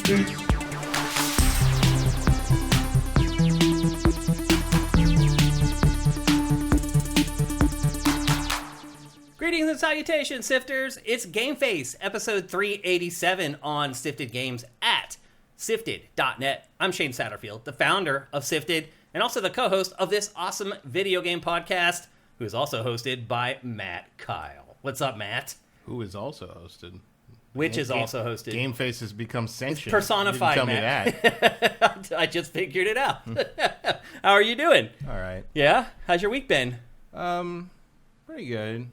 Greetings and salutations, Sifters. It's GameFace, episode 387 on Sifted Games at Sifted.net. I'm Shane Satterfield, the founder of Sifted, and also the co-host of this awesome video game podcast, who is also hosted by Matt Kyle. What's up, Matt? Who is also hosted. Which is also hosted. GameFace has become sentient. It's personified, tell Matt. me that. I just figured it out. How are you doing? All right. Yeah? How's your week been? Pretty good.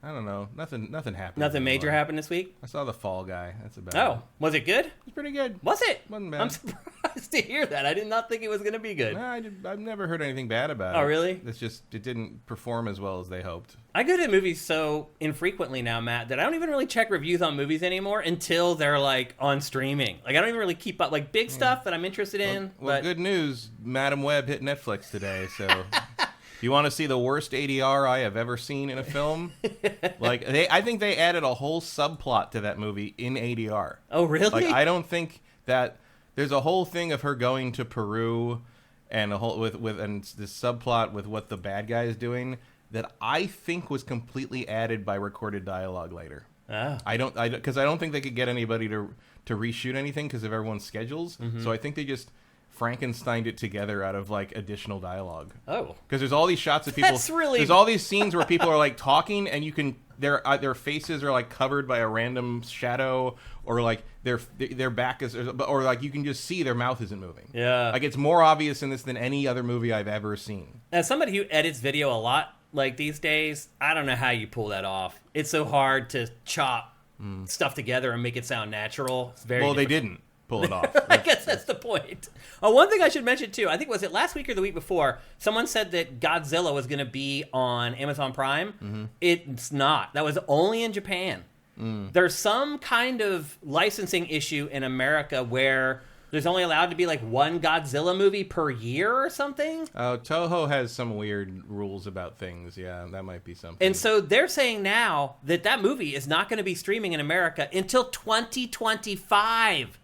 I don't know. Nothing happened. Nothing major happened this week? I saw The Fall Guy. That's about it. Oh, was it good? It was pretty good. Was it? Wasn't bad. I'm surprised to hear that. I did not think it was going to be good. Nah, I've never heard anything bad about it. Oh, really? It's just, it didn't perform as well as they hoped. I go to movies so infrequently now, Matt, that I don't even really check reviews on movies ananymore until they're, like, on streaming. Like, I don't even really keep up, like, big stuff that I'm interested in. Well, good news. Madam Web hit Netflix today, so... You want to see the worst ADR I have ever seen in a film? Like, I think they added a whole subplot to that movie in ADR. Oh, really? Like, I don't think that there's a whole thing of her going to Peru and a whole and this subplot with what the bad guy is doing that I think was completely added by recorded dialogue later. Oh. Because I don't think they could get anybody to reshoot anything because of everyone's schedules. Mm-hmm. So I think they just Frankensteined it together out of like additional dialogue. Oh, because there's all these shots of people. There's all these scenes where people are like talking, and you can their faces are like covered by a random shadow, or like their back is, or like you can just see their mouth isn't moving. Yeah, like it's more obvious in this than any other movie I've ever seen. As somebody who edits video a lot, like these days, I don't know how you pull that off. It's so hard to chop stuff together and make it sound natural. It's very They didn't pull it off. I guess that's the point. One thing I should mention too, I think was it last week or the week before, someone said that Godzilla was going to be on Amazon Prime. Mm-hmm. It's not. That was only in Japan. There's some kind of licensing issue in America where there's only allowed to be like one Godzilla movie per year or something. Oh, Toho has some weird rules about things. Yeah, that might be something. And so they're saying now that movie is not going to be streaming in America until 2025.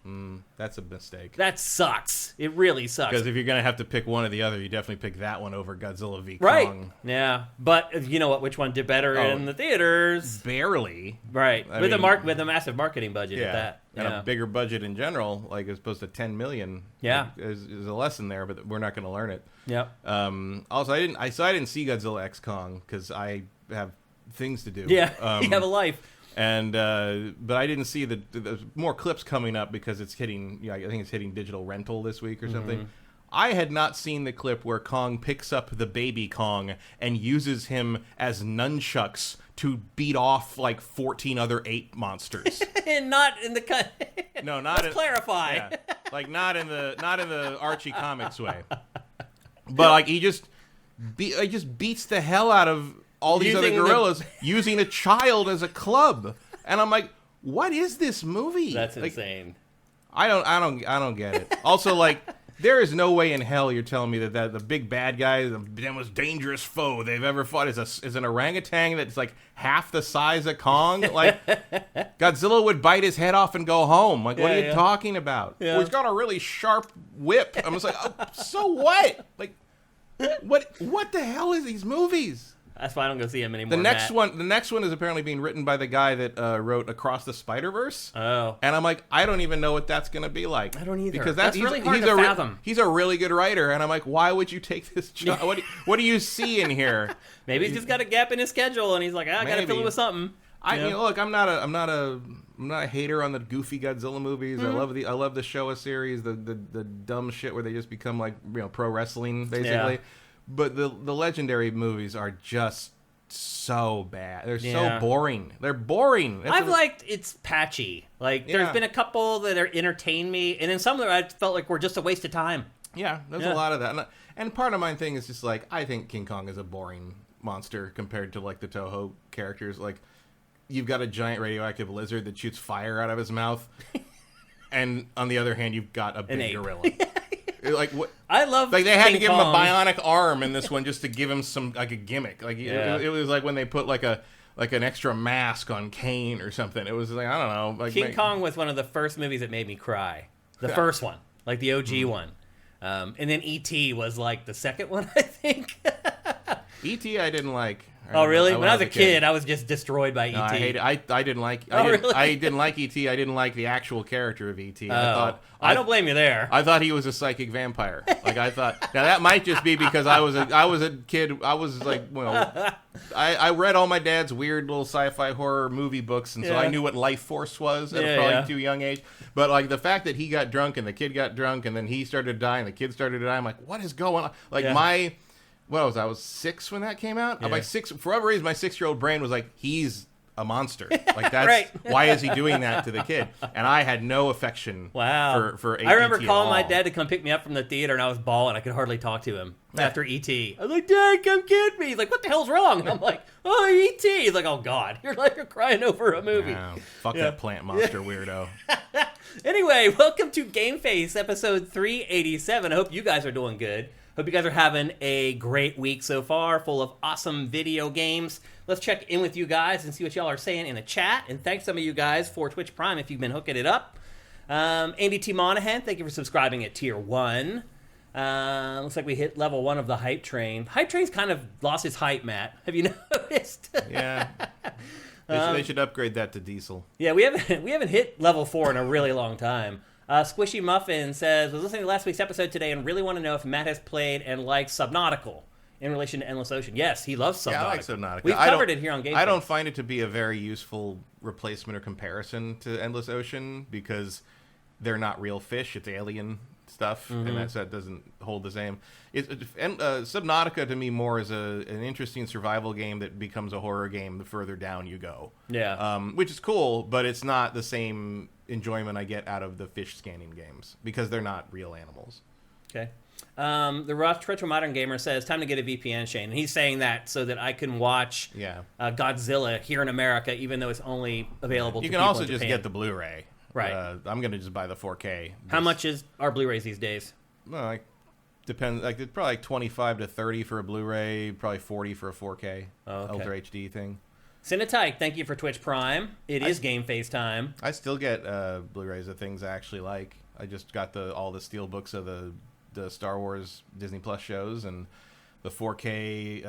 That's a mistake. That sucks. It really sucks. Because if you're going to have to pick one or the other, you definitely pick that one over Godzilla v. Right. Kong. Yeah. But you know what? Which one did better in the theaters? Barely. Right. With a massive marketing budget at that. And a bigger budget in general, like as opposed to $10 million. Yeah. Is a lesson there, but we're not going to learn it. Yep. Also, I didn't see Godzilla X Kong because I have things to do. Yeah. You have a life. And but I didn't see the more clips coming up because it's hitting. I think it's hitting digital rental this week or something. I had not seen the clip where Kong picks up the baby Kong and uses him as nunchucks to beat off like 14 other ape monsters. And not in the No, not Let's clarify. Yeah, like not in the Archie Comics way. But like he just beats the hell out of all these other gorillas using a child as a club. And I'm like, what is this movie? That's insane. I don't get it. Also, like, there is no way in hell you're telling me that the big bad guy, the most dangerous foe they've ever fought, is an orangutan that's like half the size of Kong. Like, Godzilla would bite his head off and go home. Like, what are you talking about? Yeah. Well, he's got a really sharp whip. I'm just like, oh, so what? Like, what the hell is these movies? That's why I don't go see him anymore. The next one is apparently being written by the guy that wrote Across the Spider-Verse. Oh. And I'm like, I don't even know what that's going to be like. I don't either. Because that's really hard to fathom. He's a really good writer, and I'm like, why would you take this job? What do you see in here? Maybe he's just got a gap in his schedule, and he's like, I got to fill it with something. Look, I'm not a hater on the goofy Godzilla movies. Mm-hmm. I love the Showa series, the dumb shit where they just become like pro wrestling basically. Yeah. But the legendary movies are just so bad. They're so boring. They're boring. It's patchy. Like, there's been a couple that entertain me, and then some of them I felt like were just a waste of time. Yeah, there's a lot of that. And part of my thing is just like, I think King Kong is a boring monster compared to like the Toho characters. Like, you've got a giant radioactive lizard that shoots fire out of his mouth, and on the other hand, you've got a big gorilla. Like what? I love. Like they had King to give Kong. him a bionic arm in this one just to give him some like a gimmick. Like it was like when they put like a like an extra mask on Kane or something. It was like, I don't know. Like King Kong was one of the first movies that made me cry. The first one, like the OG one. And then E.T. was like the second one, I think. E.T. I didn't like. Oh, really? When I was a kid, I was just destroyed by E.T. No, I hate it. I didn't like. Really? I didn't like E.T. I didn't like the actual character of E.T. I don't blame you there. I thought he was a psychic vampire. Like I thought. Now that might just be because I was a kid. I was like, well, I read all my dad's weird little sci-fi horror movie books, and so I knew what life force was at a probably too young age. But like the fact that he got drunk and the kid got drunk and then he started to die and the kid started to die, I'm like, what is going on? Like I was 6 when that came out. Yeah. For whatever reason, my 6-year-old brain was like, he's a monster. Like that's right. Why is he doing that to the kid? And I had no affection for I remember calling my dad to come pick me up from the theater, and I was bawling. I could hardly talk to him after E.T. I was like, Dad, come get me. He's like, what the hell's wrong? And I'm like, oh, E.T. He's like, oh, God. You're crying over a movie. Fuck that plant monster weirdo. Anyway, welcome to GameFace, episode 387. I hope you guys are doing good. Hope you guys are having a great week so far, full of awesome video games. Let's check in with you guys and see what y'all are saying in the chat. And thanks some of you guys for Twitch Prime if you've been hooking it up. Andy T. Monahan, thank you for subscribing at Tier 1. Looks like we hit level 1 of the Hype Train. Hype Train's kind of lost its hype, Matt. Have you noticed? Yeah. They should upgrade that to Diesel. Yeah, we haven't hit level 4 in a really long time. Squishy Muffin says, was listening to last week's episode today and really want to know if Matt has played and liked Subnautical in relation to Endless Ocean. Yes, he loves Subnautical. Yeah, I like Subnautical. We've covered it here on GameFace. I don't find it to be a very useful replacement or comparison to Endless Ocean because they're not real fish. It's alien stuff, and that doesn't hold the same. Subnautica to me more is an interesting survival game that becomes a horror game the further down you go. Yeah. Which is cool, but it's not the same enjoyment I get out of the fish scanning games because they're not real animals. Okay. The Retro Modern Gamer says, time to get a VPN, Shane. And he's saying that so that I can watch Godzilla here in America, even though it's only available to people in Japan. You can also just get the Blu-ray. Right. I'm going to just buy the 4K. How much are Blu-rays these days? Well, depends. Like it's probably like 25 to 30 for a Blu-ray, probably 40 for a 4K Ultra HD thing. Cinetyke, thank you for Twitch Prime. It is GameFace time. I still get Blu-rays of things I actually like. I just got all the steel books of the Star Wars Disney Plus shows and the 4K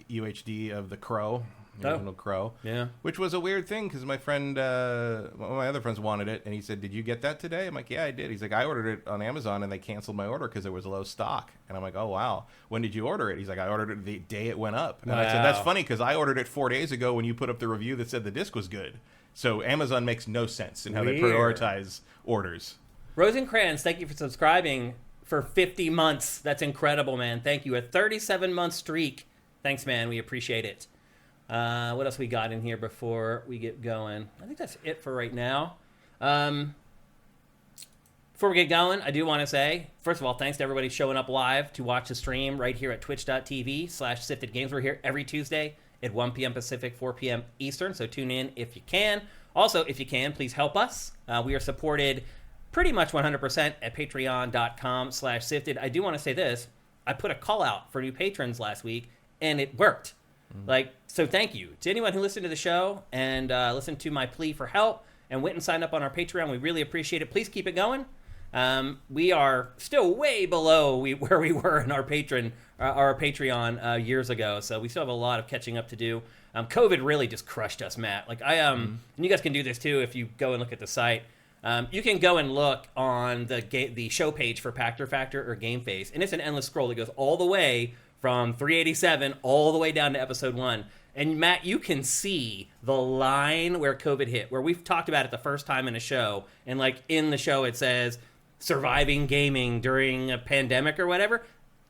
UHD of The Crow. The original Crow. Yeah. Which was a weird thing because my friend, one of my other friends wanted it, and he said, "Did you get that today?" I'm like, "Yeah, I did." He's like, "I ordered it on Amazon, and they canceled my order because there was low stock." And I'm like, "Oh, wow. When did you order it?" He's like, "I ordered it the day it went up." And I said, "That's funny because I ordered it 4 days ago when you put up the review that said the disc was good." So Amazon makes no sense in how they prioritize orders. Rosencrantz, thank you for subscribing for 50 months. That's incredible, man. Thank you. A 37-month streak. Thanks, man. We appreciate it. What else we got in here before we get going? I think that's it for right now. Before we get going, I do want to say, first of all, thanks to everybody showing up live to watch the stream right here at twitch.tv/SiftedGames. We're here every Tuesday at 1 p.m. Pacific, 4 p.m. Eastern, so tune in if you can. Also, if you can, please help us. We are supported pretty much 100% at patreon.com/Sifted. I do want to say this. I put a call out for new patrons last week, and it worked. So thank you to anyone who listened to the show and listened to my plea for help and went and signed up on our Patreon. We really appreciate it. Please keep it going. We are still way below where we were in our Patreon years ago, so we still have a lot of catching up to do. COVID really just crushed us, Matt. And you guys can do this too if you go and look at the site. You can go and look on the show page for Pachter Factor or GameFace, and it's an endless scroll that goes all the way from 387 all the way down to episode 1. And Matt, you can see the line where COVID hit, where we've talked about it the first time in a show. And in the show, it says surviving gaming during a pandemic or whatever.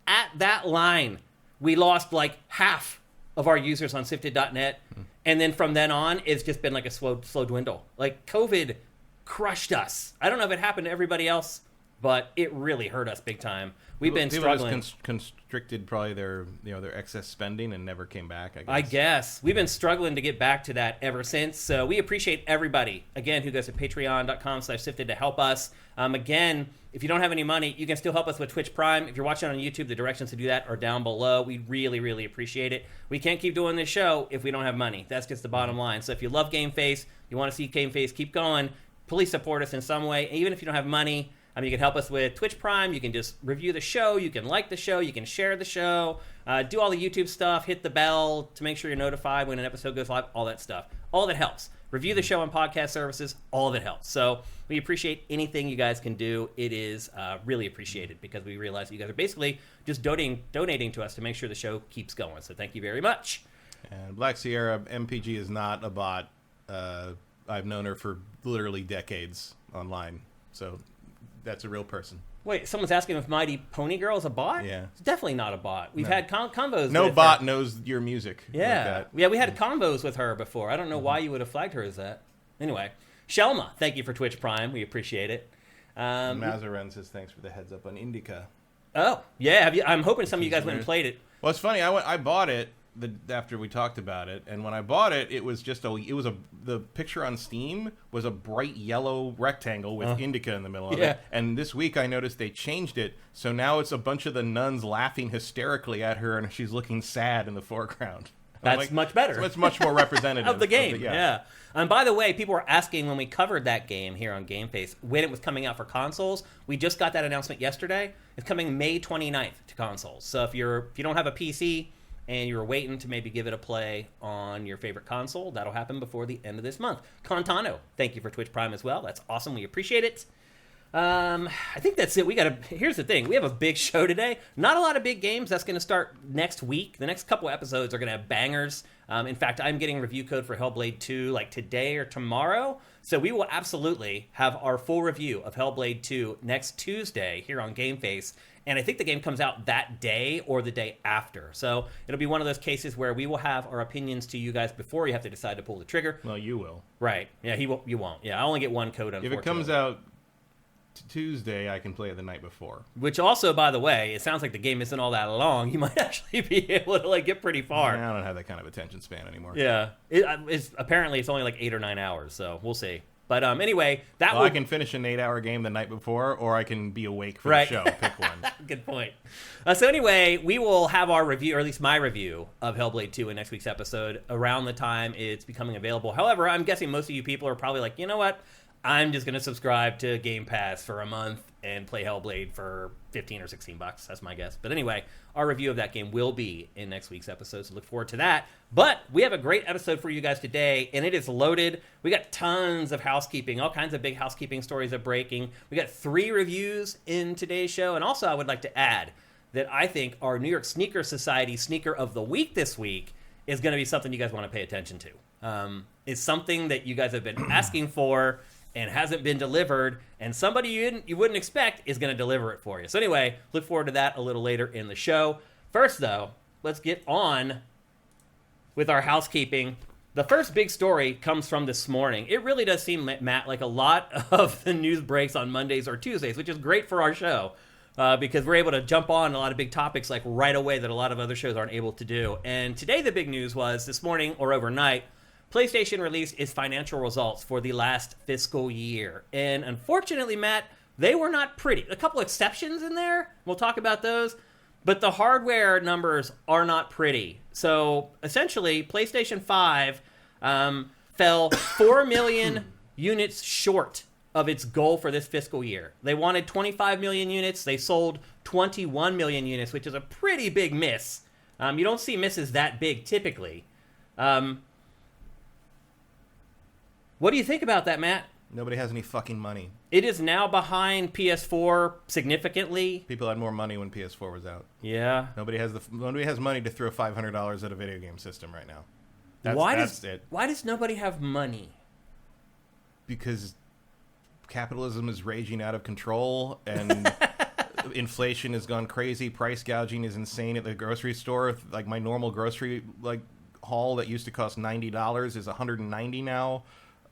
At that line, we lost half of our users on sifted.net. And then from then on, it's just been a slow dwindle. COVID crushed us. I don't know if it happened to everybody else but it really hurt us big time. We've been struggling. Just constricted probably their excess spending and never came back, I guess. We've been struggling to get back to that ever since. So we appreciate everybody, again, who goes to patreon.com/sifted to help us. Again, if you don't have any money, you can still help us with Twitch Prime. If you're watching on YouTube, the directions to do that are down below. We really, really appreciate it. We can't keep doing this show if we don't have money. That's just the bottom line. So if you love GameFace, you want to see GameFace keep going, please support us in some way. Even if you don't have money, you can help us with Twitch Prime. You can just review the show. You can like the show. You can share the show. Do all the YouTube stuff. Hit the bell to make sure you're notified when an episode goes live. All that stuff. All that helps. Review the show on podcast services. All of it helps. So we appreciate anything you guys can do. It is really appreciated because we realize that you guys are basically just donating to us to make sure the show keeps going. So thank you very much. And Black Sierra MPG is not a bot. I've known her for literally decades online. So that's a real person. Wait, someone's asking if Mighty Pony Girl is a bot? Yeah. It's definitely not a bot. We've had combos No with bot her. knows your music. Yeah. Like that. Yeah, we had combos with her before. I don't know why you would have flagged her as that. Anyway, Shelma, thank you for Twitch Prime. We appreciate it. Mazarin says thanks for the heads up on Indica. Oh, yeah. I'm hoping some of you guys went and played it. Well, it's funny. I bought it after we talked about it, and when I bought it, it was the picture on Steam was a bright yellow rectangle with Indica in the middle of it. And this week I noticed they changed it, so now it's a bunch of the nuns laughing hysterically at her, and she's looking sad in the foreground. That's much better. So it's much more representative of the game. Yeah. And by the way, people were asking when we covered that game here on GameFace when it was coming out for consoles. We just got that announcement yesterday. It's coming May 29th to consoles. So if you don't have a PC and you were waiting to maybe give it a play on your favorite console, that'll happen before the end of this month. Contano, thank you for Twitch Prime as well. That's awesome. We appreciate it. I think that's it. Here's the thing. We have a big show today. Not a lot of big games. That's going to start next week. The next couple episodes are going to have bangers. In fact, I'm getting review code for Hellblade 2 like today or tomorrow. So we will absolutely have our full review of Hellblade 2 next Tuesday here on GameFace. And I think the game comes out that day or the day after. So it'll be one of those cases where we will have our opinions to you guys before you have to decide to pull the trigger. Well, you will. Right. Yeah, you won't. Yeah, I only get one code, unfortunately. If it comes out Tuesday, I can play it the night before. Which also, by the way, it sounds like the game isn't all that long. You might actually be able to get pretty far. I don't have that kind of attention span anymore. Yeah, apparently it's only like 8 or 9 hours, so we'll see. But anyway, I can finish an 8-hour game the night before, or I can be awake for the show. Pick one. Good point. So anyway, we will have our review, or at least my review, of Hellblade 2 in next week's episode around the time it's becoming available. However, I'm guessing most of you people are probably like, you know what? I'm just going to subscribe to Game Pass for a month and play Hellblade for $15 or $16. That's my guess. But anyway, our review of that game will be in next week's episode, so look forward to that. But we have a great episode for you guys today, and it is loaded. We got tons of housekeeping, all kinds of big housekeeping stories are breaking. We got 3 reviews in today's show, and also I would like to add that I think our New York Sneaker Society Sneaker of the Week this week is going to be something you guys want to pay attention to. It's something that you guys have been asking for and hasn't been delivered, and somebody you wouldn't expect is going to deliver it for you. So anyway, look forward to that a little later in the show. First, though, let's get on with our housekeeping. The first big story comes from this morning. It really does seem, Matt, like a lot of the news breaks on Mondays or Tuesdays, which is great for our show because we're able to jump on a lot of big topics like right away that a lot of other shows aren't able to do. And today the big news was this morning or overnight, PlayStation released its financial results for the last fiscal year. And unfortunately, Matt, they were not pretty. A couple exceptions in there. We'll talk about those. But the hardware numbers are not pretty. So essentially, PlayStation 5 fell 4 million units short of its goal for this fiscal year. They wanted 25 million units. They sold 21 million units, which is a pretty big miss. You don't see misses that big typically. What do you think about that, Matt? Nobody has any fucking money. It is now behind PS4 significantly. People had more money when PS4 was out. Yeah. Nobody has money to throw $500 at a video game system right now. Why does nobody have money? Because capitalism is raging out of control and inflation has gone crazy. Price gouging is insane at the grocery store. Like my normal grocery haul that used to cost $90 is $190 now.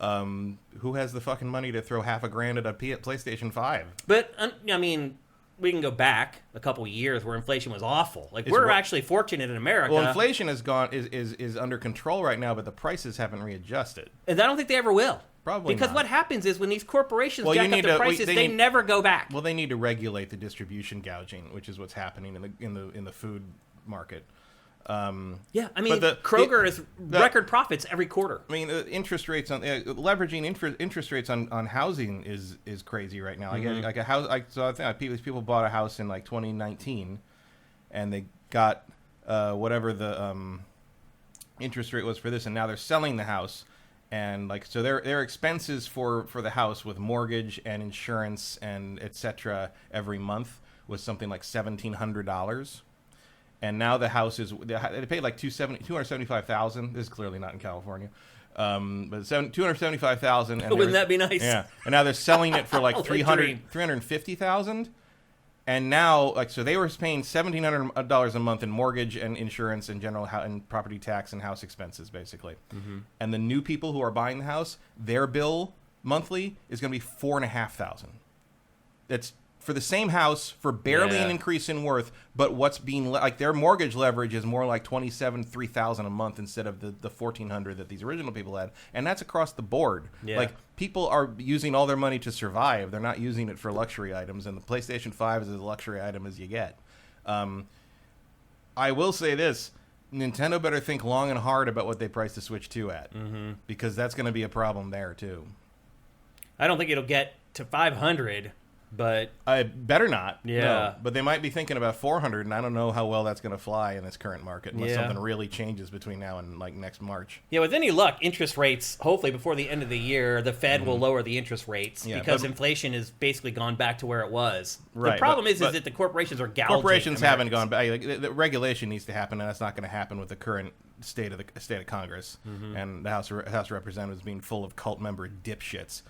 who has the fucking money to throw $1,000 at a PlayStation 5? But, I mean, we can go back a couple years where inflation was awful. Like, we're actually fortunate in America. Well, inflation is under control right now, but the prices haven't readjusted. And I don't think they ever will. Probably because not. what happens is when these corporations jack up the prices, they never go back. Well, they need to regulate the distribution gouging, which is what's happening in the food market. I mean, Kroger is record profits every quarter. I mean, interest rates on leveraging interest rates on housing is crazy right now. Mm-hmm. Like a house, so I think people bought a house in like 2019, and they got whatever the interest rate was for this, and now they're selling the house. And like so, their expenses for the house with mortgage and insurance and etc. every month was something like $1,700, and now the house is they paid like $275,000. This is clearly not in California, but $275,000. Wouldn't that be nice? Yeah, and now they're selling it for like $350,000. And now, like, so they were paying $1,700 a month in mortgage and insurance and general and property tax and house expenses, basically. Mm-hmm. And the new people who are buying the house, their bill monthly is going to be $4,500. That's for the same house for barely an increase in worth, but what's being like their mortgage leverage is more like $3,000 a month instead of the $1,400 that these original people had, and that's across the board. Yeah. Like people are using all their money to survive; they're not using it for luxury items, and the PlayStation 5 is as luxury item as you get. I will say this: Nintendo better think long and hard about what they price the Switch 2 at, because that's going to be a problem there too. I don't think it'll get to 500. But I better not. Yeah. No. But they might be thinking about 400, and I don't know how well that's going to fly in this current market unless something really changes between now and like next March. Yeah, with any luck, interest rates, hopefully before the end of the year, the Fed will lower the interest rates because inflation has basically gone back to where it was. Right, the problem is that the corporations are gouging. Corporations haven't gone back. Like, the regulation needs to happen, and that's not going to happen with the current state of Congress and the House of Representatives being full of cult member dipshits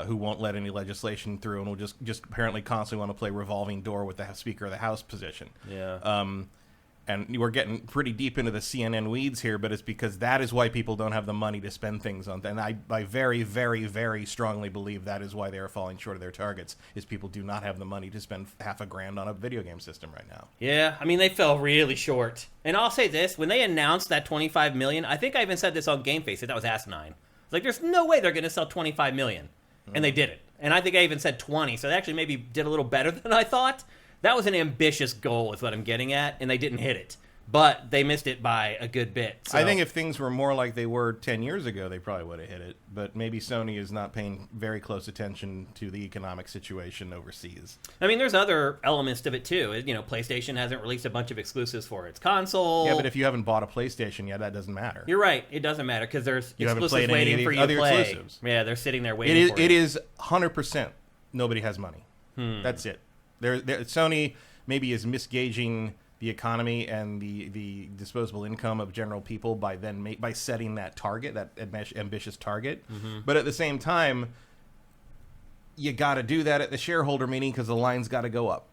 who won't let any legislation through and will just apparently constantly want to play revolving door with the Speaker of the House position. And we're getting pretty deep into the CNN weeds here, but it's because that is why people don't have the money to spend things on. And I very, very, very strongly believe that is why they are falling short of their targets, is people do not have the money to spend $500,000 on a video game system right now. Yeah, I mean, they fell really short. And I'll say this, when they announced that $25 million, I think I even said this on GameFace, that was asinine. Like, there's no way they're going to sell $25 million. And they did it. And I think I even said 20, so they actually maybe did a little better than I thought. That was an ambitious goal is what I'm getting at, and they didn't hit it. But they missed it by a good bit. So. I think if things were more like they were 10 years ago, they probably would have hit it. But maybe Sony is not paying very close attention to the economic situation overseas. I mean, there's other elements to it, too. You know, PlayStation hasn't released a bunch of exclusives for its console. Yeah, but if you haven't bought a PlayStation yet, that doesn't matter. You're right. It doesn't matter because there's exclusives waiting for you to play. Exclusives. Yeah, they're sitting there waiting for you. It is 100% nobody has money. That's it. Sony maybe is misgauging the economy and the disposable income of general people by setting that target, that ambitious target. But at the same time, you got to do that at the shareholder meeting because the line's got to go up.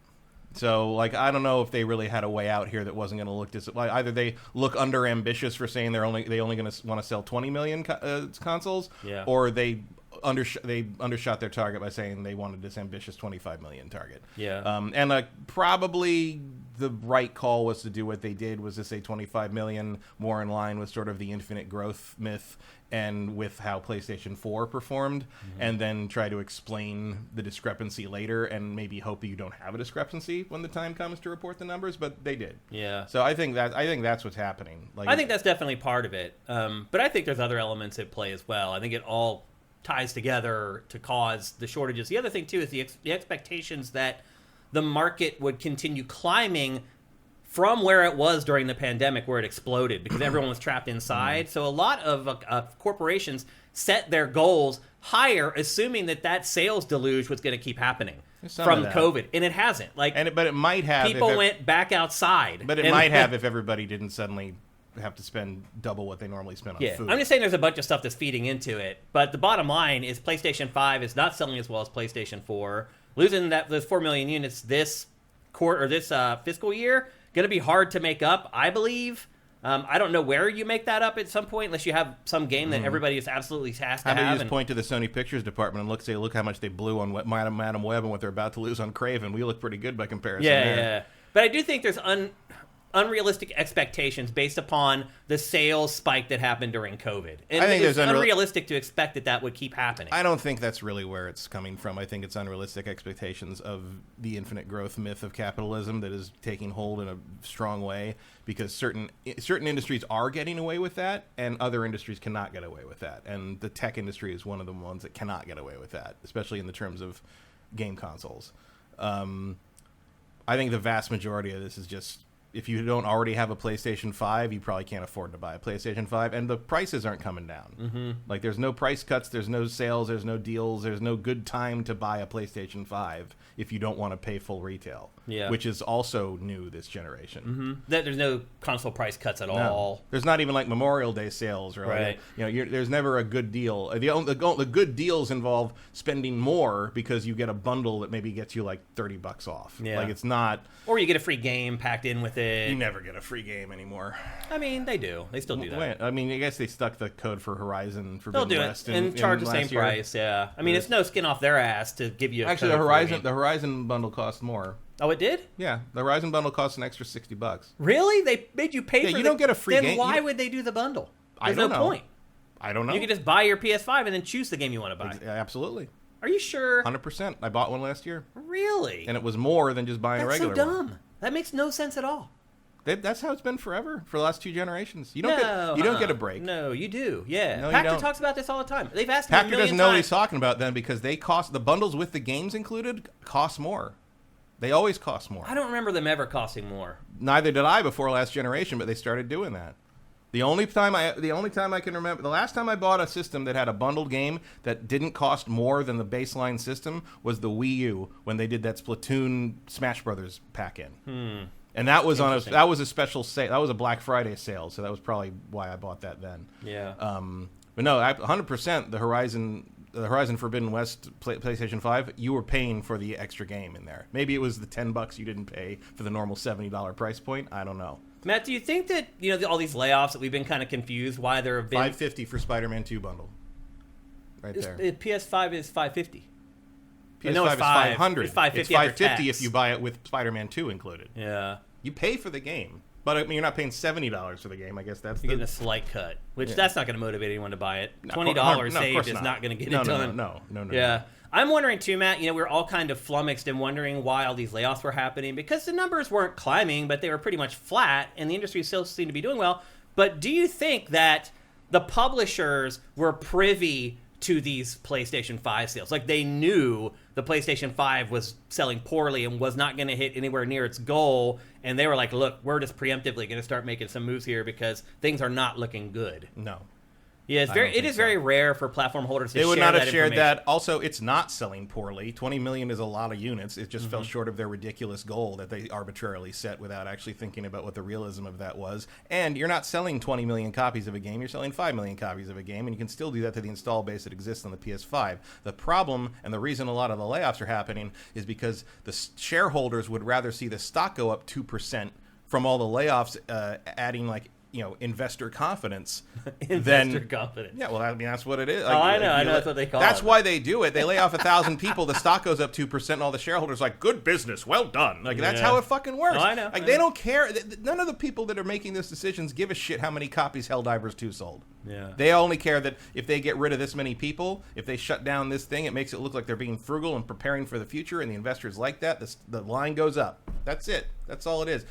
So, like, I don't know if they really had a way out here that wasn't going to look either they look under ambitious for saying they only going to want to sell 20 million consoles, or they undershot their target by saying they wanted this ambitious 25 million target. And probably the right call was to do what they did, was to say 25 million, more in line with sort of the infinite growth myth and with how PlayStation 4 performed, and then try to explain the discrepancy later and maybe hope that you don't have a discrepancy when the time comes to report the numbers, but they did. So I think that's what's happening. Like, I think that's definitely part of it. But I think there's other elements at play as well. I think it all ties together to cause the shortages. The other thing, too, is the expectations that the market would continue climbing from where it was during the pandemic, where it exploded, because everyone was trapped inside. So a lot of corporations set their goals higher, assuming that sales deluge was going to keep happening from COVID, and it hasn't. But it might have. People went back outside. But it might have if everybody didn't suddenly have to spend double what they normally spend on food. I'm just saying there's a bunch of stuff that's feeding into it. But the bottom line is PlayStation 5 is not selling as well as PlayStation 4. Losing those 4 million units this quarter or this fiscal year, going to be hard to make up, I believe. I don't know where you make that up at some point, unless you have some game that everybody is absolutely has to have. How about you just point to the Sony Pictures department and look how much they blew on Madam Web and what they're about to lose on Craven. We look pretty good by comparison. Yeah. But I do think there's unrealistic expectations based upon the sales spike that happened during COVID. And I think it's unrealistic to expect that would keep happening. I don't think that's really where it's coming from. I think it's unrealistic expectations of the infinite growth myth of capitalism that is taking hold in a strong way, because certain industries are getting away with that and other industries cannot get away with that. And the tech industry is one of the ones that cannot get away with that, especially in the terms of game consoles. I think the vast majority of this is just, if you don't already have a PlayStation 5, you probably can't afford to buy a PlayStation 5, and the prices aren't coming down. Like, there's no price cuts, there's no sales, there's no deals, there's no good time to buy a PlayStation 5 if you don't want to pay full retail, which is also new this generation. There's no console price cuts at all. There's not even like Memorial Day sales, or like, there's never a good deal. The good deals involve spending more because you get a bundle that maybe gets you like $30 off. Like, it's not, or you get a free game packed in with it. You never get a free game anymore. I mean, they do. They still do that. I mean, I guess they stuck the code for Horizon Forbidden West and charge the same price. Yeah. I mean, it's no skin off their ass to give you a actually code the Horizon bundle cost more. Oh, it did? Yeah, the Horizon bundle costs an extra $60. Really? They made you pay for it? You don't get a free game. Then why would they do the bundle? There's no point. I don't know. You can just buy your PS5 and then choose the game you want to buy. Absolutely. Are you sure? 100%. I bought one last year. Really? And it was more than just buying a regular one. That's so dumb. That makes no sense at all. That's how it's been forever for the last 2 generations. You don't get a break. No, you do. Yeah. No, Pachter talks about this all the time. They've asked me a million times. Pachter doesn't know what he's talking about then, because the bundles with the games included cost more. They always cost more. I don't remember them ever costing more. Neither did I before last generation, but they started doing that. The only time I can remember, the last time I bought a system that had a bundled game that didn't cost more than the baseline system was the Wii U, when they did that Splatoon Smash Brothers pack-in. And that was a special sale. That was a Black Friday sale, so that was probably why I bought that then. Yeah. But no, 100% the Horizon Forbidden West PlayStation 5, you were paying for the extra game in there. Maybe it was the $10 you didn't pay for the normal $70 price point. I don't know. Matt, do you think that all these layoffs that we've been kind of confused why there have been $550 for Spider-Man 2 bundle? Right there. PS5 is $550. PS5 is $500. It's $550. It's $550 if you buy it with Spider-Man 2 included. Yeah. You pay for the game, but I mean, you're not paying $70 for the game. I guess you're getting a slight cut, which that's not going to motivate anyone to buy it. $20 saved is not going to get it done. No. Yeah. I'm wondering too, Matt, we're all kind of flummoxed and wondering why all these layoffs were happening, because the numbers weren't climbing, but they were pretty much flat, and the industry still seemed to be doing well. But do you think that the publishers were privy to these PlayStation 5 sales? Like, they knew the PlayStation 5 was selling poorly and was not going to hit anywhere near its goal, and they were like, look, we're just preemptively going to start making some moves here because things are not looking good. No. Yeah, it is very rare for platform holders to share that. They would not have shared that. Also, it's not selling poorly. 20 million is a lot of units. It just fell short of their ridiculous goal that they arbitrarily set without actually thinking about what the realism of that was. And you're not selling 20 million copies of a game. You're selling 5 million copies of a game, and you can still do that to the install base that exists on the PS5. The problem, and the reason a lot of the layoffs are happening, is because the shareholders would rather see the stock go up 2% from all the layoffs, adding investor confidence. Confidence. Yeah, well, I mean, that's what it is. I know that's what they call it. That's why they do it. They lay off 1,000 people, the stock goes up 2%, and all the shareholders are like, good business, well done. That's how it fucking works. I know. They don't care. None of the people that are making those decisions give a shit how many copies Helldivers 2 sold. Yeah. They only care that if they get rid of this many people, if they shut down this thing, it makes it look like they're being frugal and preparing for the future, and the investors like that. The line goes up. That's it. That's all it is.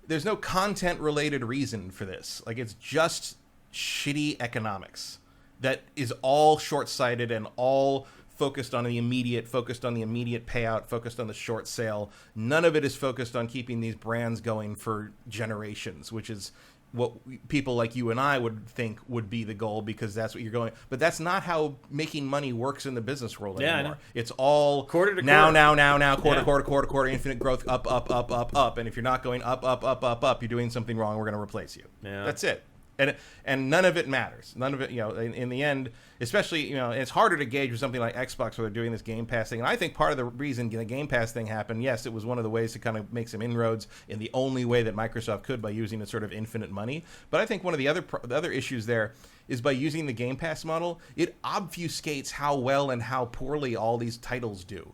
There's no content-related reason for this. It's just shitty economics that is all short-sighted and all focused on the immediate payout, focused on the short sale. None of it is focused on keeping these brands going for generations, which is what people like you and I would think would be the goal, because that's what you're going. But that's not how making money works in the business world anymore. It's all quarter to now, quarter, infinite growth, up. And if you're not going up, you're doing something wrong. We're going to replace you. Yeah. That's it. and none of it matters. None of it, in the end, especially, it's harder to gauge with something like Xbox where they're doing this Game Pass thing. And I think part of the reason the Game Pass thing happened, yes, it was one of the ways to kind of make some inroads in the only way that Microsoft could by using the sort of infinite money. But I think one of the other issues there is by using the Game Pass model, it obfuscates how well and how poorly all these titles do.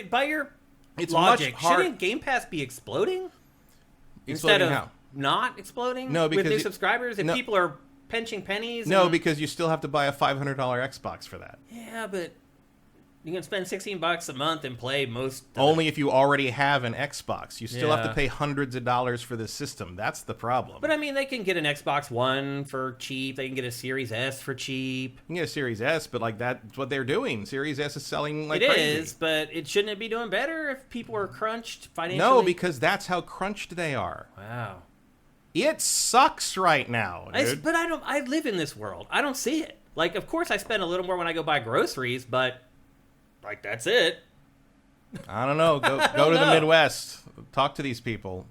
By your logic, shouldn't Game Pass be exploding? Instead of not exploding with new subscribers? If people are pinching pennies? No, because you still have to buy a $500 Xbox for that. Yeah, but you can spend $16 a month and play most... Only if you already have an Xbox. You still have to pay hundreds of dollars for the system. That's the problem. But, I mean, they can get an Xbox One for cheap. They can get a Series S for cheap. You can get a Series S, but, that's what they're doing. Series S is selling like crazy. It is, but shouldn't it be doing better if people are crunched financially? No, because that's how crunched they are. Wow. It sucks right now, dude. But I live in this world. I don't see it. Of course I spend a little more when I go buy groceries, but... that's it. I don't know. Go to the Midwest. Talk to these people.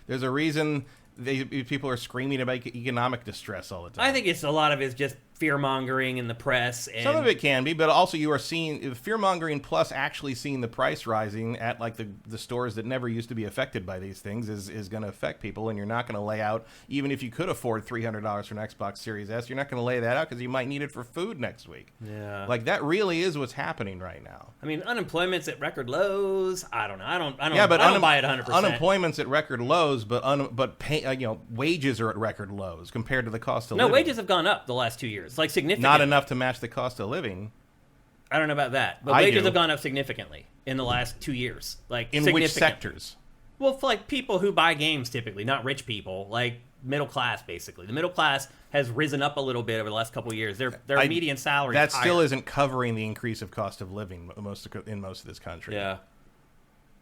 There's a reason people are screaming about economic distress all the time. I think a lot of it's just fear-mongering in the press. And some of it can be, but also you are seeing fear-mongering plus actually seeing the price rising at the stores that never used to be affected by these things is going to affect people, and you're not going to lay out, even if you could afford $300 for an Xbox Series S, you're not going to lay that out because you might need it for food next week. Yeah. That really is what's happening right now. I mean, unemployment's at record lows. I don't know. I don't buy it 100%. Unemployment's at record lows, but wages are at record lows compared to the cost of living. No, wages have gone up the last 2 years. Significant. Not enough to match the cost of living. I don't know about that, but wages have gone up significantly in the last 2 years. In which sectors? Well, for people who buy games typically, not rich people, middle class basically. The middle class has risen up a little bit over the last couple of years. Their median salary that still isn't covering the increase of cost of living in most of this country. Yeah.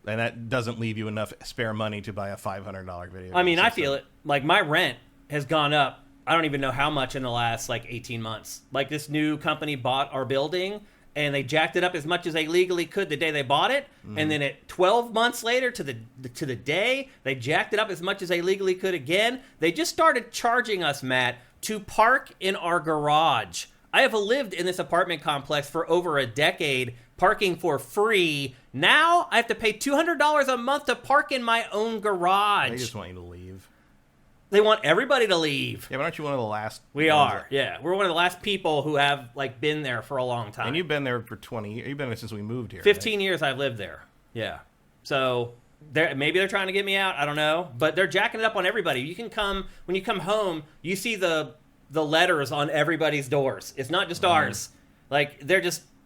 And that doesn't leave you enough spare money to buy a $500 video game. I mean, I feel it. My rent has gone up. I don't even know how much in the last 18 months. This new company bought our building and they jacked it up as much as they legally could the day they bought it. Mm-hmm. And then 12 months later to the day, they jacked it up as much as they legally could again. They just started charging us, Matt, to park in our garage. I have lived in this apartment complex for over a decade, parking for free. Now I have to pay $200 a month to park in my own garage. They just want you to leave. They want everybody to leave. Yeah, but aren't you one of the last? We are, yeah. We're one of the last people who have, been there for a long time. And you've been there for 20 years. You've been there since we moved here. 15 years I've lived there, yeah. So maybe they're trying to get me out. I don't know. But they're jacking it up on everybody. You can come, when you come home, you see the letters on everybody's doors. It's not just ours.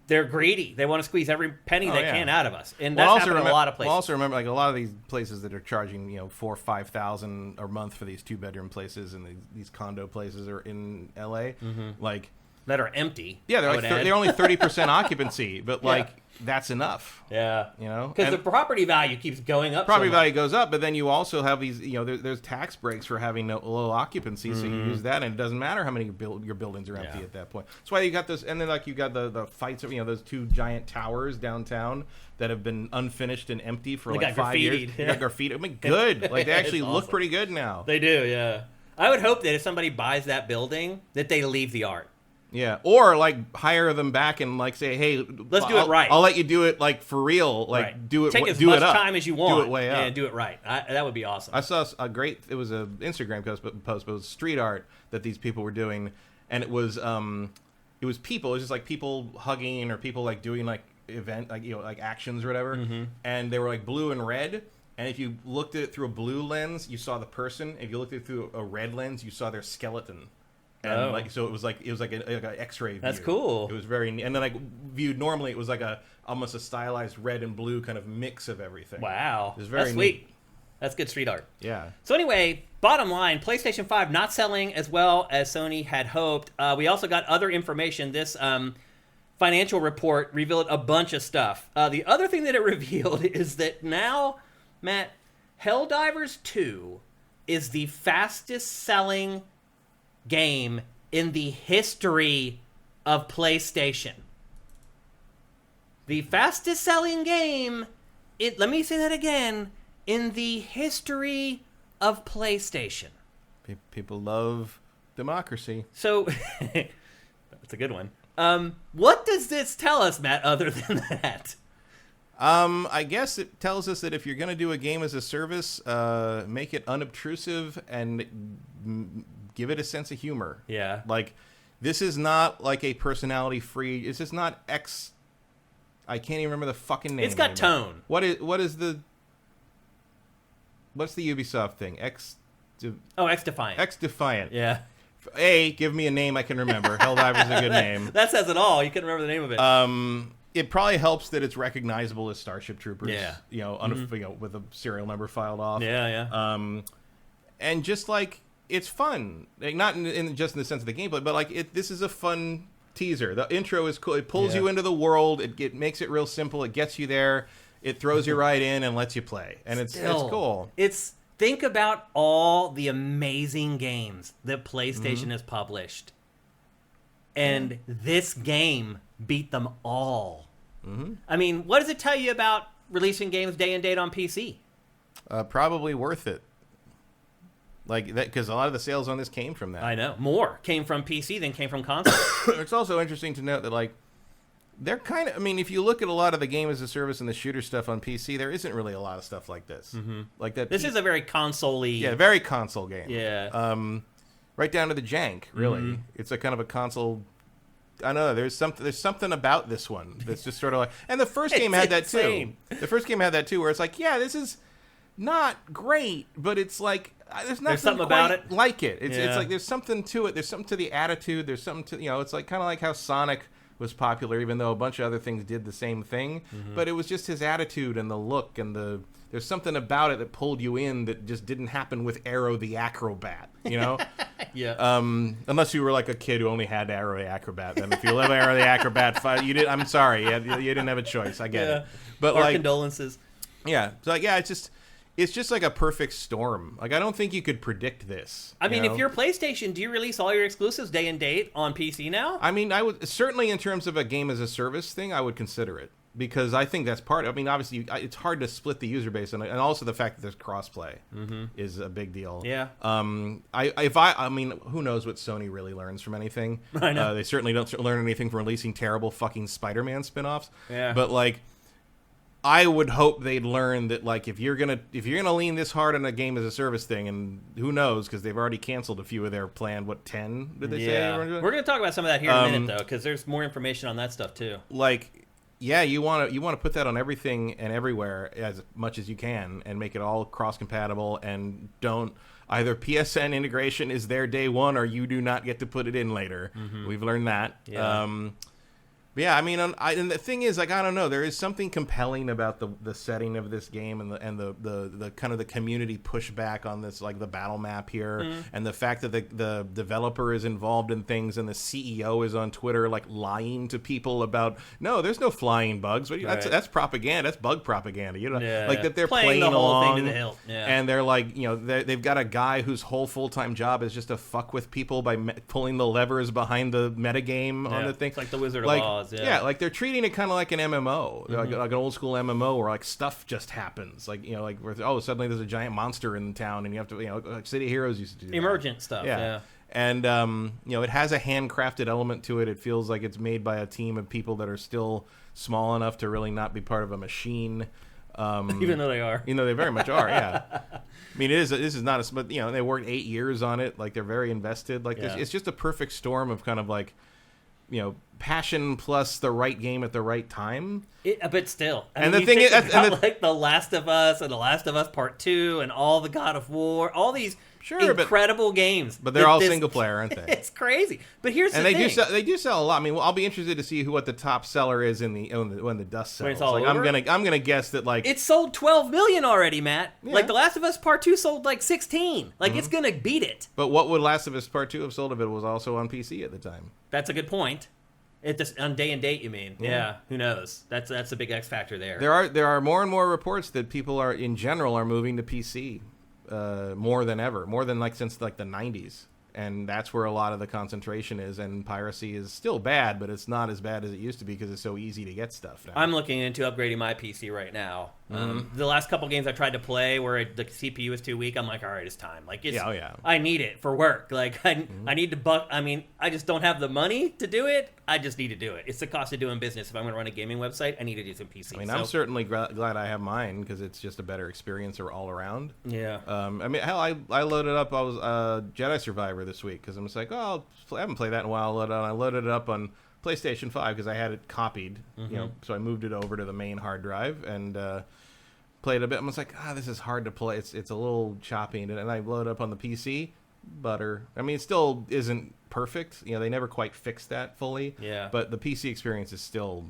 They're greedy. They want to squeeze every penny they can out of us, and that's happening in a lot of places. Well, also remember, a lot of these places that are charging, $4,000 or $5,000 a month for these 2-bedroom places and these condo places are in LA, that are empty. Yeah, they're only 30% occupancy, but that's enough. Yeah, because the property value keeps going up. Property value goes up, but then you also have these, there's tax breaks for having low occupancy, so you use that, and it doesn't matter how many your buildings are empty at that point. That's why you got this, and then you got the fights of those 2 giant towers downtown that have been unfinished and empty for 5 years. They got graffiti. I mean, good. They actually look pretty good now. They do, yeah. I would hope that if somebody buys that building, that they leave the art. Yeah, or hire them back and say, hey, let's do it right. I'll let you do it for real. Do it. Take as do much it up. time as you want. Do it way up. Yeah, do it right. That would be awesome. I saw a great. It was an Instagram post, but it was street art that these people were doing, and it was people. It was just people hugging or people doing event actions or whatever, and they were blue and red. And if you looked at it through a blue lens, you saw the person. If you looked at it through a red lens, you saw their skeleton. And so it was like an X-ray view. That's cool. It was very, and then viewed normally, it was almost a stylized red and blue kind of mix of everything. Wow, it was very That's sweet. Neat. That's good street art. Yeah. So anyway, bottom line, PlayStation 5 not selling as well as Sony had hoped. We also got other information. This financial report revealed a bunch of stuff. The other thing that it revealed is that now, Matt, Helldivers 2 is the fastest selling game in the history of PlayStation. The fastest selling game, let me say that again, in the history of PlayStation. People love democracy. So, that's a good one. What does this tell us, Matt, other than that? I guess it tells us that if you're going to do a game as a service, make it unobtrusive and give it a sense of humor. Yeah. Like, this is not like a personality-free... This is not X... I can't even remember the fucking name. It's got tone. What's the Ubisoft thing? X-Defiant. X-Defiant. Yeah. Give me a name I can remember. Helldiver's a good name. That says it all. You couldn't remember the name of it. It probably helps that it's recognizable as Starship Troopers. Yeah. With a serial number filed off. Yeah. And just like it's fun, like not just in the sense of the gameplay, but like this is a fun teaser. The intro is cool. It pulls you into the world. It makes it real simple. It gets you there. It throws you right in and lets you play, and it's cool. Think about all the amazing games that PlayStation has published, and this game beat them all. I mean, what does it tell you about releasing games day and date on PC? Probably worth it. Like that, because a lot of the sales on this came from that. I know. More came from PC than came from console. It's also interesting to note that, like, they're kind of... I mean, if you look at a lot of the game as a service and the shooter stuff on PC, there isn't really a lot of stuff like this. Like that. This is a very console-y... Yeah, very console game. Yeah. Right down to the jank, really. It's a kind of a console... I don't know. There's something about this one that's just sort of like... And the first game had that, too. The first game had that, too, where it's like, yeah, this is not great, but it's like... There's something about it like it. It's like there's something to it. There's something to the attitude. There's something to it's like kind of like how Sonic was popular, even though a bunch of other things did the same thing. But it was just his attitude and the look and there's something about it that pulled you in that just didn't happen with Arrow the Acrobat. Yeah. Unless you were like a kid who only had Arrow the Acrobat. Then if you love Arrow the Acrobat, I'm sorry, you didn't have a choice. I get it. But our condolences. Yeah. So it's just like a perfect storm. Like, I don't think you could predict this. I mean, if you're PlayStation, do you release all your exclusives day and date on PC now? I mean, I would certainly, in terms of a game as a service thing, I would consider it. Because I think that's part... I mean, obviously, it's hard to split the user base. And also the fact that there's crossplay is a big deal. Yeah. I mean, who knows what Sony really learns from anything. I know. They certainly don't learn anything from releasing terrible fucking Spider-Man spin-offs. Yeah. But, like... I would hope they'd learn that, like, if you're gonna lean this hard on a game as a service thing, and who knows, because they've already canceled a few of their planned 10 did they say? We're gonna talk about some of that here in a minute, though, because there's more information on that stuff too. Like, yeah, you want to put that on everything and everywhere as much as you can, and make it all cross compatible, and don't either PSN integration is there day one, or you do not get to put it in later. We've learned that. Yeah. Yeah, I mean, and the thing is, like, I don't know. There is something compelling about the setting of this game and the kind of the community pushback on this, like the battle map here, and the fact that the developer is involved in things and the CEO is on Twitter like lying to people about there's no flying bugs. That's propaganda. That's bug propaganda. Like that they're playing the whole along, thing to the hilt. Yeah. And they're like, they've got a guy whose whole full-time job is just to fuck with people by pulling the levers behind the metagame on the thing. It's like the Wizard of Oz. Yeah, like they're treating it kind of like an MMO, like an old school MMO where like stuff just happens, like where suddenly there's a giant monster in town and you have to like City Heroes used to do emergent stuff. Yeah. And it has a handcrafted element to it. It feels like it's made by a team of people that are still small enough to really not be part of a machine. Even though they are. They very much are. Yeah. I mean, this is not a, but they worked 8 years on it. Like they're very invested. Like it's just a perfect storm of kind of like. Passion plus the right game at the right time. But still, and the thing is, like The Last of Us and The Last of Us Part 2 and all the God of War, all these incredible games. But they're all single player, aren't they? It's crazy. But here's the thing. And they do sell a lot. I mean, I'll be interested to see what the top seller is when the dust sells. When it's all over? I'm gonna guess that like it sold 12 million already, Matt. Yeah. Like The Last of Us Part 2 sold like 16. Like it's gonna beat it. But what would Last of Us Part 2 have sold if it was also on PC at the time? That's a good point. On day and date, you mean? Yeah. Who knows? That's a big X factor there. There are more and more reports that people are moving to PC more than ever, more than since the 90s, and that's where a lot of the concentration is. And piracy is still bad, but it's not as bad as it used to be because it's so easy to get stuff now. I'm looking into upgrading my PC right now. The last couple games I tried to play where the CPU was too weak, I'm like, all right, it's time. Like, I need it for work. Like, I need to I just don't have the money to do it. I just need to do it. It's the cost of doing business. If I'm going to run a gaming website, I need to do some PC. I mean, I'm certainly glad I have mine because it's just a better experience all around. Yeah. I mean, hell, I loaded up. I was Jedi Survivor this week because I'm just like, I haven't played that in a while. I loaded it up on PlayStation 5 because I had it copied, so I moved it over to the main hard drive and played a bit. I was like, this is hard to play. It's a little choppy, and I loaded up on the PC. Butter. I mean, it still isn't perfect. They never quite fixed that fully. Yeah. But the PC experience is still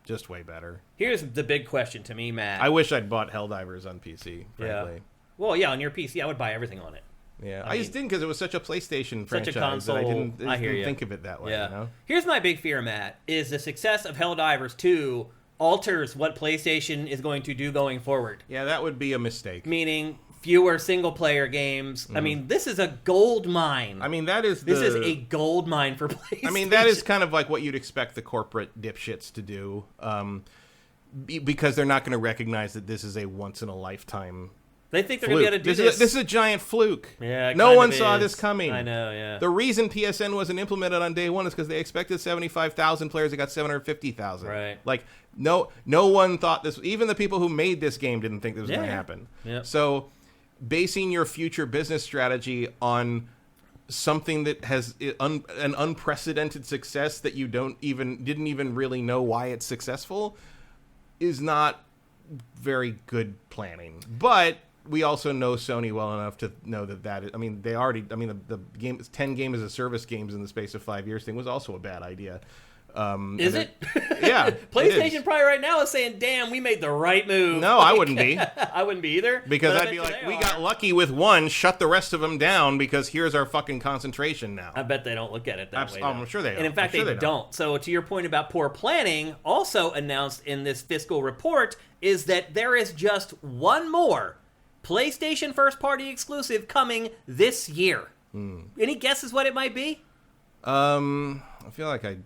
just way better. Here's the big question to me, Matt. I wish I'd bought Helldivers on PC, frankly. Yeah. Well, yeah, on your PC, I would buy everything on it. Yeah, I just didn't because it was such a PlayStation franchise. Such a console. That I didn't think of it that way. Yeah. Here's my big fear, Matt, is the success of Helldivers 2 alters what PlayStation is going to do going forward. Yeah, that would be a mistake. Meaning fewer single-player games. I mean, this is a gold mine. I mean, this is a gold mine for PlayStation. I mean, that is kind of like what you'd expect the corporate dipshits to do, because they're not going to recognize that this is a once-in-a-lifetime. They think they're going to be able to do this. This is a giant fluke. Yeah, no one saw this coming. I know, yeah. The reason PSN wasn't implemented on day one is because they expected 75,000 players. They got 750,000. Right. Like, no one thought this. Even the people who made this game didn't think this was going to happen. Yeah. So, basing your future business strategy on something that has an unprecedented success that you didn't even really know why it's successful is not very good planning. But we also know Sony well enough to know that is, I mean, the game 10 game as a service games in the space of 5 years thing was also a bad idea. Is it? Yeah. PlayStation probably right now is saying, damn, we made the right move. No, I wouldn't be. I wouldn't be either. Because I'd be like, we got lucky with one, shut the rest of them down because here's our fucking concentration now. I bet they don't look at it that way. I'm sure they don't. And in fact, they don't. So to your point about poor planning, also announced in this fiscal report is that there is just one more PlayStation first-party exclusive coming this year. Any guesses what it might be? I feel like I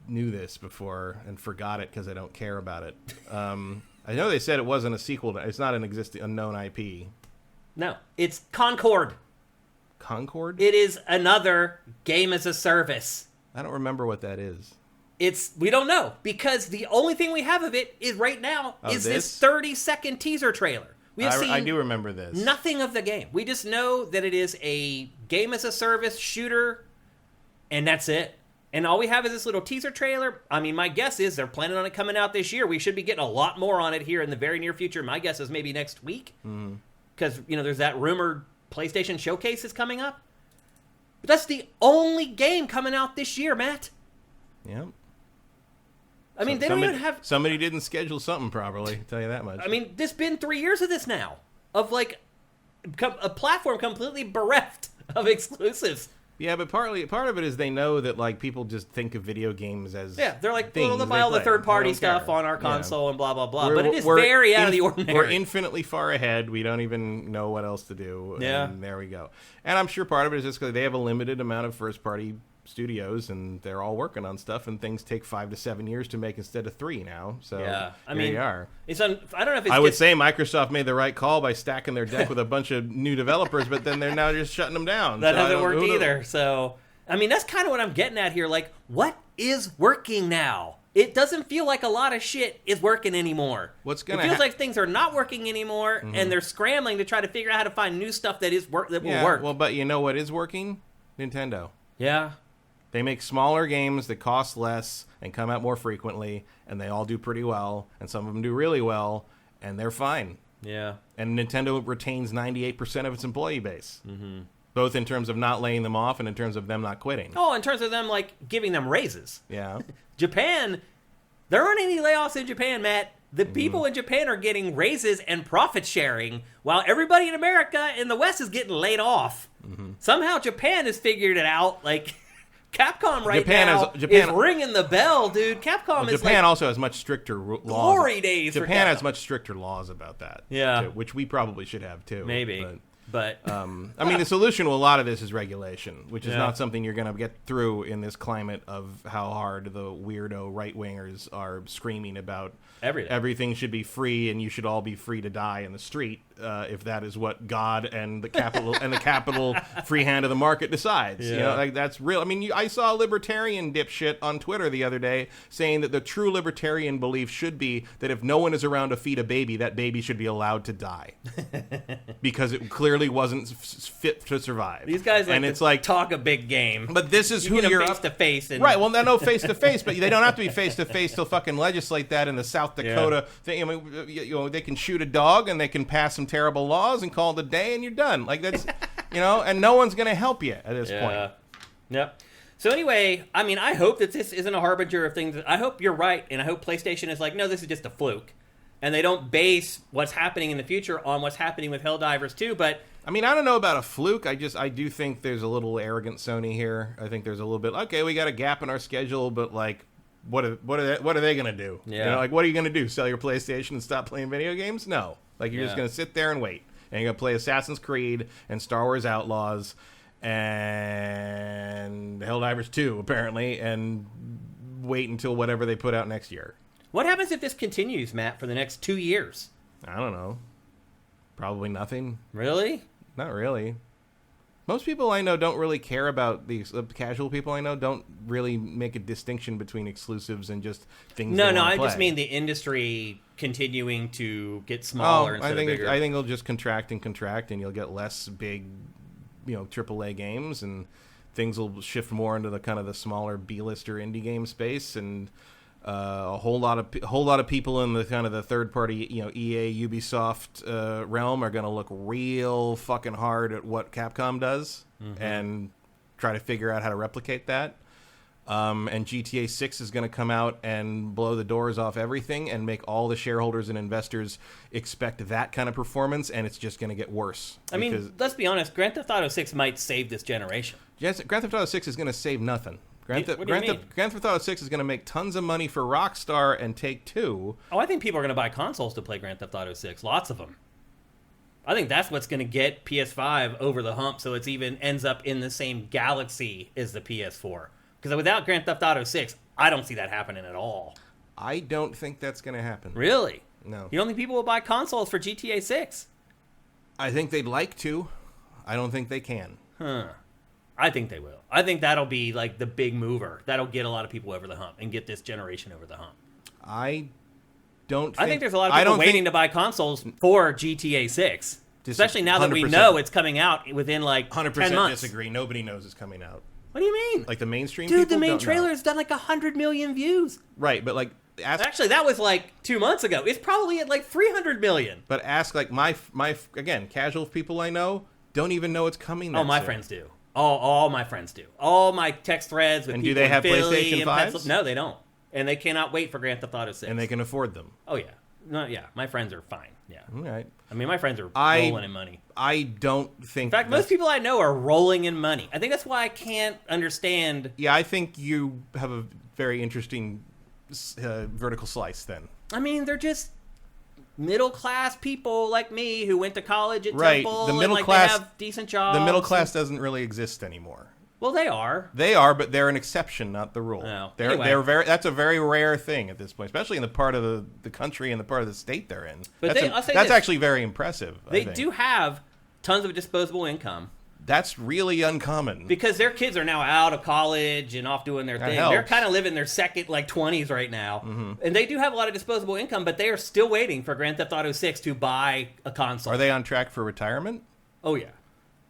knew this before and forgot it because I don't care about it. I know they said it wasn't a sequel. It's not an existing unknown IP. No, it's Concord. Concord? It is another game as a service. I don't remember what that is. We don't know because the only thing we have of it is right now is this 30-second teaser trailer. I do remember this. Nothing of the game. We just know that it is a game as a service shooter, and that's it. And all we have is this little teaser trailer. I mean, my guess is they're planning on it coming out this year. We should be getting a lot more on it here in the very near future. My guess is maybe next week. Because, there's that rumored PlayStation showcase that's coming up. But that's the only game coming out this year, Matt. Yep. I mean, they don't even have... Somebody didn't schedule something properly, I'll tell you that much. I mean, there's been 3 years of this now. Of, like, a platform completely bereft of exclusives. Yeah, but part of it is they know that, like, people just think of video games as they're like, they'll buy all the third-party stuff on our console and blah, blah, blah. But it is we're very out of the ordinary. We're infinitely far ahead. We don't even know what else to do. Yeah. And there we go. And I'm sure part of it is just because they have a limited amount of first-party studios, and they're all working on stuff, and things take 5 to 7 years to make instead of 3 now. So I mean, you are. I don't know if it's... I would say Microsoft made the right call by stacking their deck with a bunch of new developers, but then they're now just shutting them down. That hasn't worked either. So, I mean, that's kind of what I'm getting at here. Like, what is working now? It doesn't feel like a lot of shit is working anymore. It feels like things are not working anymore, and they're scrambling to try to figure out how to find new stuff that will work. Well, but you know what is working? Nintendo. Yeah. They make smaller games that cost less and come out more frequently, and they all do pretty well, and some of them do really well, and they're fine. Yeah. And Nintendo retains 98% of its employee base, both in terms of not laying them off and in terms of them not quitting. Oh, in terms of them, like, giving them raises. Yeah. Japan, there aren't any layoffs in Japan, Matt. The people in Japan are getting raises and profit sharing, while everybody in America in the West is getting laid off. Somehow Japan has figured it out, like... Capcom now is ringing the bell, dude. Japan also has much stricter laws. Glory days. Japan has much stricter laws about that. Yeah. Too, which we probably should have too. Maybe. But But I mean, the solution to a lot of this is regulation, which is not something you're going to get through in this climate of how hard the weirdo right-wingers are screaming about everything should be free and you should all be free to die in the street if that is what God and the capital free hand of the market decides. You know, like that's real. I mean, I saw a libertarian dipshit on Twitter the other day saying that the true libertarian belief should be that if no one is around to feed a baby, that baby should be allowed to die because it clearly wasn't fit to survive. These guys talk a big game. But this is who you're face to face. Right, well, no face to face, but they don't have to be face to face to fucking legislate that in the South Dakota thing. I mean, you know, they can shoot a dog and they can pass some terrible laws and call it a day and you're done. Like that's, you know, and no one's going to help you at this point. Yep. So anyway, I mean, I hope that this isn't a harbinger of things. I hope you're right, and I hope PlayStation is like, no, this is just a fluke. And they don't base what's happening in the future on what's happening with Helldivers 2, but... I mean, I don't know about a fluke. I do think there's a little arrogant Sony here. I think there's a little bit, okay, we got a gap in our schedule, but like, what are they going to do? Yeah. You know, like, what are you going to do? Sell your PlayStation and stop playing video games? No. Like, you're just going to sit there and wait. And you're going to play Assassin's Creed and Star Wars Outlaws and Helldivers 2, apparently, and wait until whatever they put out next year. What happens if this continues, Matt, for the next 2 years? I don't know. Probably nothing. Really? Not really. Most people I know don't really care about these. Casual people I know don't really make a distinction between exclusives and just things. No, I just mean the industry continuing to get smaller instead of bigger. I think it'll just contract, and you'll get less big, you know, AAA games, and things will shift more into the kind of the smaller B-lister indie game space, and a whole lot of people in the kind of the third party, you know, EA, Ubisoft realm are going to look real fucking hard at what Capcom does and try to figure out how to replicate that. And GTA 6 is going to come out and blow the doors off everything and make all the shareholders and investors expect that kind of performance, and it's just going to get worse. I mean, let's be honest, Grand Theft Auto 6 might save this generation. Yes, Grand Theft Auto 6 is going to save nothing. Grand Theft Auto 6 is going to make tons of money for Rockstar and Take-Two. Oh, I think people are going to buy consoles to play Grand Theft Auto 6. Lots of them. I think that's what's going to get PS5 over the hump so it's even ends up in the same galaxy as the PS4. Because without Grand Theft Auto 6, I don't see that happening at all. I don't think that's going to happen. Really? No. You don't think people will buy consoles for GTA 6? I think they'd like to. I don't think they can. Huh. I think they will. I think that'll be like the big mover. That'll get a lot of people over the hump and get this generation over the hump. I think there's a lot of people waiting to buy consoles for GTA 6. Especially now that we know it's coming out within like 10 months. 100% disagree. Nobody knows it's coming out. What do you mean? Like the mainstream people don't know. Dude, the main trailer has done like 100 million views. Right, but like... Actually, that was like 2 months ago. It's probably at like 300 million. But ask like my again, casual people I know don't even know it's coming that my soon. Friends do. All my friends do. All my text threads with and people do they have Philly PlayStation 5s? No, they don't. And they cannot wait for Grand Theft Auto 6. And they can afford them. Oh, yeah. No, yeah. My friends are fine. Yeah. All right. I mean, my friends are rolling in money. I don't think... In fact, most people I know are rolling in money. I think that's why I can't understand... Yeah, I think you have a very interesting vertical slice then. I mean, they're just middle-class people like me who went to college at Temple the middle class, they have decent jobs. The middle class doesn't really exist anymore. Well, they are. They are, but they're an exception, not the rule. No. They're very. That's a very rare thing at this point, especially in the part of the country and the part of the state they're in. But that's actually very impressive. They do have tons of disposable income. That's really uncommon. Because their kids are now out of college and off doing their thing. Helps. They're kind of living their second, 20s right now. Mm-hmm. And they do have a lot of disposable income, but they are still waiting for Grand Theft Auto 6 to buy a console. Are they on track for retirement? Oh, yeah.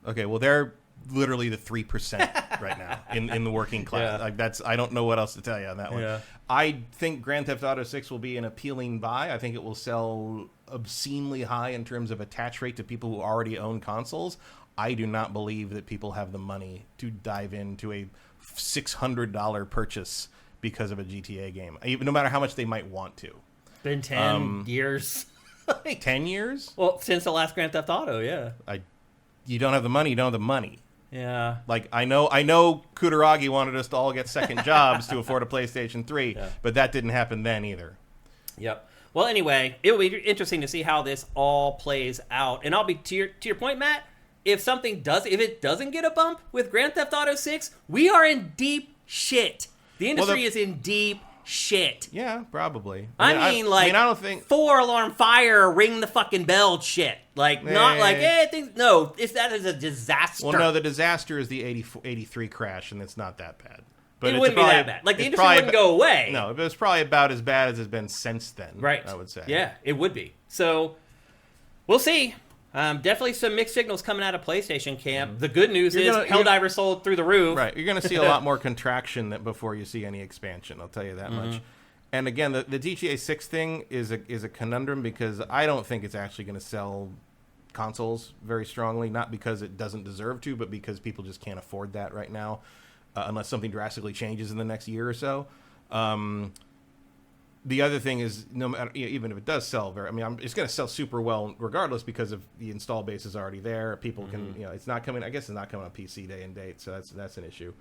Okay, well, they're literally the 3% right now in the working class. Yeah. Like I don't know what else to tell you on that one. Yeah. I think Grand Theft Auto 6 will be an appealing buy. I think it will sell obscenely high in terms of attach rate to people who already own consoles. I do not believe that people have the money to dive into a $600 purchase because of a GTA game, even no matter how much they might want to. Been 10 years. 10 years? Well, since the last Grand Theft Auto, yeah. You don't have the money, you don't have the money. Yeah. Like, I know Kutaragi wanted us to all get second jobs to afford a PlayStation 3, but that didn't happen then either. Yep. Well, anyway, it will be interesting to see how this all plays out. And I'll be to your point, Matt. if it doesn't get a bump with Grand Theft Auto 6, we are in deep shit. The industry is in deep shit. Yeah, probably. I mean, I don't think 4-alarm fire, ring the fucking bell shit. Like, not like, no, that is a disaster. Well, no, the disaster is the 83 crash, and it's not that bad. But it wouldn't be that bad. Like, the industry wouldn't go away. No, but it's probably about as bad as it's been since then, right? I would say. Yeah, it would be. So, we'll see. Definitely some mixed signals coming out of PlayStation camp. The good news is Helldivers sold through the roof. Right. You're going to see a lot more contraction before you see any expansion. I'll tell you that much. And again, the GTA 6 thing is a conundrum because I don't think it's actually going to sell consoles very strongly. Not because it doesn't deserve to, but because people just can't afford that right now, unless something drastically changes in the next year or so. The other thing is, no matter, even if it does sell it's going to sell super well regardless because of the install base is already there. People can, it's not coming. I guess it's not coming on PC day and date, so that's an issue.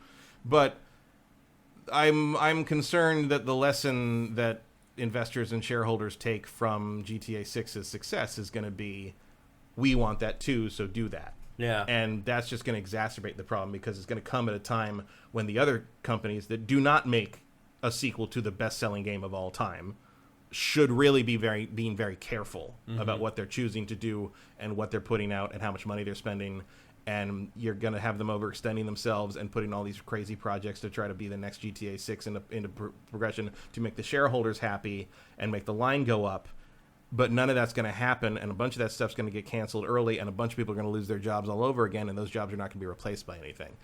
But I'm concerned that the lesson that investors and shareholders take from GTA 6's success is going to be, we want that too, so do that. Yeah. And that's just going to exacerbate the problem because it's going to come at a time when the other companies that do not make a sequel to the best-selling game of all time should really be being very careful about what they're choosing to do and what they're putting out and how much money they're spending. And you're going to have them overextending themselves and putting all these crazy projects to try to be the next GTA 6 into progression to make the shareholders happy and make the line go up. But none of that's going to happen, and a bunch of that stuff's going to get canceled early, and a bunch of people are going to lose their jobs all over again, and those jobs are not going to be replaced by anything.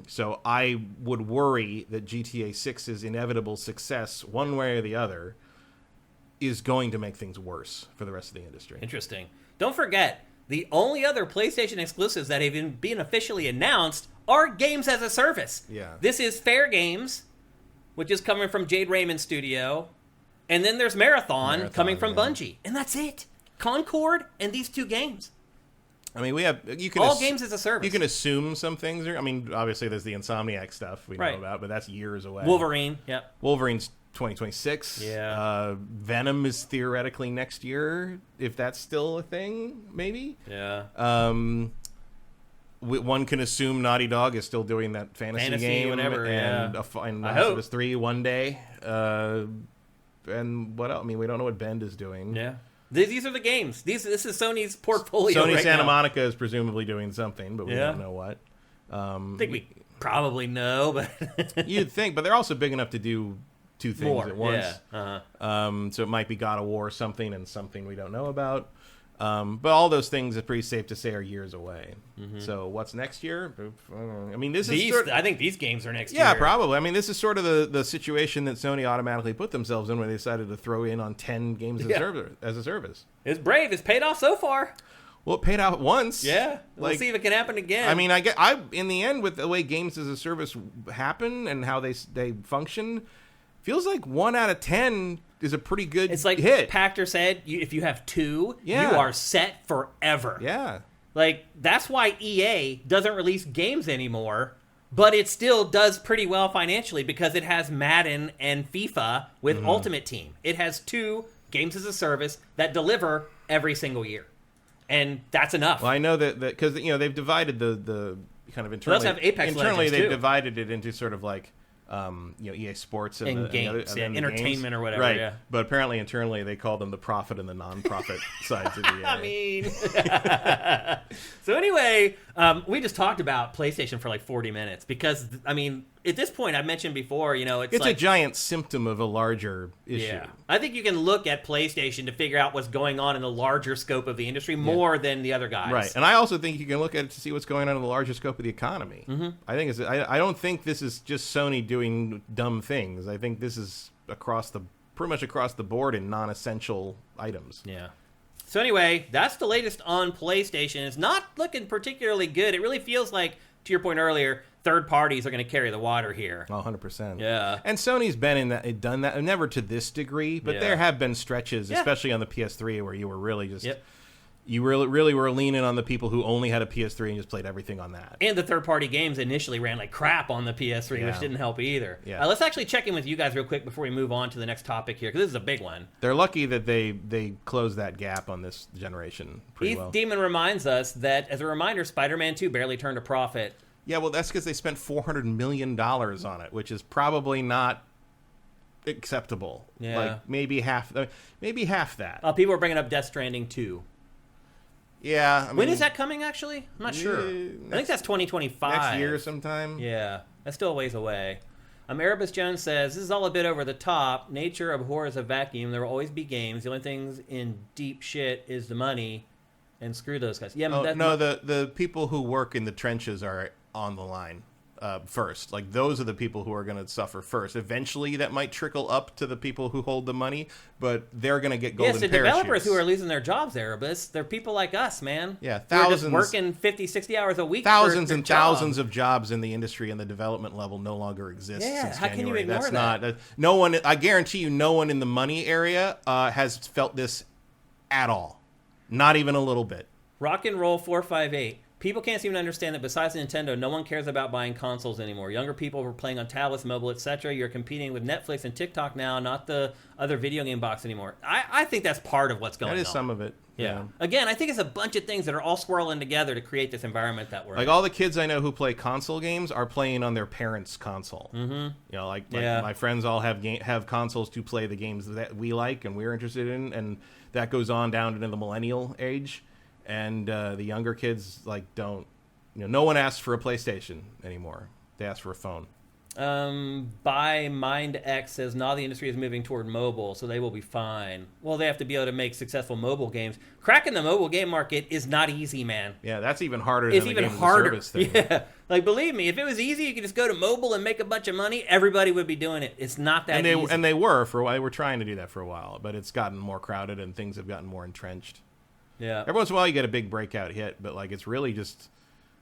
So I would worry that GTA 6's inevitable success, one way or the other, is going to make things worse for the rest of the industry. Interesting. Don't forget, the only other PlayStation exclusives that have been officially announced are games as a service. Yeah. This is Fair Games, which is coming from Jade Raymond's studio, and then there's Marathon coming from Bungie, and that's it. Concord and these two games. I mean, games as a service. You can assume some things are. I mean, obviously, there's the Insomniac stuff we know about, but that's years away. Wolverine's 2026. Yeah. Venom is theoretically next year, if that's still a thing, maybe. Yeah. One can assume Naughty Dog is still doing that fantasy game, whatever, and Last of Us 3 one day. And what else? I mean, we don't know what Bend is doing. Yeah. These are the games. This is Sony's portfolio. Sony Santa Monica is presumably doing something, but we don't know what. I think we probably know, but you'd think. But they're also big enough to do two things at once. Yeah. So it might be God of War or something, and something we don't know about. But all those things are pretty safe to say are years away. So what's next year? I mean, I think these games are next year. Yeah, probably. I mean, this is sort of the situation that Sony automatically put themselves in when they decided to throw in on 10 games as a service. It's brave. It's paid off so far. Well, it paid out once. Yeah. We'll see if it can happen again. I mean, in the end, with the way games as a service happen and how they function, feels like 1 out of 10 is a pretty good It's like hit. Pachter said, if you have 2, you are set forever. Yeah. Like, that's why EA doesn't release games anymore, but it still does pretty well financially because it has Madden and FIFA with Ultimate Team. It has 2 games as a service that deliver every single year. And that's enough. Well, I know that because they've divided the kind of internally. Let's have Apex internally, Legends, they've too. divided it into sort of like EA Sports and games, entertainment games. or whatever. Right. Yeah. But apparently, internally, they call them the profit and the non-profit sides of EA. I mean, so anyway, we just talked about PlayStation for like 40 minutes because I mean, at this point, I mentioned before, it's like a giant symptom of a larger issue. Yeah, I think you can look at PlayStation to figure out what's going on in the larger scope of the industry more than the other guys. Right, and I also think you can look at it to see what's going on in the larger scope of the economy. I think I don't think this is just Sony doing dumb things. I think this is pretty much across the board in non-essential items. Yeah. So anyway, that's the latest on PlayStation. It's not looking particularly good. It really feels like, to your point earlier, third parties are going to carry the water here. 100%. Yeah. And Sony's done that, never to this degree, but there have been stretches, especially on the PS3, where you were really just you really were leaning on the people who only had a PS3 and just played everything on that. And the third-party games initially ran like crap on the PS3, which didn't help either. Yeah. Let's actually check in with you guys real quick before we move on to the next topic here, because this is a big one. They're lucky that they closed that gap on this generation pretty well. Demon reminds us that, as a reminder, Spider-Man 2 barely turned a profit. Yeah, well, that's because they spent $400 million on it, which is probably not acceptable. Yeah. Like, maybe half that. People are bringing up Death Stranding 2. Yeah. I mean, when is that coming, actually? I'm not sure. I think that's 2025. Next year sometime. Yeah. That's still a ways away. Erebus Jones says, this is all a bit over the top. Nature abhors a vacuum. There will always be games. The only things in deep shit is the money. And screw those guys. Yeah, the people who work in the trenches are on the line first. Like, those are the people who are going to suffer first. Eventually, that might trickle up to the people who hold the money, but they're going to get golden parachutes. Yes, the developers who are losing their jobs, Erebus, they're people like us, man. Yeah, thousands. Just working 50, 60 hours a week. Thousands and thousands of jobs in the industry and the development level no longer exist since how January. can you ignore that? No one, I guarantee you, no one in the money area has felt this at all. Not even a little bit. Rock and Roll 458. People can't seem to understand that besides Nintendo, no one cares about buying consoles anymore. Younger people are playing on tablets, mobile, etc. You're competing with Netflix and TikTok now, not the other video game box anymore. I think that's part of what's going on. That is some of it. Yeah. Again, I think it's a bunch of things that are all swirling together to create this environment that we're like in. All the kids I know who play console games are playing on their parents' console. Mm-hmm. You know, like my friends all have consoles to play the games that we like and we're interested in, and that goes on down into the millennial age. And the younger kids don't. No one asks for a PlayStation anymore. They ask for a phone. By Mind X says, the industry is moving toward mobile, so they will be fine. Well, they have to be able to make successful mobile games. Cracking the mobile game market is not easy, man. Yeah, that's even harder than the game as a service thing. Yeah, like, believe me, if it was easy, you could just go to mobile and make a bunch of money, everybody would be doing it. It's not that easy. And they were for a while. They were trying to do that for a while, but it's gotten more crowded and things have gotten more entrenched. Yeah. Every once in a while you get a big breakout hit, but it's really just,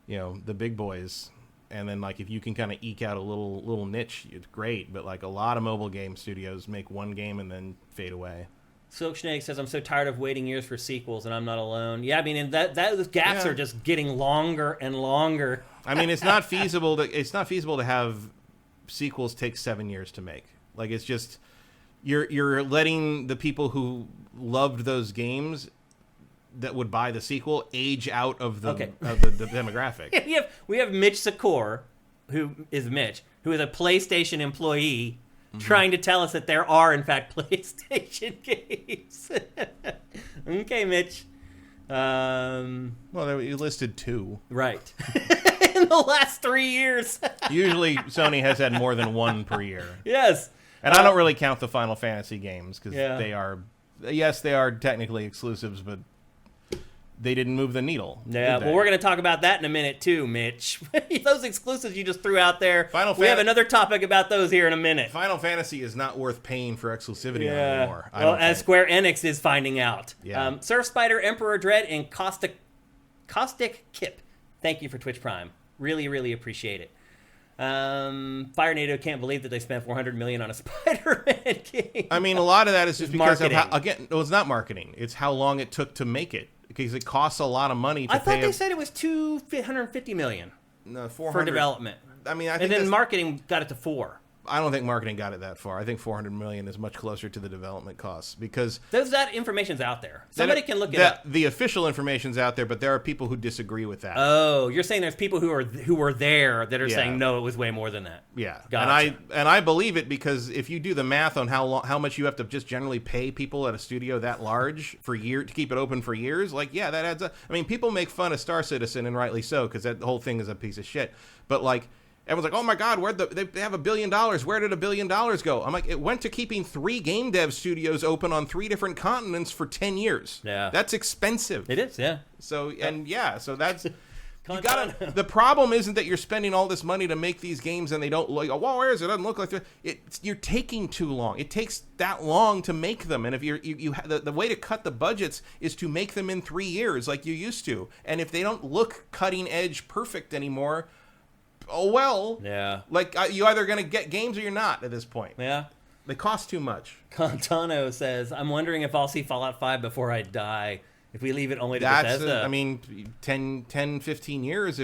the big boys. And then if you can kind of eke out a little niche, it's great. But a lot of mobile game studios make one game and then fade away. Silk Snake says, I'm so tired of waiting years for sequels, and I'm not alone. Yeah, I mean, and those gaps are just getting longer and longer. I mean, it's not feasible to have sequels take 7 years to make. It's just you're letting the people who loved those games that would buy the sequel age out of the demographic. we have Mitch Secor, who is a PlayStation employee, trying to tell us that there are in fact PlayStation games. Okay, Mitch. Well, you listed 2. Right. In the last 3 years. Usually Sony has had more than 1 per year. Yes. And I don't really count the Final Fantasy games because they are technically exclusives, but they didn't move the needle. Yeah, well, we're going to talk about that in a minute, too, Mitch. Those exclusives you just threw out there. We have another topic about those here in a minute. Final Fantasy is not worth paying for exclusivity anymore. Well, as Square Enix is finding out. Yeah. Surf Spider, Emperor Dread, and Caustic Kip. Thank you for Twitch Prime. Really, really appreciate it. Fire NATO can't believe that they spent $400 million on a Spider-Man game. I mean, a lot of that is just because marketing. It's not marketing. It's how long it took to make it. Because it costs a lot of money to pay. I thought they said it was $250 million for development. I mean, and then marketing got it to $4 million. I don't think marketing got it that far. I think $400 million is much closer to the development costs because that information's out there. Somebody can look it up. The official information's out there, but there are people who didisagree with that. Oh, you're saying there's people who were there that are saying no, it was way more than that. Yeah, gotcha. and I believe it because if you do the math on how much you have to just generally pay people at a studio that large to keep it open for years, that adds up. I mean, people make fun of Star Citizen and rightly so because that whole thing is a piece of shit. But everyone's like, oh my God, they have $1 billion. Where did $1 billion go? I'm like, it went to keeping 3 game dev studios open on 3 different continents for 10 years. Yeah. That's expensive. It is, yeah. So that's... The problem isn't that you're spending all this money to make these games and they don't look, where is it? It doesn't look like you're taking too long. It takes that long to make them. And if the way to cut the budgets is to make them in 3 years like you used to. And if they don't look cutting edge perfect anymore... Oh, well. Yeah. You either going to get games or you're not at this point. Yeah. They cost too much. Contano says, I'm wondering if I'll see Fallout 5 before I die. If we leave it only to Bethesda. 10, 15 years.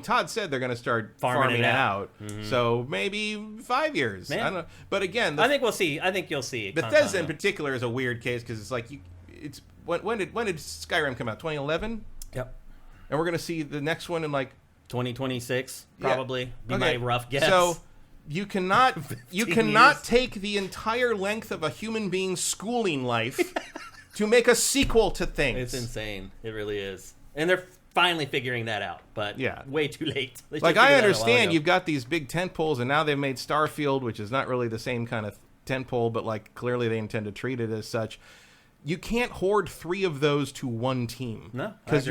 Todd said they're going to start farming it out. Mm-hmm. So maybe 5 years. I don't know. But again, I think we'll see. I think you'll see. Bethesda in particular is a weird case because it's like when did Skyrim come out? 2011. Yep. And we're going to see the next one in like 2026 probably. Be my rough guess. So you cannot take the entire length of a human being's schooling life to make a sequel to things. It's insane. It really is. And they're finally figuring that out, but way too late. Like, I understand you've got these big tentpoles, and now they've made Starfield, which is not really the same kind of tentpole, but like clearly they intend to treat it as such. You can't hoard 3 of those to one team. No, because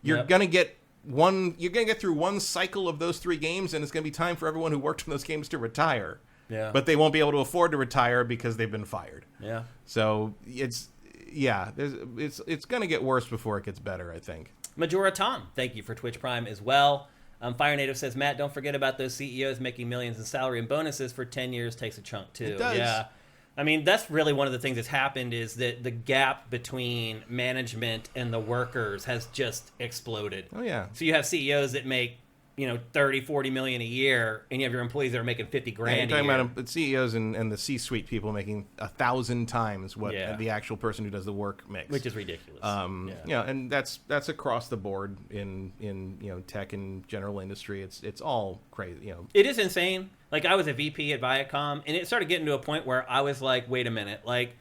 you're gonna get one. You're gonna get through one cycle of those 3 games, and it's gonna be time for everyone who worked on those games to retire. Yeah, but they won't be able to afford to retire because they've been fired. Yeah, so it's gonna get worse before it gets better, I think. Majora Tom, thank you for Twitch Prime as well. Fire Native says, Matt, don't forget about those CEOs making millions in salary and bonuses for 10 years takes a chunk too. It does. Yeah. I mean, that's really one of the things that's happened is that the gap between management and the workers has just exploded. Oh, yeah. So you have CEOs that make, 30, 40 million a year, and you have your employees that are making 50 grand a year. You're talking about CEOs and the C-suite people making 1,000 times what the actual person who does the work makes. Which is ridiculous. And that's across the board in tech and general industry. It's all crazy. It is insane. Like, I was a VP at Viacom, and it started getting to a point where I was like, wait a minute, like,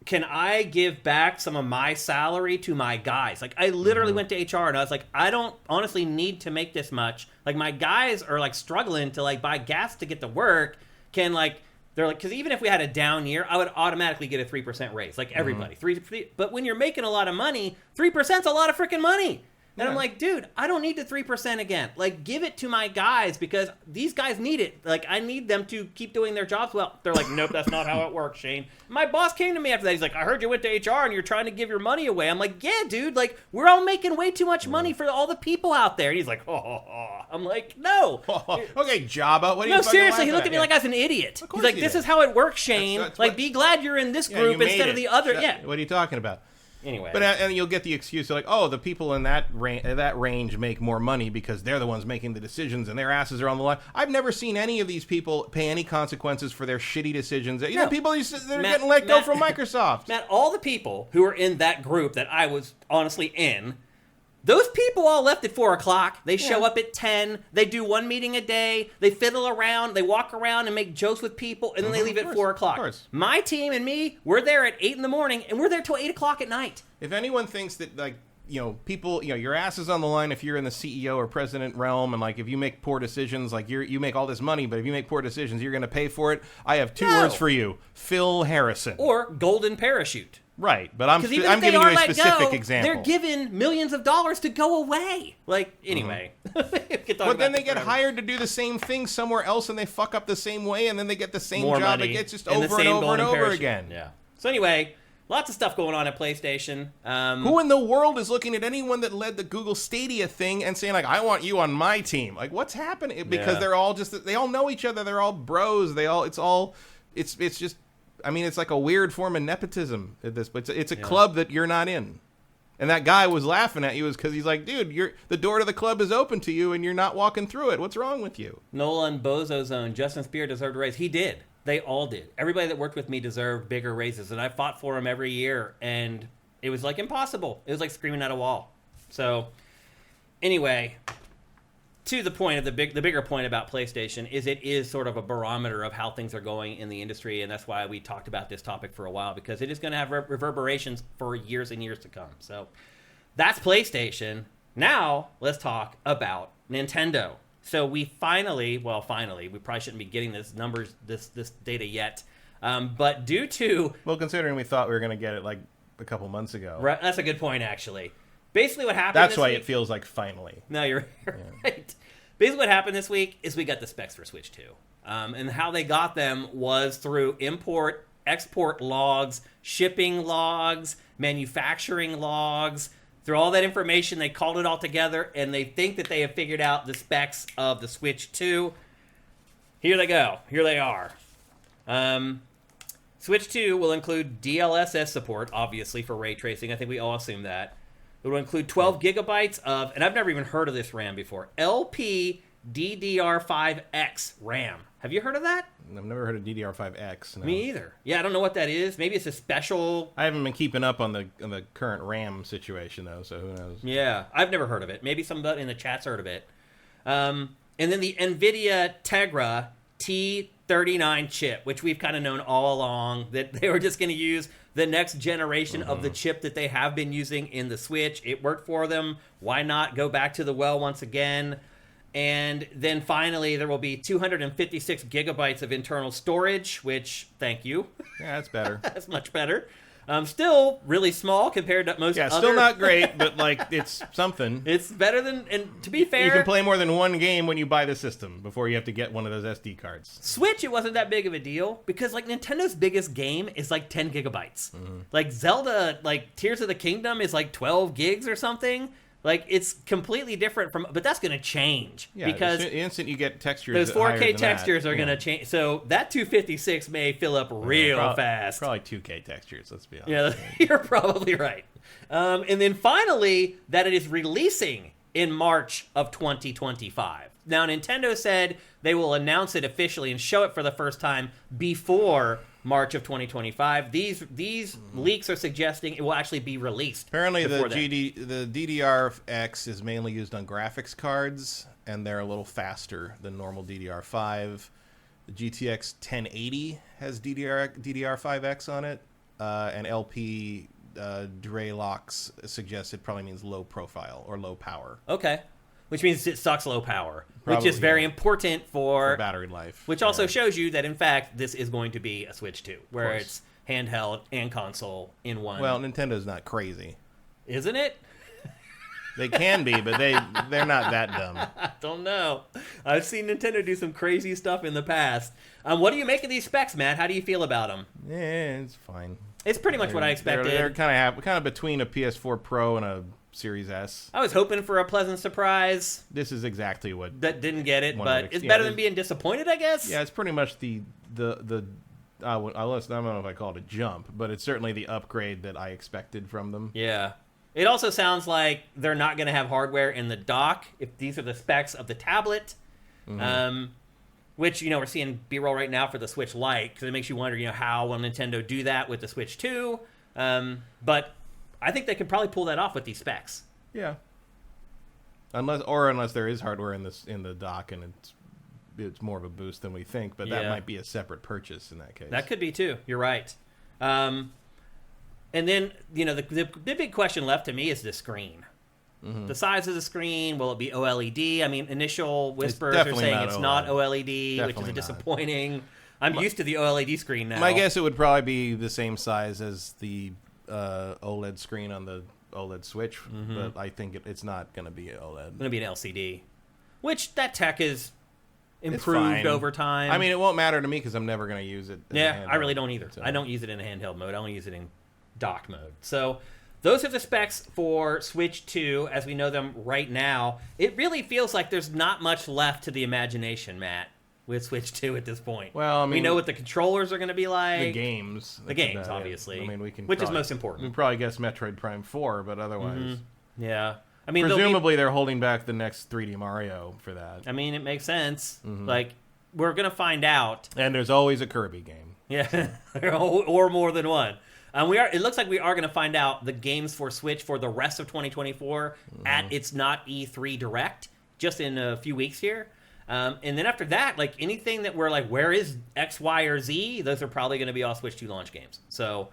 can I give back some of my salary to my guys? Like, I literally went to HR, and I was like, I don't honestly need to make this much. Like, my guys are, like, struggling to, like, buy gas to get to work. They're like, because even if we had a down year, I would automatically get a 3% raise. Like, everybody. 3%. But when you're making a lot of money, 3%'s a lot of freaking money. And I'm like, dude, I don't need the 3% again. Like, give it to my guys because these guys need it. Like, I need them to keep doing their jobs well. They're like, nope, that's not how it works, Shane. My boss came to me after that. He's like, I heard you went to HR and you're trying to give your money away. I'm like, yeah, dude. Like, we're all making way too much money for all the people out there. And he's like, I'm like, no. Okay, Jabba. What are you No, seriously. He looked at me like I was an idiot. He's like, this is how it works, Shane. Like, be glad you're in this group instead of the other. Yeah. What are you talking about? Anyway, but and you'll get the excuse like, oh, the people in that range make more money because they're the ones making the decisions and their asses are on the line. I've never seen any of these people pay any consequences for their shitty decisions. You know, people that are getting let go from Microsoft. Matt, all the people who are in that group that I was honestly in, those people all left at 4 o'clock. They show up at 10. They do 1 meeting a day. They fiddle around. They walk around and make jokes with people, and then they leave at 4 o'clock. Of course. My team and me, we're there at 8 in the morning, and we're there till 8 o'clock at night. If anyone thinks that, like, people, your ass is on the line if you're in the CEO or president realm, and, like, if you make poor decisions, like, you make all this money, but if you make poor decisions, you're going to pay for it. I have 2 words for you. Phil Harrison. Or Golden Parachute. Right, but I'm giving you a specific example. They're given millions of dollars to go away. Like, anyway. But then they get hired to do the same thing somewhere else, and they fuck up the same way, and then they get the same job. It gets just over and over and over again. Yeah. So anyway, lots of stuff going on at PlayStation. Who in the world is looking at anyone that led the Google Stadia thing and saying, like, I want you on my team? Like, what's happening? Because they're all they all know each other. They're all bros. It's just... I mean, it's like a weird form of nepotism at this, but it's a club that you're not in. And that guy was laughing at you because he's like, dude, the door to the club is open to you and you're not walking through it. What's wrong with you? Nolan Bozo Zone, Justin Spear deserved a raise. He did. They all did. Everybody that worked with me deserved bigger raises, and I fought for them every year, and it was like impossible. It was like screaming at a wall. So, anyway, to the point of the bigger point about PlayStation is it is sort of a barometer of how things are going in the industry, and that's why we talked about this topic for a while, because it is going to have reverberations for years and years to come. So that's PlayStation. Now let's talk about Nintendo. So we finally, we probably shouldn't be getting this data yet, but due to... Well, considering we thought we were going to get it like a couple months ago. Right, that's a good point, actually. Basically what happened That's why it feels like finally. No, you're right. Basically what happened this week is we got the specs for Switch 2. And how they got them was through import, export logs, shipping logs, manufacturing logs. Through all that information, they called it all together, and they think that they have figured out the specs of the Switch 2. Here they go. Here they are. Switch 2 will include DLSS support, obviously, for ray tracing. I think we all assume that. It will include 12 gigabytes of, and I've never even heard of this RAM before, LPDDR5X RAM. Have you heard of that? I've never heard of DDR5X. No. Me either. Yeah, I don't know what that is. Maybe it's a special... I haven't been keeping up on the current RAM situation, though, so who knows? Yeah, I've never heard of it. Maybe somebody in the chat's heard of it. And then the NVIDIA Tegra T39 chip, which we've kind of known all along that they were just going to use the next generation of the chip that they have been using in the Switch. It worked for them. Why not go back to the well once again? And then finally, there will be 256 gigabytes of internal storage, which, thank you. Yeah, that's better. That's much better. Still really small compared to most other... Yeah, still not great, but, like, it's something. It's better than... And to be fair... You can play more than one game when you buy the system before you have to get one of those SD cards. Switch, it wasn't that big of a deal because, like, Nintendo's biggest game is, like, 10 gigabytes. Like, Zelda, like, Tears of the Kingdom is, like, 12 gigs or something. Like, it's completely different from... But that's going to change. Yeah, because the instant you get textures... Those 4K textures are going to change. So that 256 may fill up real fast. Probably 2K textures, let's be honest. Yeah, you're probably right. And then finally, that it is releasing in March of 2025. Now, Nintendo said they will announce it officially and show it for the first time before March of 2025. These leaks are suggesting it will actually be released. Apparently, the DDR-X is mainly used on graphics cards, and they're a little faster than normal DDR5. The GTX 1080 has DDR5X on it, and LP Drelocks suggests it probably means low profile or low power. Okay. Which means it sucks low power, which is very important for battery life. Which also shows you that, in fact, this is going to be a Switch 2, where it's handheld and console in one. Well, Nintendo's not crazy. Isn't it? They can be, but they're not that dumb. I don't know. I've seen Nintendo do some crazy stuff in the past. What do you make of these specs, Matt? How do you feel about them? Yeah, it's fine. It's pretty much what I expected. They're kind of between a PS4 Pro and a Series S. I was hoping for a pleasant surprise. This is exactly what... That didn't get it, but it's better than being disappointed, I guess? Yeah, it's pretty much I don't know if I call it a jump, but it's certainly the upgrade that I expected from them. Yeah. It also sounds like they're not going to have hardware in the dock, if these are the specs of the tablet. Which, we're seeing B-roll right now for the Switch Lite, because it makes you wonder, how will Nintendo do that with the Switch 2? But I think they could probably pull that off with these specs. Yeah. Unless there is hardware in the dock and it's more of a boost than we think, but that might be a separate purchase in that case. That could be too. You're right. And then, the big question left to me is the screen. The size of the screen, will it be OLED? I mean, initial whispers are saying it's not OLED, which is disappointing. I'm used to the OLED screen now. My guess it would probably be the same size as the OLED screen on the OLED Switch, but I think it's not going to be OLED. It's going to be an LCD, which that tech is improved over time. I mean, it won't matter to me because I'm never going to use it. I really don't either. So. I don't use it in a handheld mode. I only use it in dock mode. So those are the specs for Switch 2 as we know them right now. It really feels like there's not much left to the imagination, Matt, with Switch 2 at this point. Well, I mean, we know what the controllers are going to be like. The games. Obviously. I mean, which is most important. We probably guess Metroid Prime 4, but otherwise. Yeah. I mean, presumably they're holding back the next 3D Mario for that. I mean, it makes sense. Like, we're going to find out. And there's always a Kirby game. Yeah, or more than one. It looks like we are going to find out the games for Switch for the rest of 2024 at It's Not E3 Direct, just in a few weeks here. And then after that, like anything that we're like, where is X, Y, or Z? Those are probably going to be all Switch 2 launch games. So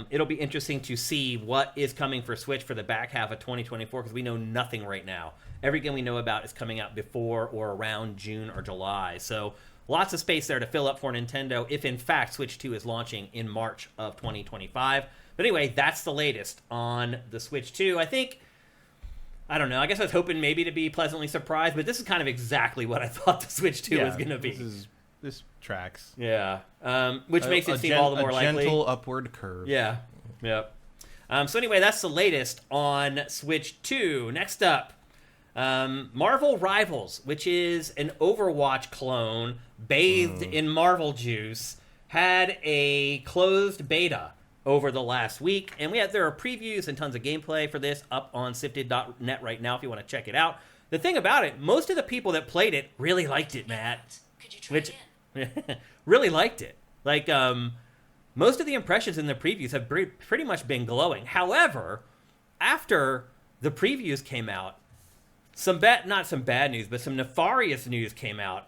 it'll be interesting to see what is coming for Switch for the back half of 2024 because we know nothing right now. Every game we know about is coming out before or around June or July. So lots of space there to fill up for Nintendo if, in fact, Switch 2 is launching in March of 2025. But anyway, that's the latest on the Switch 2. I don't know. I guess I was hoping maybe to be pleasantly surprised, but this is kind of exactly what I thought the Switch 2 was going to be. This tracks. Yeah. Which makes it seem all the more likely. A gentle upward curve. Yeah. Yep. So anyway, that's the latest on Switch 2. Next up, Marvel Rivals, which is an Overwatch clone bathed in Marvel juice, had a closed beta over the last week, and there are previews and tons of gameplay for this up on sifted.net right now if you want to check it out. The thing about it, most of the people that played it really liked it, Matt. Could you try again? Really liked it. Like, most of the impressions in the previews have pretty much been glowing. However, after the previews came out, not some bad news, but some nefarious news came out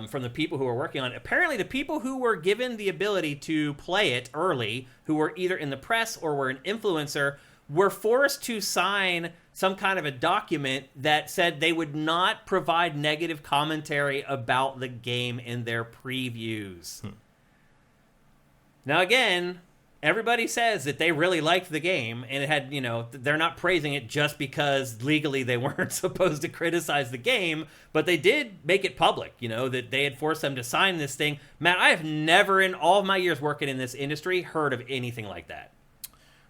from the people who were working on it. Apparently, the people who were given the ability to play it early, who were either in the press or were an influencer, were forced to sign some kind of a document that said they would not provide negative commentary about the game in their previews. Now, again, everybody says that they really liked the game, and it had, they're not praising it just because legally they weren't supposed to criticize the game, but they did make it public, that they had forced them to sign this thing. Matt, I have never in all of my years working in this industry heard of anything like that.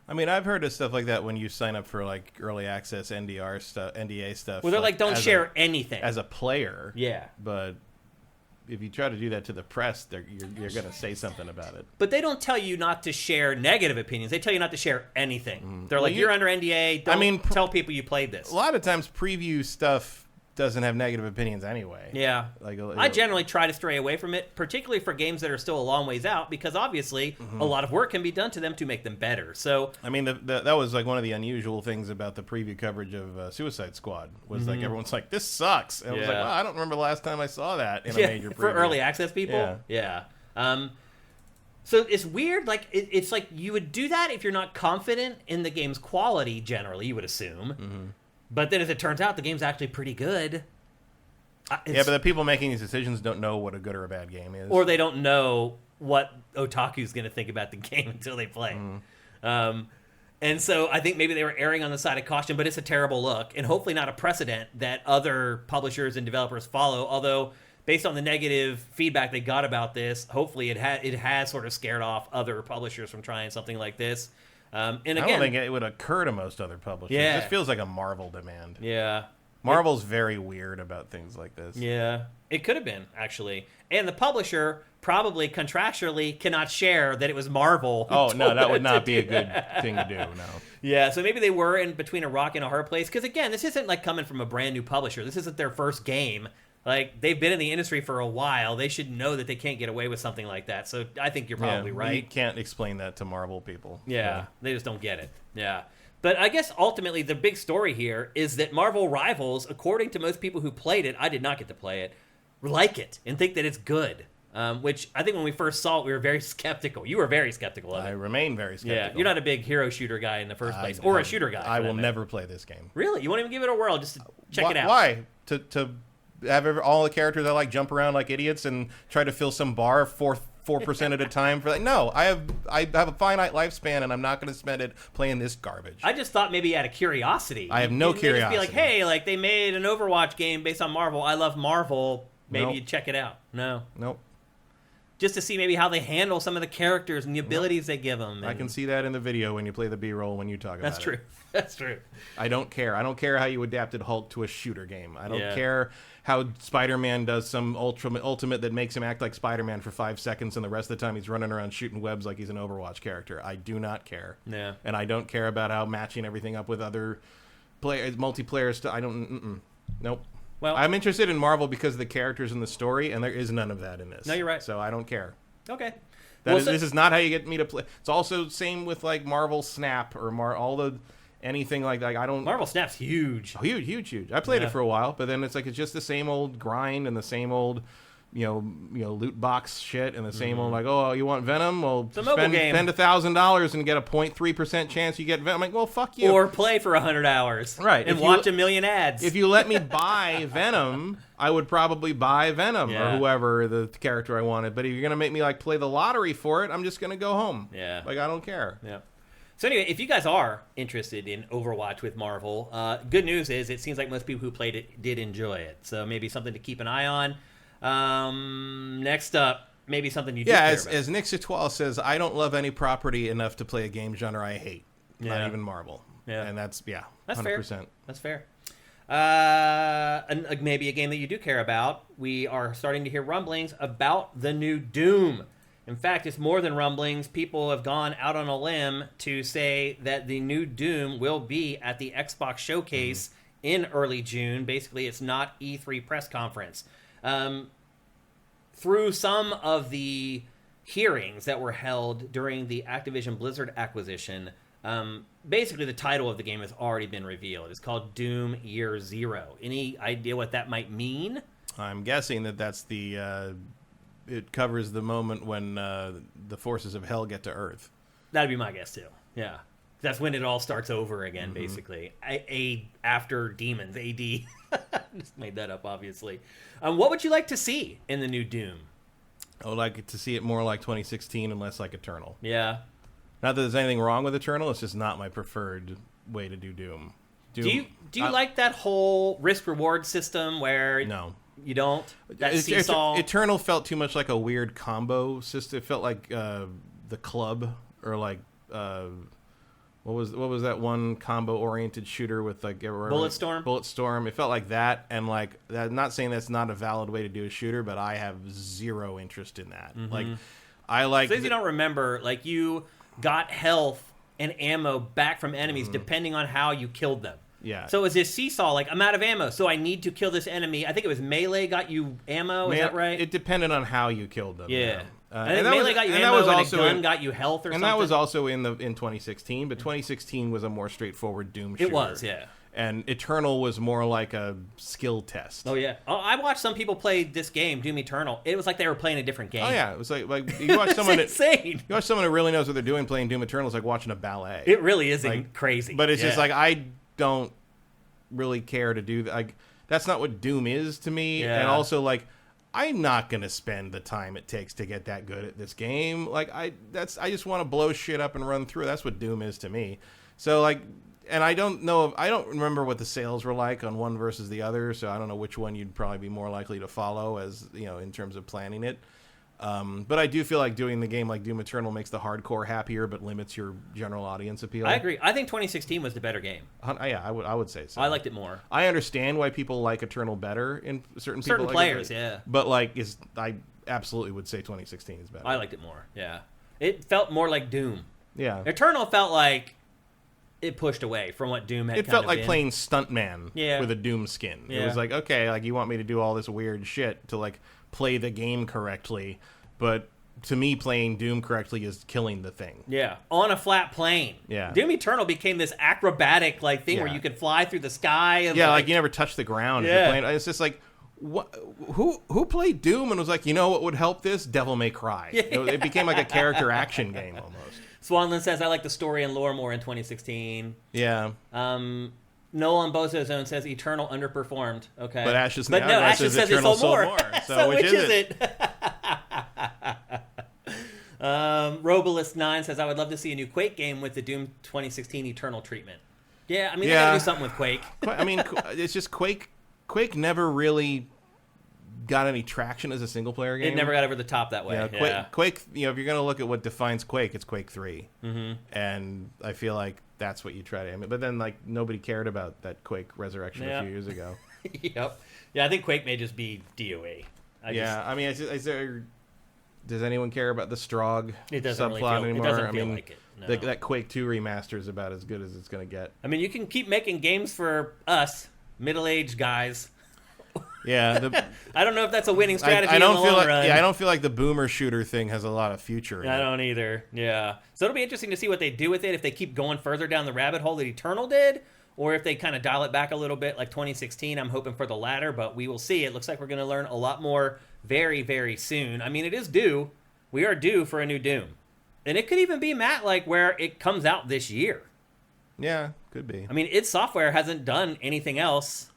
I mean, I've heard of stuff like that when you sign up for like early access NDA stuff. Well, they're like don't share anything as a player. Yeah, but if you try to do that to the press, you're going to say something about it. But they don't tell you not to share negative opinions. They tell you not to share anything. They're like, you're under NDA. Don't tell people you played this. A lot of times, preview stuff doesn't have negative opinions anyway. Yeah. I generally try to stray away from it, particularly for games that are still a long ways out, because obviously a lot of work can be done to them to make them better. So I mean, that was like one of the unusual things about the preview coverage of Suicide Squad was like everyone's like, this sucks. And I was like, well, I don't remember the last time I saw that in a major preview. For early access people? Yeah. So it's weird. Like it's like you would do that if you're not confident in the game's quality, generally, you would assume. But then as it turns out, the game's actually pretty good. But the people making these decisions don't know what a good or a bad game is. Or they don't know what otaku's going to think about the game until they play. And so I think maybe they were erring on the side of caution, but it's a terrible look. And hopefully not a precedent that other publishers and developers follow. Although, based on the negative feedback they got about this, hopefully it has sort of scared off other publishers from trying something like this. And again, I don't think it would occur to most other publishers. Yeah. This feels like a Marvel demand. Yeah. Marvel's very weird about things like this. Yeah. It could have been, actually. And the publisher probably contractually cannot share that it was Marvel. Oh, no, that would not be a good thing to do, no. Yeah, so maybe they were in between a rock and a hard place. Because, again, this isn't like coming from a brand new publisher. This isn't their first game. Like, they've been in the industry for a while. They should know that they can't get away with something like that. So I think you're probably right. You can't explain that to Marvel people. Yeah, they just don't get it. Yeah. But I guess ultimately the big story here is that Marvel Rivals, according to most people who played it, I did not get to play it, like it and think that it's good. Which I think when we first saw it, we were very skeptical. You were very skeptical of it. I remain very skeptical. Yeah, you're not a big hero shooter guy in the first place, or a shooter guy. I will never play this game. Really? You won't even give it a whirl just to check it out? Why? To have all the characters I like jump around like idiots and try to fill some bar 4% at a time for no, I have a finite lifespan and I'm not going to spend it playing this garbage. I just thought maybe out of curiosity. I have no curiosity. Just be like, hey, like they made an Overwatch game based on Marvel. I love Marvel. Maybe you'd check it out. Nope. Just to see maybe how they handle some of the characters and the abilities they give them. I can see that in the video when you play the B-roll when you talk about it. That's true. That's true. I don't care. I don't care how you adapted Hulk to a shooter game. I don't care how Spider-Man does some ultimate that makes him act like Spider-Man for 5 seconds and the rest of the time he's running around shooting webs like he's an Overwatch character. I do not care. Yeah. And I don't care about how matching everything up with other multiplayer stuff. I don't. Nope. Well, I'm interested in Marvel because of the characters and the story, and there is none of that in this. No, you're right. So I don't care. Okay. This is not how you get me to play. It's also same with like Marvel Snap or anything like that. I don't. Marvel Snap's huge. Oh, huge. I played it for a while, but then it's just the same old grind and the same old, loot box shit and the same old like, oh, you want Venom? Well, spend $1,000 and get a 0.3% chance you get Venom. I'm like, well, fuck you. Or play for 100 hours, right? And watch a million ads. If you let me buy Venom, I would probably buy Venom or whoever the character I wanted. But if you're gonna make me like play the lottery for it, I'm just gonna go home. Yeah, like I don't care. Yeah. So anyway, if you guys are interested in Overwatch with Marvel, good news is it seems like most people who played it did enjoy it. So maybe something to keep an eye on. Next up, maybe something you do care about. As Nick Sitwell says, I don't love any property enough to play a game genre I hate. Not even Marvel. Yeah. And that's 100%. Fair. That's fair. And maybe a game that you do care about. We are starting to hear rumblings about the new Doom. In fact, it's more than rumblings. People have gone out on a limb to say that the new Doom will be at the Xbox Showcase in early June. Basically, it's not E3 press conference. Through some of the hearings that were held during the Activision Blizzard acquisition, basically the title of the game has already been revealed. It's called Doom Year Zero. Any idea what that might mean? I'm guessing that's the... it covers the moment when the forces of hell get to Earth. That'd be my guess, too. Yeah. That's when it all starts over again, basically. After Demons, AD. Just made that up, obviously. What would you like to see in the new Doom? I would like to see it more like 2016 and less like Eternal. Yeah. Not that there's anything wrong with Eternal, it's just not my preferred way to do Doom. Do you like that whole risk-reward system where... No. You don't? That seesaw? Eternal felt too much like a weird combo system. It felt like The Club, or like what was that one combo-oriented shooter with like Bulletstorm? Bulletstorm. It felt like that, and like that. Not saying that's not a valid way to do a shooter, but I have zero interest in that. Like, I like. So if you don't remember, like you got health and ammo back from enemies depending on how you killed them. Yeah. So it was this seesaw, like, I'm out of ammo, so I need to kill this enemy. I think it was melee got you ammo, is that right? It depended on how you killed them. Yeah. I think melee got you ammo and a gun got you health or something. And that was also in 2016, but 2016 was a more straightforward Doom shooter. It was, yeah. And Eternal was more like a skill test. Oh, yeah. Oh, I watched some people play this game, Doom Eternal. It was like they were playing a different game. Oh, yeah. It was like you watch someone insane. You watch someone who really knows what they're doing playing Doom Eternal. It's like watching a ballet. It really is crazy. But it's just like, I don't really care to do that. Like, that's not what Doom is to me. And also, like, I'm not gonna spend the time it takes to get that good at this game. Like, I just want to blow shit up and run through. That's what Doom is to me. So, like, and I don't remember what the sales were like on one versus the other, so I don't know which one you'd probably be more likely to follow, as you know, in terms of planning it. But I do feel like doing the game like Doom Eternal makes the hardcore happier, but limits your general audience appeal. I agree. I think 2016 was the better game. Yeah, I would say so. I liked it more. I understand why people like Eternal better in certain players, yeah. But like, I absolutely would say 2016 is better. I liked it more. Yeah, it felt more like Doom. Yeah, Eternal felt like it pushed away from what Doom had. It felt like playing Stuntman with a Doom skin. Yeah. It was like, okay, like you want me to do all this weird shit to like play the game correctly, but to me, playing Doom correctly is killing the thing. Yeah, on a flat plane. Yeah, Doom Eternal became this acrobatic like thing where you could fly through the sky. And like you never touch the ground. Yeah, if you're playing. It's just like, what? Who played Doom and was like, you know what would help this? Devil May Cry. Yeah. It became like a character action game almost. Swanland says, I like the story and lore more in 2016. Yeah. Nolan Bozozone says Eternal underperformed. Okay. But Ashes says it sold more. So which is it? Robalist9 says, I would love to see a new Quake game with the Doom 2016 Eternal treatment. Yeah, I mean, they gotta do something with Quake. I mean, it's just Quake never really got any traction as a single-player game. It never got over the top that way. Quake, you know, if you're going to look at what defines Quake, it's Quake 3. Mm-hmm. And I feel like that's what you try to aim at. But then, like, nobody cared about that Quake Resurrection a few years ago. Yep. Yeah, I think Quake may just be DOA. I mean, does anyone care about the Strogg subplot anymore? It doesn't feel like it. No. That Quake 2 remaster is about as good as it's going to get. I mean, you can keep making games for us, middle-aged guys. Yeah, I don't know if that's a winning strategy I don't in the feel long like, run. Yeah, I don't feel like the boomer shooter thing has a lot of future. I don't either. Yeah, so it'll be interesting to see what they do with it. If they keep going further down the rabbit hole that Eternal did, or if they kind of dial it back a little bit, like 2016. I'm hoping for the latter, but we will see. It looks like we're going to learn a lot more very, very soon. I mean, it is due. We are due for a new Doom, and it could even be, Matt, like where it comes out this year. Yeah, could be. I mean, id Software hasn't done anything else.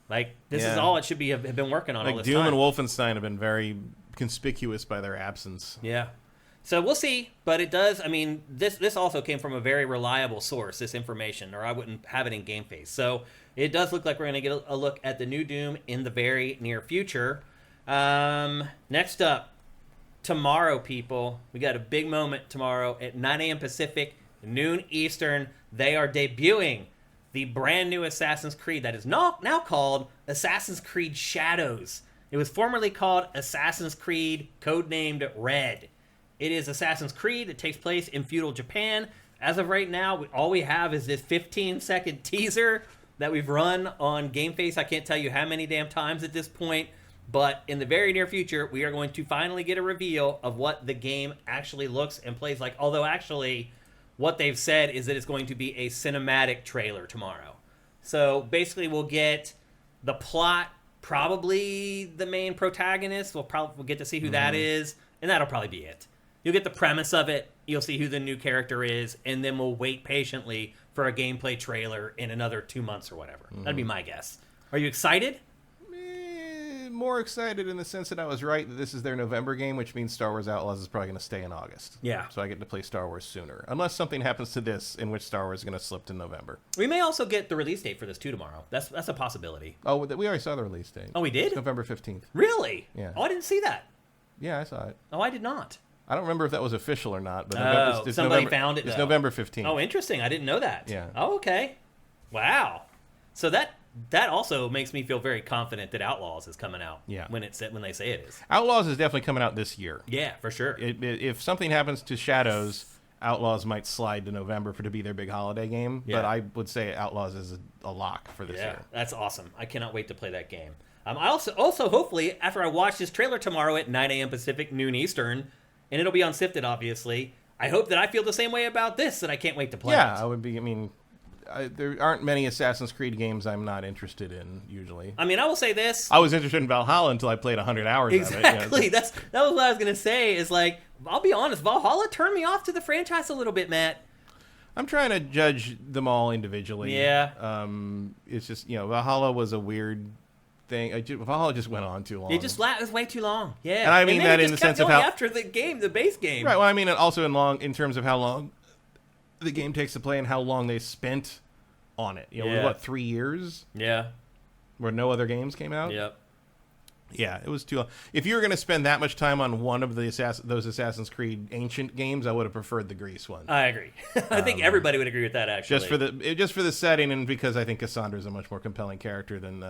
Like, this is all it should be have been working on all this Doom time. and Wolfenstein have been very conspicuous by their absence. Yeah. So we'll see, but it does, I mean, this also came from a very reliable source, this information, or I wouldn't have it in GameFace. So it does look like we're going to get a look at the new Doom in the very near future. Next up, tomorrow, people, we got a big moment tomorrow at 9 a.m. Pacific, noon Eastern. They are debuting the brand new Assassin's Creed that is now called Assassin's Creed Shadows. It was formerly called Assassin's Creed, codenamed Red. It is Assassin's Creed. It takes place in feudal Japan. As of right now, all we have is this 15-second teaser that we've run on GameFace. I can't tell you how many damn times at this point, but in the very near future, we are going to finally get a reveal of what the game actually looks and plays like. Although, actually, what they've said is that it's going to be a cinematic trailer tomorrow. So, basically, we'll get the plot, probably the main protagonist. We'll get to see who that is, and that'll probably be it. You'll get the premise of it, you'll see who the new character is, and then we'll wait patiently for a gameplay trailer in another 2 months or whatever. That'd be my guess. Are you excited? More excited in the sense that I was right that this is their November game, which means Star Wars Outlaws is probably going to stay in August. Yeah. So I get to play Star Wars sooner. Unless something happens to this in which Star Wars is going to slip to November. We may also get the release date for this too tomorrow. That's a possibility. Oh, we already saw the release date. Oh, we did? It's November 15th. Really? Yeah. Oh, I didn't see that. Yeah, I saw it. Oh, I did not. I don't remember if that was official or not, but somebody found it. It's November 15th. Oh, interesting. I didn't know that. Yeah. Oh, okay. Wow. So that also makes me feel very confident that Outlaws is coming out. Yeah. When they say it is. Outlaws is definitely coming out this year. Yeah, for sure. If something happens to Shadows, Outlaws might slide to November to be their big holiday game. Yeah. But I would say Outlaws is a lock for this year. That's awesome. I cannot wait to play that game. I also hopefully after I watch this trailer tomorrow at 9 a.m. Pacific, noon Eastern. And it'll be on Sifted, obviously. I hope that I feel the same way about this, that I can't wait to play it. Yeah, I would be. I mean, there aren't many Assassin's Creed games I'm not interested in, usually. I mean, I will say this. I was interested in Valhalla until I played 100 hours of it. Exactly. That was what I was going to say, is like, I'll be honest, Valhalla turned me off to the franchise a little bit, Matt. I'm trying to judge them all individually. Yeah. It's just, Valhalla was a weird thing. Valhalla just went on too long. It was way too long. Yeah, and I mean that in the sense of how after the base game. Right. Well, I mean also in terms of how long the game takes to play and how long they spent on it. What, 3 years? Yeah. Where no other games came out. Yep. Yeah, it was too long. If you were going to spend that much time on one of those Assassin's Creed ancient games, I would have preferred the Greece one. I agree. I think everybody would agree with that. Actually, just for the setting and because I think Cassandra is a much more compelling character than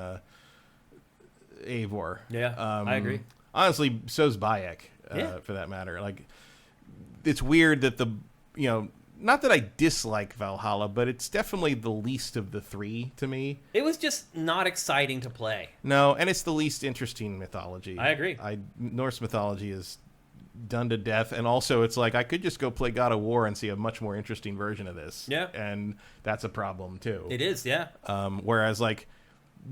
Eivor. Yeah, I agree. Honestly, so's Bayek, for that matter. Like, it's weird that not that I dislike Valhalla, but it's definitely the least of the three to me. It was just not exciting to play. No, and it's the least interesting mythology. I agree. Norse mythology is done to death, and also it's like I could just go play God of War and see a much more interesting version of this. Yeah. And that's a problem, too. It is, yeah. Whereas, like,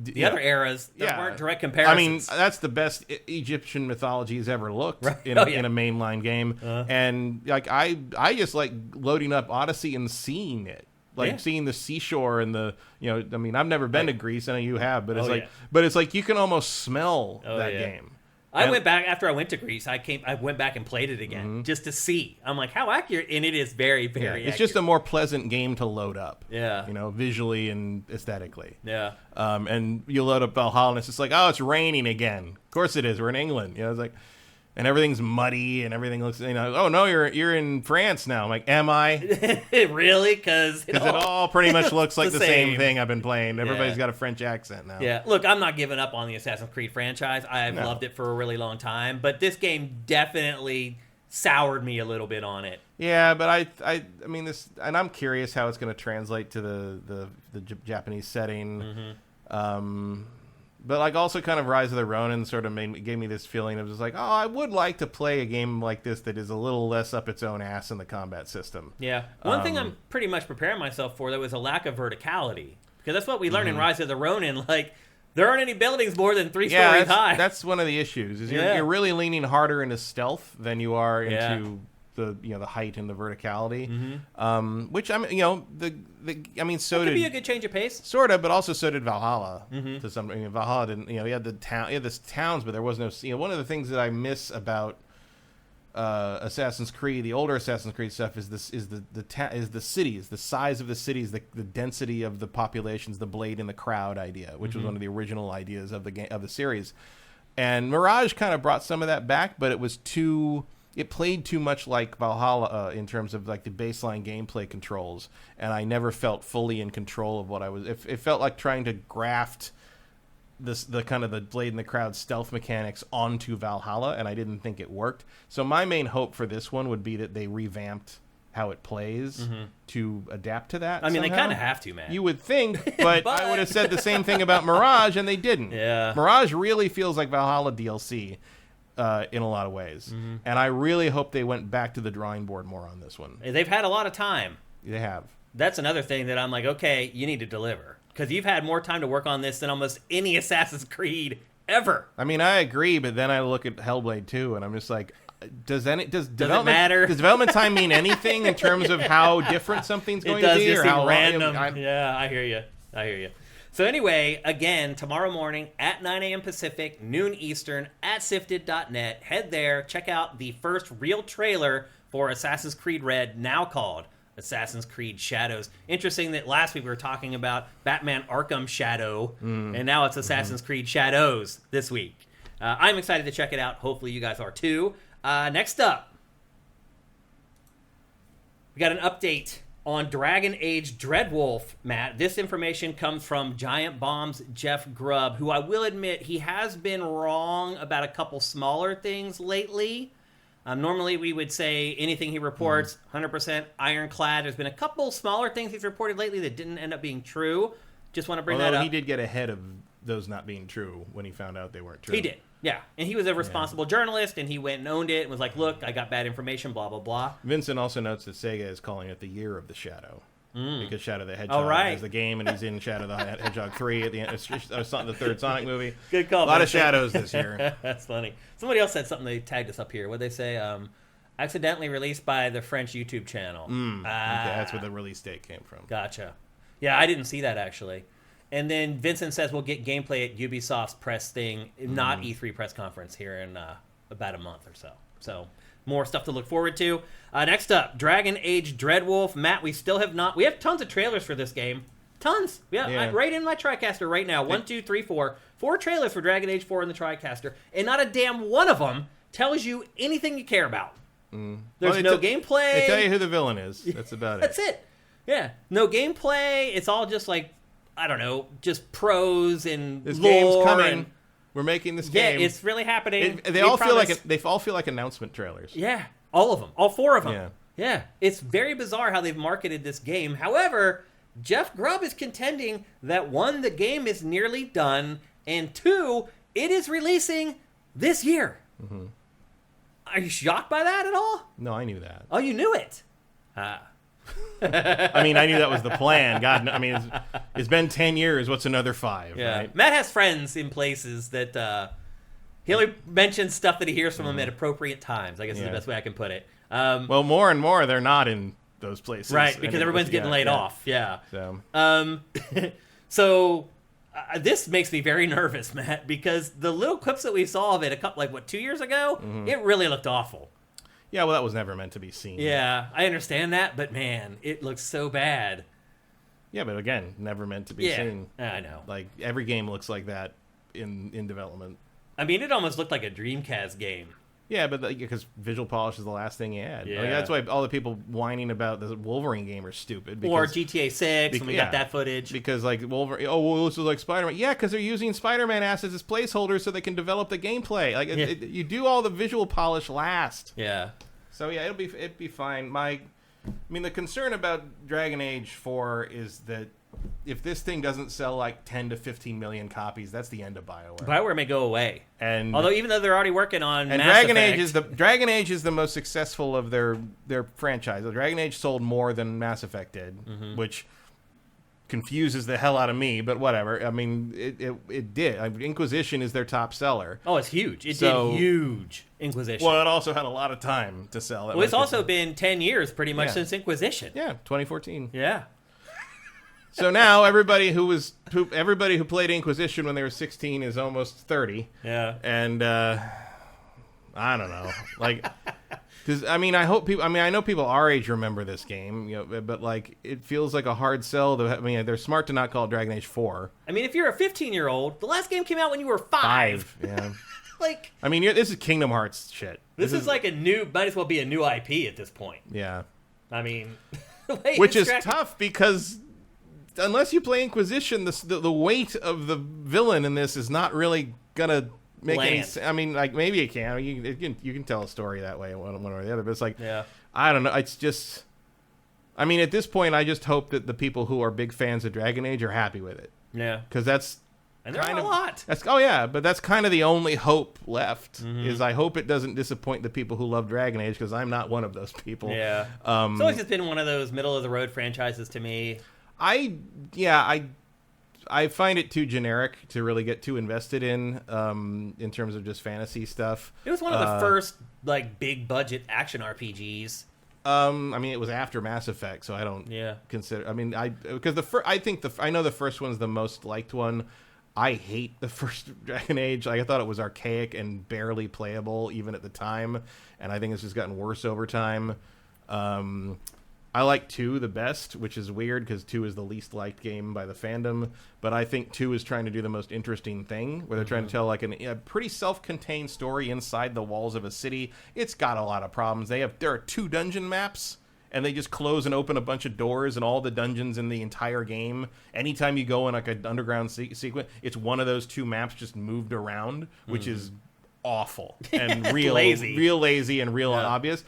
the other eras, there weren't direct comparisons. I mean, that's the best Egyptian mythology has ever looked in a mainline game. And like I just like loading up Odyssey and seeing it. Like seeing the seashore and the I mean, I've never been to Greece, I know you have, but it's like you can almost smell that game. I went back after I went to Greece. I went back and played it again just to see. I'm like, how accurate, and it is very, very. Accurate. It's just a more pleasant game to load up. Yeah, visually and aesthetically. Yeah. And you load up Valhalla, and it's just like, oh, it's raining again. Of course it is. We're in England. It's like, and everything's muddy, and everything looks. Oh no, you're in France now. I'm like, am I? Really? Because it all pretty much looks like the same thing I've been playing. Everybody's got a French accent now. Yeah. Look, I'm not giving up on the Assassin's Creed franchise. I've loved it for a really long time, but this game definitely soured me a little bit on it. Yeah, but I mean this, and I'm curious how it's going to translate to the Japanese setting. But like also kind of Rise of the Ronin sort of gave me this feeling of just like, oh, I would like to play a game like this that is a little less up its own ass in the combat system. Yeah. One thing I'm pretty much preparing myself for, though, is a lack of verticality. Because that's what we learned in Rise of the Ronin. Like, there aren't any buildings more than 3 stories high. That's one of the issues. Is you're really leaning harder into stealth than you are into the height and the verticality, which I mean, so could did be a good change of pace, sort of, but also so did Valhalla to some. Valhalla didn't, he had the towns, but there was no. One of the things that I miss about Assassin's Creed, the older Assassin's Creed stuff, is the cities, the size of the cities, the density of the populations, the blade in the crowd idea, which was one of the original ideas of the series, and Mirage kind of brought some of that back, but it was too. It played too much like Valhalla in terms of like the baseline gameplay controls, and I never felt fully in control of what I was. It felt like trying to graft the kind of the Blade in the Crowd stealth mechanics onto Valhalla, and I didn't think it worked. So my main hope for this one would be that they revamped how it plays to adapt to that. I mean, somehow. they kind of have to, man. You would think, but I would have said the same thing about Mirage, and they didn't. Yeah. Mirage really feels like Valhalla DLC in a lot of ways. And I really hope they went back to the drawing board more on this one. They've had a lot of time. They have. That's another thing that I'm like, okay, you need to deliver. Because you've had more time to work on this than almost any Assassin's Creed ever. I mean, I agree, but then I look at Hellblade 2, and I'm just like, does development matter? Does development time mean anything in terms of how different something's going to be? It does or how random. long? Yeah, I hear you. So anyway, again, tomorrow morning at 9 a.m. Pacific, noon Eastern, at sifted.net. Head there, check out the first real trailer for Assassin's Creed Red, now called Assassin's Creed Shadows. Interesting that last week we were talking about Batman Arkham Shadow, and now it's Assassin's Creed Shadows this week. I'm excited to check it out. Hopefully you guys are too. Next up, we got an update on Dragon Age Dreadwolf, Matt. This information comes from Giant Bomb's Jeff Grubb, who I will admit he has been wrong about a couple smaller things lately. Normally, we would say anything he reports, 100% ironclad. There's been a couple smaller things he's reported lately that didn't end up being true. Just want to bring that up. He did get ahead of those not being true when he found out they weren't true. He did, yeah. And he was a responsible journalist, and he went and owned it and was like, look, I got bad information, blah, blah, blah. Vincent also notes that Sega is calling it the Year of the Shadow. Because Shadow the Hedgehog is the game, and he's in Shadow the Hedgehog 3 at the end. The third Sonic movie. Good call. A lot of shadows this year. That's funny. Somebody else said something. They tagged us up here. What'd they say? Accidentally released by the French YouTube channel. Okay, that's where the release date came from. Gotcha. Yeah, I didn't see that, actually. And then Vincent says we'll get gameplay at Ubisoft's press thing, not E3 press conference, here in about a month or so. So more stuff to look forward to. Next up, Dragon Age Dreadwolf. Matt, we still have not... We have tons of trailers for this game. Tons. Yeah. Right in my TriCaster right now. 1, 2, 3, 4. 4 trailers for Dragon Age 4 in the TriCaster. And not a damn one of them tells you anything you care about. There's no gameplay. They tell you who the villain is. That's about it. That's it. Yeah. No gameplay. It's all just like, I don't know, just prose and this lore. Game's coming. We're making this game. Yeah, it's really happening. They all feel like announcement trailers. Yeah, all of them. All 4 of them. Yeah. Yeah. It's very bizarre how they've marketed this game. However, Jeff Grubb is contending that 1, the game is nearly done, and 2, it is releasing this year. Are you shocked by that at all? No, I knew that. Oh, you knew it. I mean, I knew that was the plan. God, I mean, it's been 10 years. What's another 5? Yeah. Right? Matt has friends in places that he only mentions stuff that he hears from them at appropriate times. I guess is the best way I can put it. Well, more and more, they're not in those places. Right, because everyone's getting laid off. Yeah. So, so this makes me very nervous, Matt, because the little clips that we saw of it a couple, 2 years ago, it really looked awful. Yeah, well, that was never meant to be seen. Yeah, I understand that, but man, it looks so bad. Yeah, but again, never meant to be seen. I know. Like, every game looks like that in development. I mean, it almost looked like a Dreamcast game. Yeah, but because visual polish is the last thing you had. Yeah. I mean, that's why all the people whining about the Wolverine game are stupid. Because, or GTA 6, when we got that footage. Because, Wolverine... Oh, well, this is like Spider-Man. Yeah, because they're using Spider-Man assets as placeholders so they can develop the gameplay. You do all the visual polish last. Yeah. So, yeah, it'd be fine. The concern about Dragon Age 4 is that if this thing doesn't sell 10 to 15 million copies, that's the end of BioWare. BioWare may go away. And even though they're already working on Mass Dragon Age is the most successful of their franchise. Dragon Age sold more than Mass Effect did, which confuses the hell out of me, but whatever. I mean, it did. Inquisition is their top seller. Oh, it's huge. It did huge. Inquisition. Well, it also had a lot of time to sell. Well, it's also been 10 years pretty much since Inquisition. Yeah, 2014. Yeah. So now everybody who played Inquisition when they were 16 is almost 30. Yeah. And I don't know. Because I know people our age remember this game, but it feels like a hard sell. They're smart to not call it Dragon Age 4. I mean, if you're a 15-year-old, the last game came out when you were 5. Yeah. This is Kingdom Hearts shit. This is might as well be a new IP at this point. Yeah. I mean, which is tough because unless you play Inquisition, the weight of the villain in this is not really gonna make any sense. I mean, like, maybe it can. You can tell a story that way, one or the other. But it's like, I don't know. It's just, I mean, at this point, I just hope that the people who are big fans of Dragon Age are happy with it. Yeah, because that's. And there are a lot. But that's kind of the only hope left. Is I hope it doesn't disappoint the people who love Dragon Age, because I'm not one of those people. Yeah, it's always just been one of those middle of the road franchises to me. I find it too generic to really get too invested in terms of just fantasy stuff. It was one of the first like big budget action RPGs. I mean, it was after Mass Effect, so I don't consider. I mean, I know the first one's the most liked one. I hate the first Dragon Age. Like, I thought it was archaic and barely playable even at the time, and I think it's just gotten worse over time. I like 2 the best, which is weird because 2 is the least liked game by the fandom, but I think 2 is trying to do the most interesting thing, where they're trying to tell like a pretty self-contained story inside the walls of a city. It's got a lot of problems. There are 2 dungeon maps, and they just close and open a bunch of doors, and all the dungeons in the entire game, anytime you go in like an underground sequence, it's one of those 2 maps just moved around, which is awful and real lazy and real obvious.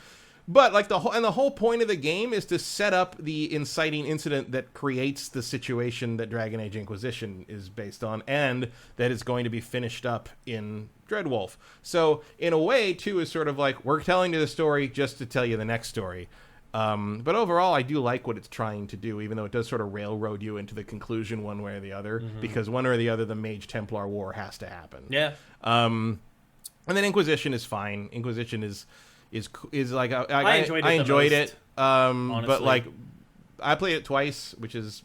But like the whole point of the game is to set up the inciting incident that creates the situation that Dragon Age Inquisition is based on, and that is going to be finished up in Dreadwolf. So in a way, 2 is sort of like, we're telling you the story just to tell you the next story. But overall, I do like what it's trying to do, even though it does sort of railroad you into the conclusion one way or the other, because one way or the other, the Mage Templar War has to happen. Yeah. And then Inquisition is fine. Inquisition is like I enjoyed it. But like I played it twice, which is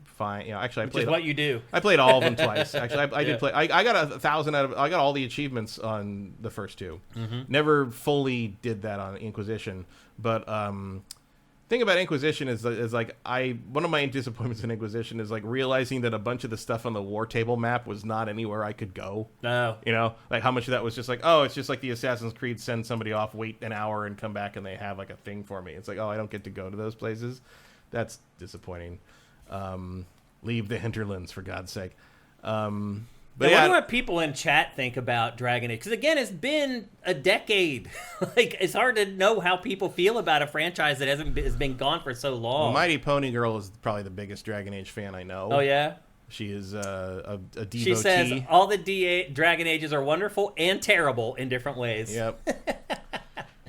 fine. Actually, which is what you do. I played all of them twice. Actually, I did play. I got 1,000 out of. I got all the achievements on the first 2. Never fully did that on Inquisition, but thing about Inquisition is like one of my disappointments in Inquisition is like realizing that a bunch of the stuff on the War Table map was not anywhere I could go. No, like how much of that was just like, oh, it's just like the Assassin's Creed, send somebody off, wait an hour, and come back, and they have like a thing for me. It's like, oh, I don't get to go to those places. That's disappointing. Leave the hinterlands, for God's sake. But I wonder what people in chat think about Dragon Age. Because, again, it's been a decade. Like, it's hard to know how people feel about a franchise that has been gone for so long. Well, Mighty Pony Girl is probably the biggest Dragon Age fan I know. Oh, yeah? She is a devotee. She says all the Dragon Ages are wonderful and terrible in different ways. Yep.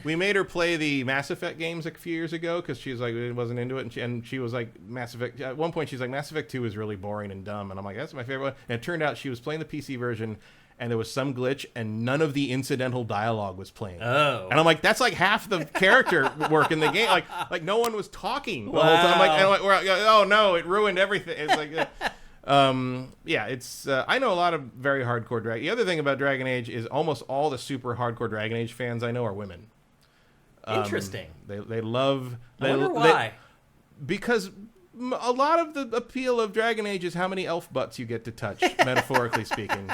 We made her play the Mass Effect games a few years ago because she was like, wasn't into it, and she was like, Mass Effect. At one point, she's like, Mass Effect 2 is really boring and dumb, and I'm like, that's my favorite one. And it turned out she was playing the PC version, and there was some glitch, and none of the incidental dialogue was playing. Oh, and I'm like, that's like half the character work in the game. Like no one was talking the whole time. I'm like, oh no, it ruined everything. It's like. It's I know a lot of very hardcore Dragon. The other thing about Dragon Age is almost all the super hardcore Dragon Age fans I know are women. Interesting. They love. I wonder why. Because a lot of the appeal of Dragon Age is how many elf butts you get to touch, metaphorically speaking.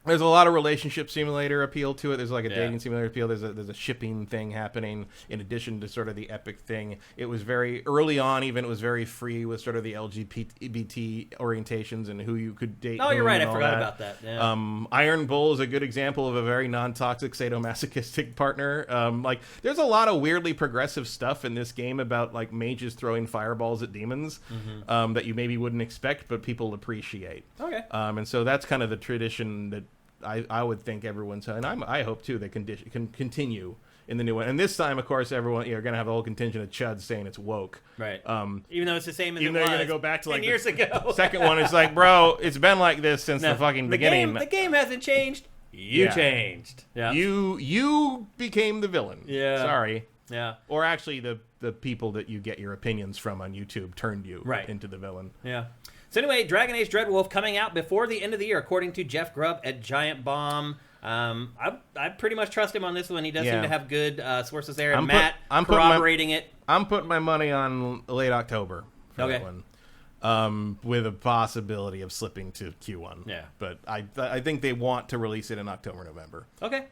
There's a lot of relationship simulator appeal to it. There's like a dating simulator appeal. There's a shipping thing happening in addition to sort of the epic thing. It was very early on, even it was very free with sort of the LGBT orientations and who you could date. Oh, you're right. I forgot about that. Yeah. Iron Bull is a good example of a very non-toxic sadomasochistic partner. Like there's a lot of weirdly progressive stuff in this game about like mages throwing fireballs at demons that you maybe wouldn't expect, but people appreciate. Okay. And so that's kind of the tradition that I would think everyone's, and I hope too, they can continue in the new one. And this time, of course, everyone you're going to have a whole contingent of chuds saying it's woke, right? Even though it's the same as even it though was you're going to go back to like 10 years ago. Second one is like, bro, it's been like this since the fucking beginning. The game hasn't changed. You changed. Yeah. You became the villain. Yeah. Sorry. Yeah. Or actually, the people that you get your opinions from on YouTube turned you into the villain. Yeah. So anyway, Dragon Age Dreadwolf coming out before the end of the year, according to Jeff Grubb at Giant Bomb. I pretty much trust him on this one. He does seem to have good sources there. And I'm corroborating it. I'm putting my money on late October for that one, with a possibility of slipping to Q1. Yeah. But I think they want to release it in October, November. Okay.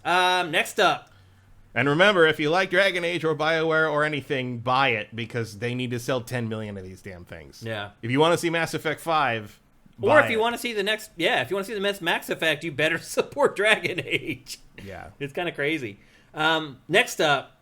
Next up, And remember, if you like Dragon Age or BioWare or anything, buy it, because they need to sell 10 million of these damn things. Yeah. If you want to see Mass Effect 5, or if you want to see the next, if you want to see the next Mass Effect, you better support Dragon Age. Yeah. It's kind of crazy. Next up,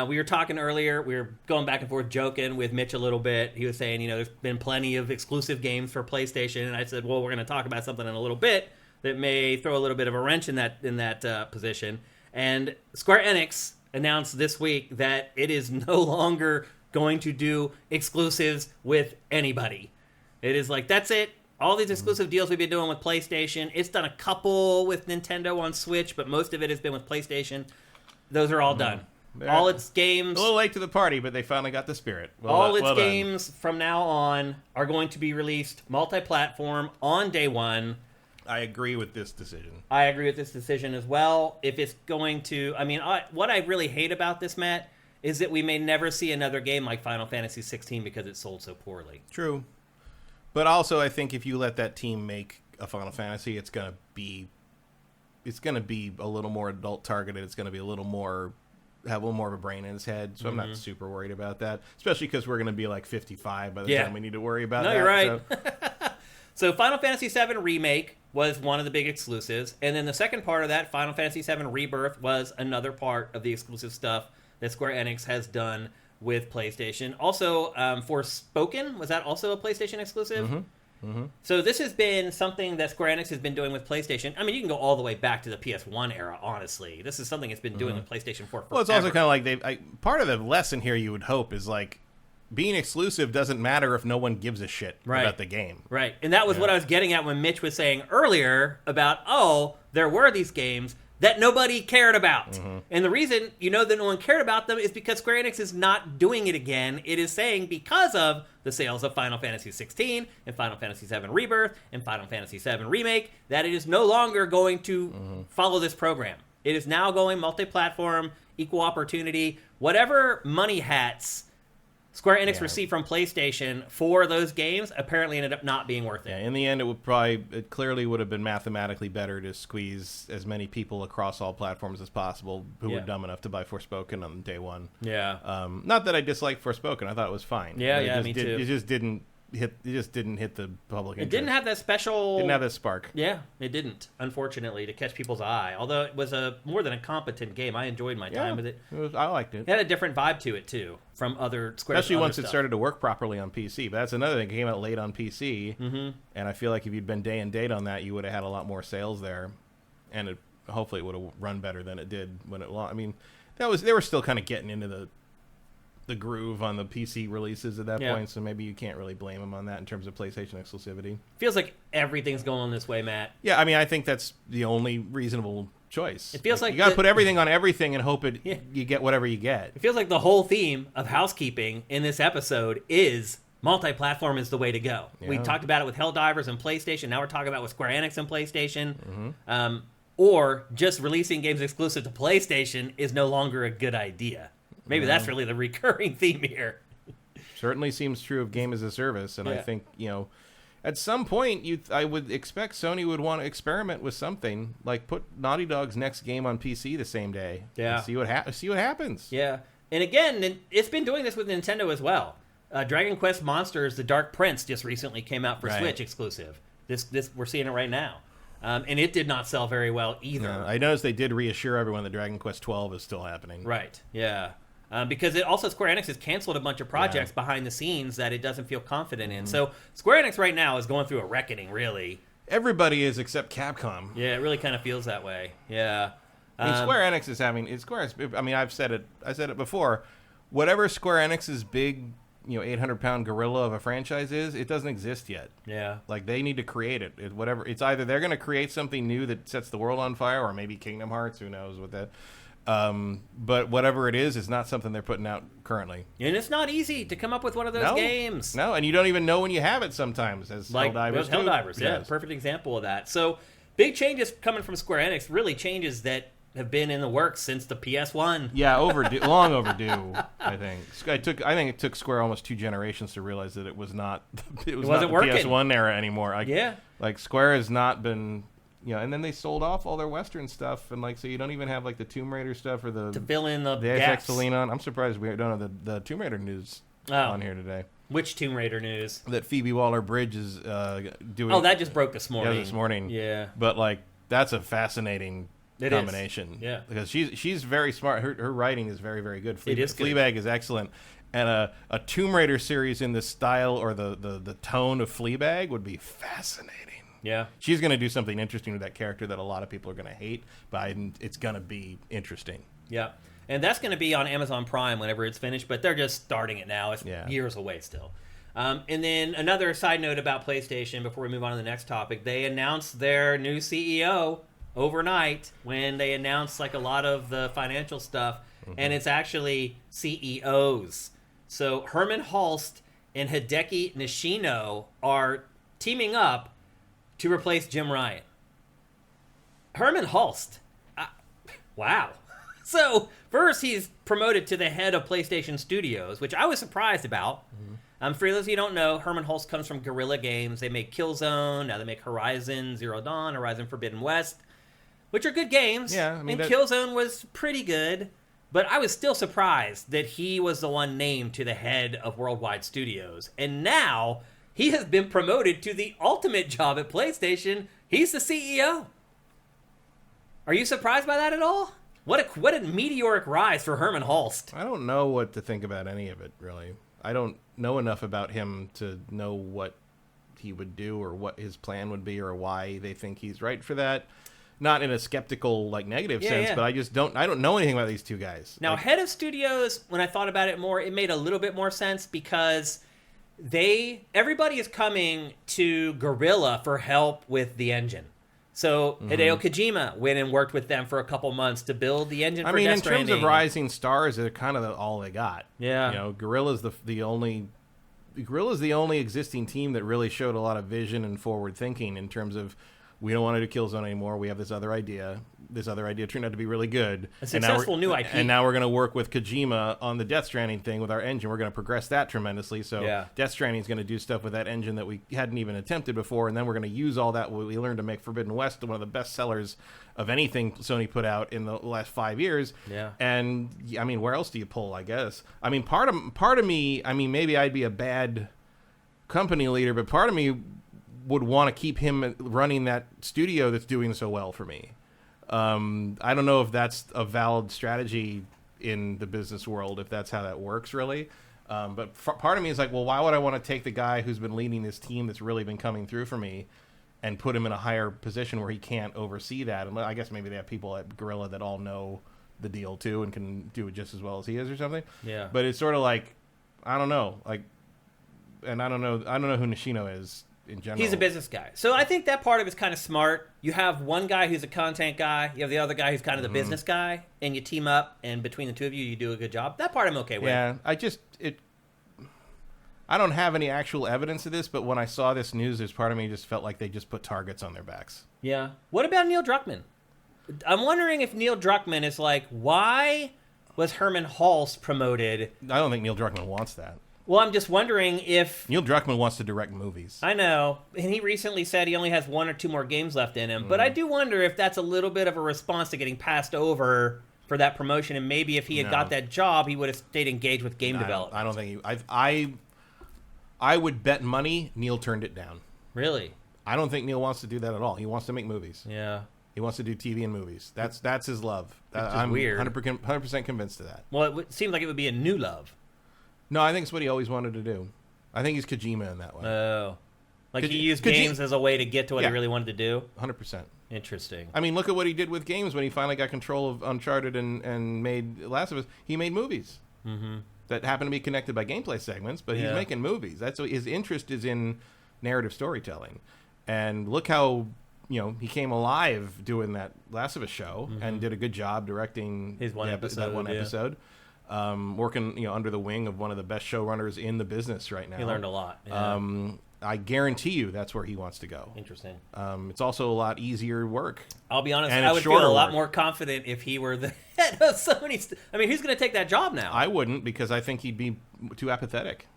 we were talking earlier, we were going back and forth joking with Mitch a little bit. He was saying, there's been plenty of exclusive games for PlayStation, and I said, well, we're going to talk about something in a little bit that may throw a little bit of a wrench in that position. And Square Enix announced this week that it is no longer going to do exclusives with anybody. It is like, that's it. All these exclusive deals we've been doing with PlayStation, it's done a couple with Nintendo on Switch, but most of it has been with PlayStation. Those are all done. All its games... A little late to the party, but they finally got the spirit. All its games from now on are going to be released multi-platform on day one. I agree with this decision. I agree with this decision as well. If it's going to... what I really hate about this, Matt, is that we may never see another game like Final Fantasy 16 because it sold so poorly. True. But also, I think if you let that team make a Final Fantasy, it's going to be a little more adult targeted. It's going to be have a little more of a brain in his head. So I'm not super worried about that, especially because we're going to be like 55 by the time we need to worry about that. No, you're right. So Final Fantasy VII Remake was one of the big exclusives. And then the second part of that, Final Fantasy VII Rebirth, was another part of the exclusive stuff that Square Enix has done with PlayStation. Also, Forspoken, was that also a PlayStation exclusive? So this has been something that Square Enix has been doing with PlayStation. I mean, you can go all the way back to the PS1 era, honestly. This is something it's been doing with PlayStation 4 forever. Well, it's also kind of like part of the lesson here you would hope is like, being exclusive doesn't matter if no one gives a shit about the game. Right. And that was what I was getting at when Mitch was saying earlier about, there were these games that nobody cared about. And the reason that no one cared about them is because Square Enix is not doing it again. It is saying because of the sales of Final Fantasy 16 and Final Fantasy 7 Rebirth and Final Fantasy 7 Remake that it is no longer going to follow this program. It is now going multi-platform, equal opportunity, whatever money hats Square Enix received from PlayStation for those games apparently ended up not being worth it. Yeah, in the end, it clearly would have been mathematically better to squeeze as many people across all platforms as possible who were dumb enough to buy Forspoken on day one. Yeah. Not that I disliked Forspoken. I thought it was fine. Me too. It just didn't hit the public interest. It didn't have that special... Didn't have that spark. Yeah, it didn't, unfortunately, to catch people's eye. Although it was more than a competent game. I enjoyed my time with it. I liked it. It had a different vibe to it, too, from other Square... Especially once it started to work properly on PC. But that's another thing. It came out late on PC. And I feel like if you'd been day and date on that, you would have had a lot more sales there. And hopefully it would have run better than it did when it launched. I mean, they were still kind of getting into the groove on the PC releases at that point, so maybe you can't really blame them on that in terms of PlayStation exclusivity. Feels like everything's going this way, Matt. Yeah, I mean, I think that's the only reasonable choice. It feels like you got to put everything on everything and hope you get whatever you get. It feels like the whole theme of housekeeping in this episode is multi-platform is the way to go. Yeah. We talked about it with Helldivers and PlayStation. Now we're talking about with Square Enix and PlayStation. Or just releasing games exclusive to PlayStation is no longer a good idea. Maybe that's really the recurring theme here. Certainly seems true of game as a service, and I think, at some point, I would expect Sony would want to experiment with something, like put Naughty Dog's next game on PC the same day. Yeah. And see what happens. Yeah. And again, it's been doing this with Nintendo as well. Dragon Quest Monsters, The Dark Prince just recently came out for Switch exclusive. This we're seeing it right now. And it did not sell very well either. No, I noticed they did reassure everyone that Dragon Quest 12 is still happening. Right, yeah. Because Square Enix has canceled a bunch of projects behind the scenes that it doesn't feel confident in. So Square Enix right now is going through a reckoning, really. Everybody is except Capcom. Yeah, it really kind of feels that way. Yeah. I mean, Square Enix is having... I mean, I said it before. Whatever Square Enix's big, 800-pound gorilla of a franchise is, it doesn't exist yet. Yeah. Like, they need to create it. It's either they're going to create something new that sets the world on fire, or maybe Kingdom Hearts, who knows what that... but whatever it is not something they're putting out currently. And it's not easy to come up with one of those games. No, and you don't even know when you have it sometimes, as like Helldivers. Helldivers, perfect example of that. So, big changes coming from Square Enix, really changes that have been in the works since the PS1. Yeah, long overdue, I think. I think it took Square almost 2 generations to realize that it was not the working. PS1 era anymore. Like Square has not been... and then they sold off all their Western stuff, and so you don't even have the Tomb Raider stuff or to fill in the gaps to lean on. I'm surprised we don't have the Tomb Raider news on here today. Which Tomb Raider news? That Phoebe Waller-Bridge is doing. Oh, that just broke this morning. Yeah, this morning. Yeah, but that's a fascinating combination. Yeah, because she's very smart. Her writing is very, very good. It is good. Fleabag is excellent. And a Tomb Raider series in the style or the tone of Fleabag would be fascinating. Yeah. She's going to do something interesting with that character that a lot of people are going to hate, but it's going to be interesting. Yeah. And that's going to be on Amazon Prime whenever it's finished, but they're just starting it now. It's years away still. And then another side note about PlayStation before we move on to the next topic, they announced their new CEO overnight when they announced a lot of the financial stuff, and it's actually CEOs. So Herman Hulst and Hideki Nishino are teaming up to replace Jim Ryan. Herman Hulst. Wow. So first he's promoted to the head of PlayStation Studios, which I was surprised about. For those of you who don't know, Herman Hulst comes from Guerrilla Games. They make Killzone. Now they make Horizon Zero Dawn, Horizon Forbidden West, which are good games. Yeah, and Killzone was pretty good. But I was still surprised that he was the one named to the head of Worldwide Studios. And now he has been promoted to the ultimate job at PlayStation. He's the CEO. Are you surprised by that at all? What a meteoric rise for Herman Hulst. I don't know what to think about any of it, really. I don't know enough about him to know what he would do or what his plan would be or why they think he's right for that. Not in a skeptical, negative sense, but I don't know anything about these two guys. Now, head of studios, when I thought about it more, it made a little bit more sense because everybody is coming to Guerrilla for help with the engine. So Hideo Kojima went and worked with them for a couple months to build the engine for Death Stranding. In terms of rising stars, they're kind of all they got. Yeah. Guerrilla's the only existing team that really showed a lot of vision and forward thinking in terms of, we don't want to do Killzone anymore. We have this other idea. This other idea turned out to be really good. A successful new IP. And now we're going to work with Kojima on the Death Stranding thing with our engine. We're going to progress that tremendously. So Death Stranding is going to do stuff with that engine that we hadn't even attempted before. And then we're going to use all that what we learned to make Forbidden West one of the best sellers of anything Sony put out in the last 5 years. Yeah. And, where else do you pull, I guess? Part of me, maybe I'd be a bad company leader, but part of me would want to keep him running that studio that's doing so well for me. I don't know if that's a valid strategy in the business world, if that's how that works, really. But part of me is why would I want to take the guy who's been leading this team that's really been coming through for me and put him in a higher position where he can't oversee that? And I guess maybe they have people at Guerrilla that all know the deal, too, and can do it just as well as he is or something. Yeah. But it's sort of I don't know. And I don't know who Nishino is. In general. He's a business guy. So I think that part of it's kind of smart. You have one guy who's a content guy. You have the other guy who's kind of the business guy. And you team up. And between the two of you, you do a good job. That part I'm okay with. Yeah. I don't have any actual evidence of this. But when I saw this news, there's part of me just felt like they just put targets on their backs. Yeah. What about Neil Druckmann? I'm wondering if Neil Druckmann is why was Herman Hulst promoted? I don't think Neil Druckmann wants that. Well, I'm just wondering if... Neil Druckmann wants to direct movies. I know. And he recently said he only has 1 or 2 more games left in him. But I do wonder if that's a little bit of a response to getting passed over for that promotion. And maybe if he had got that job, he would have stayed engaged with game development. I don't think I would bet money Neil turned it down. Really? I don't think Neil wants to do that at all. He wants to make movies. Yeah. He wants to do TV and movies. That's his love. I'm weird. 100% convinced of that. Well, it seems like it would be a new love. No, I think it's what he always wanted to do. I think he's Kojima in that way. Oh. He used games as a way to get to what he really wanted to do? 100%. Interesting. Look at what he did with games when he finally got control of Uncharted and made Last of Us. He made movies that happen to be connected by gameplay segments, but he's making movies. That's what his interest is in narrative storytelling. And look how he came alive doing that Last of Us show and did a good job directing his one episode. That one episode. Working under the wing of one of the best showrunners in the business right now. He learned a lot. Yeah. I guarantee you that's where he wants to go. Interesting. It's also a lot easier work. I'll be honest, I would feel a lot more confident if he were the head of Sony. Who's going to take that job now? I wouldn't, because I think he'd be too apathetic.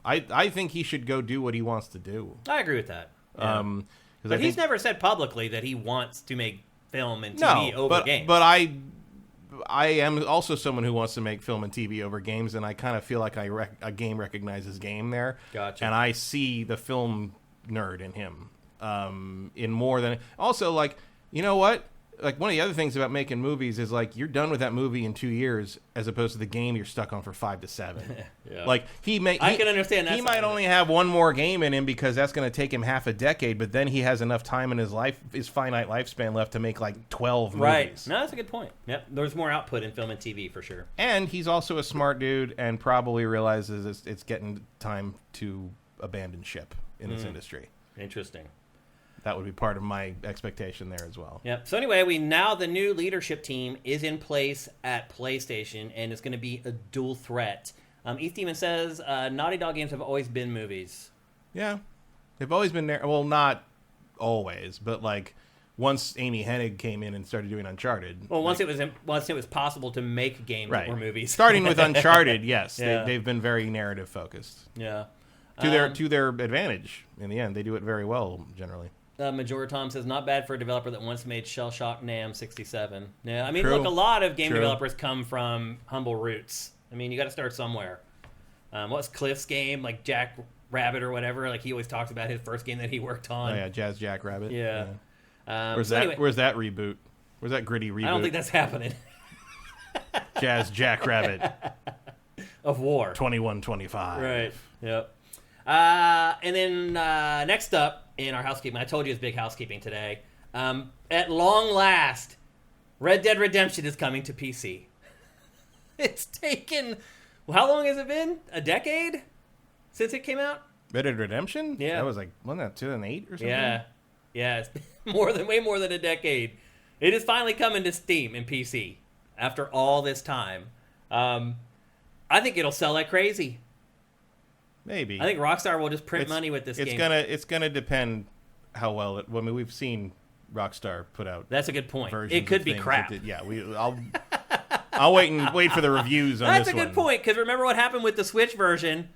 I think he should go do what he wants to do. I agree with that. Yeah. But he's never said publicly that he wants to make film and TV over games. But I am also someone who wants to make film and TV over games, and I kind of feel like a game recognizes game there. Gotcha. And I see the film nerd in him in more than... Also, like, you know what? Like, one of the other things about making movies is, like, you're done with that movie in 2 years as opposed to the game you're stuck on for 5 to 7. Yeah. Like, I can understand that. He might only have one more game in him because that's going to take him half a decade, but then he has enough time in his finite lifespan left to make, like, 12 movies. Right. No, that's a good point. Yep. There's more output in film and TV for sure. And he's also a smart dude and probably realizes it's getting time to abandon ship in this industry. Interesting. That would be part of my expectation there as well. Yep. So anyway, the new leadership team is in place at PlayStation, and it's going to be a dual threat. East Demon says Naughty Dog games have always been movies. Yeah, they've always been there. Well, not always, but like once Amy Hennig came in and started doing Uncharted. Well, once it was possible to make games that were movies. Starting with Uncharted, yes, they've been very narrative focused. Yeah. To their advantage in the end, they do it very well generally. Majora Tom says, not bad for a developer that once made Shell Shock Nam 67. Yeah, I mean, True. look, a lot of game developers come from humble roots. I mean, you got to start somewhere. What's Cliff's game, like Jack Rabbit or whatever? Like, he always talks about his first game that he worked on. Oh, yeah, Jazz Jack Rabbit. Yeah. Where's that reboot? Where's that gritty reboot? I don't think that's happening. Jazz Jack Rabbit. Of War. 2125. Right, yep. And then next up in our housekeeping, I told you it's big housekeeping today. At long last, Red Dead Redemption is coming to PC. It's taken, how long has it been? A decade since it came out? Red Dead Redemption? Yeah. That was like, wasn't that 2008 or something? Yeah, it's been way more than a decade. It is finally coming to Steam and PC after all this time. I think it'll sell like crazy. Maybe. I think Rockstar will just print money with this game. It's gonna depend how well it. Well, I mean, we've seen Rockstar put out. That's a good point. It could be crap. I'll wait for the reviews on this one. That's a good point, because remember what happened with the Switch version.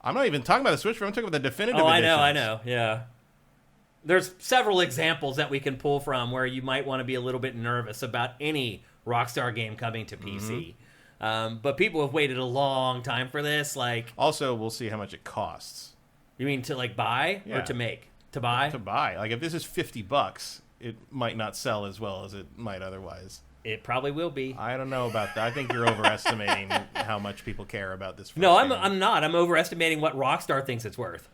I'm not even talking about the Switch version. I'm talking about the definitive edition. I know. Yeah. There's several examples that we can pull from where you might want to be a little bit nervous about any Rockstar game coming to PC. But people have waited a long time for this. Like, also, we'll see how much it costs. You mean to like buy or to make? To buy? To buy. Like, if this is $50, it might not sell as well as it might otherwise. It probably will be. I don't know about that. I think you're overestimating how much people care about this. No, I'm not. I'm overestimating what Rockstar thinks it's worth.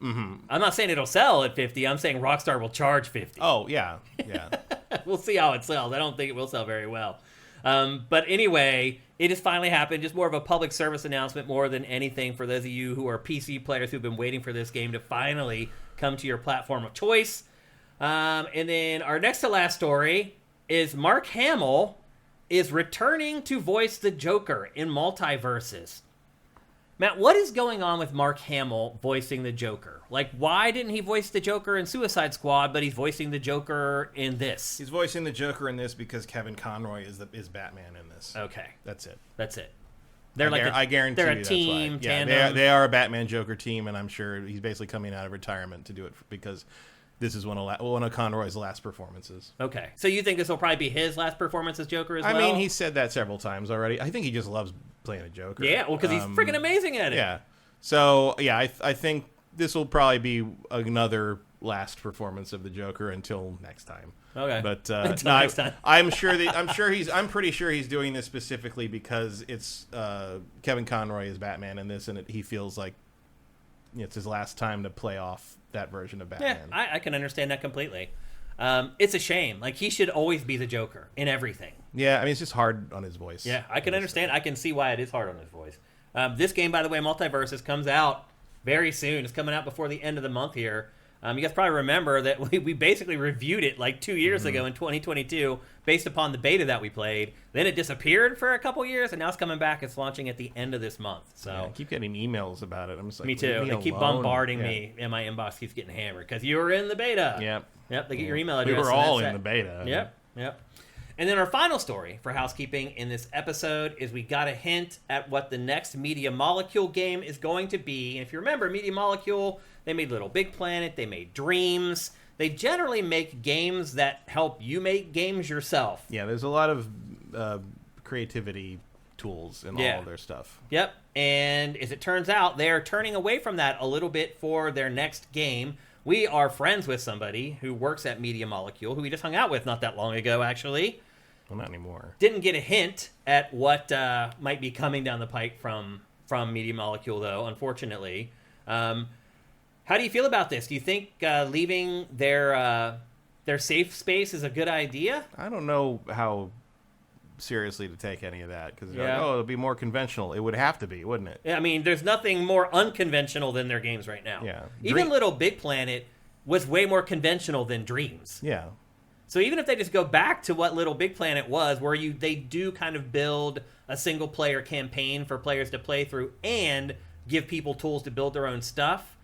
Mm-hmm. I'm not saying it'll sell at $50. I'm saying Rockstar will charge $50. Oh, yeah. We'll see how it sells. I don't think it will sell very well. But anyway, it has finally happened. Just more of a public service announcement more than anything for those of you who are PC players who've been waiting for this game to finally come to your platform of choice. And then our next to last story is Mark Hamill is returning to voice the Joker in Multiverses. Matt, what is going on with Mark Hamill voicing the Joker? Like, why didn't he voice the Joker in Suicide Squad, but he's voicing the Joker in this? He's voicing the Joker in this because Kevin Conroy is Batman in this. Okay. That's it. They're I guarantee they're you a team, that's why. Yeah, tandem. they are a Batman Joker team, and I'm sure he's basically coming out of retirement to do it because this is one of Conroy's last performances. Okay. So you think this will probably be his last performance as Joker as well? I mean, he said that several times already. I think he just loves playing a Joker. Yeah, well, because he's freaking amazing at it. Yeah. So, yeah, I think this will probably be another last performance of the Joker until next time. Okay. But next time. I'm pretty sure he's doing this specifically because it's Kevin Conroy is Batman in this, and he feels like it's his last time to play off that version of Batman. Yeah, I can understand that completely. It's a shame. Like, he should always be the Joker in everything. Yeah, I mean, it's just hard on his voice. Yeah, I can understand. I can see why it is hard on his voice. This game, by the way, Multiverses, comes out very soon. It's coming out before the end of the month here. You guys probably remember that we basically reviewed it like 2 years ago in 2022 based upon the beta that we played. Then it disappeared for a couple years, and now it's coming back. It's launching at the end of this month. So yeah, I keep getting emails about it. I'm just like, me too. They keep bombarding me, and my inbox keeps getting hammered because you were in the beta. Yep. They get your email address. We were all in the beta. Yep. And then our final story for housekeeping in this episode is we got a hint at what the next Media Molecule game is going to be. And if you remember, Media Molecule, they made Little Big Planet, they made Dreams, they generally make games that help you make games yourself. Yeah, there's a lot of creativity tools in all of their stuff. Yep, and as it turns out, they're turning away from that a little bit for their next game. We are friends with somebody who works at Media Molecule, who we just hung out with not that long ago, actually. Well, not anymore. Didn't get a hint at what might be coming down the pike from Media Molecule, though, unfortunately. How do you feel about this? Do you think leaving their safe space is a good idea? I don't know how seriously to take any of that, because it'll be more conventional. It would have to be, wouldn't it? Yeah, I mean, there's nothing more unconventional than their games right now. Yeah. Even Little Big Planet was way more conventional than Dreams. Yeah. So even if they just go back to what Little Big Planet was, where they do kind of build a single player campaign for players to play through and give people tools to build their own stuff,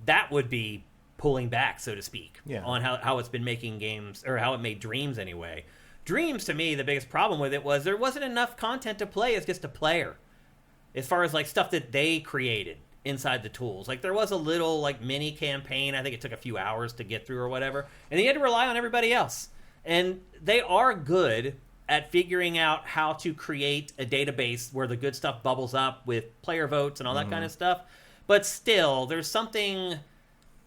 that would be pulling back, so to speak, on how it's been making games, or how it made Dreams anyway. Dreams, to me, the biggest problem with it was there wasn't enough content to play as just a player, as far as like stuff that they created inside the tools. Like there was a little like mini campaign. I think it took a few hours to get through or whatever, and you had to rely on everybody else. And they are good at figuring out how to create a database where the good stuff bubbles up with player votes and all that kind of stuff. But still, there's something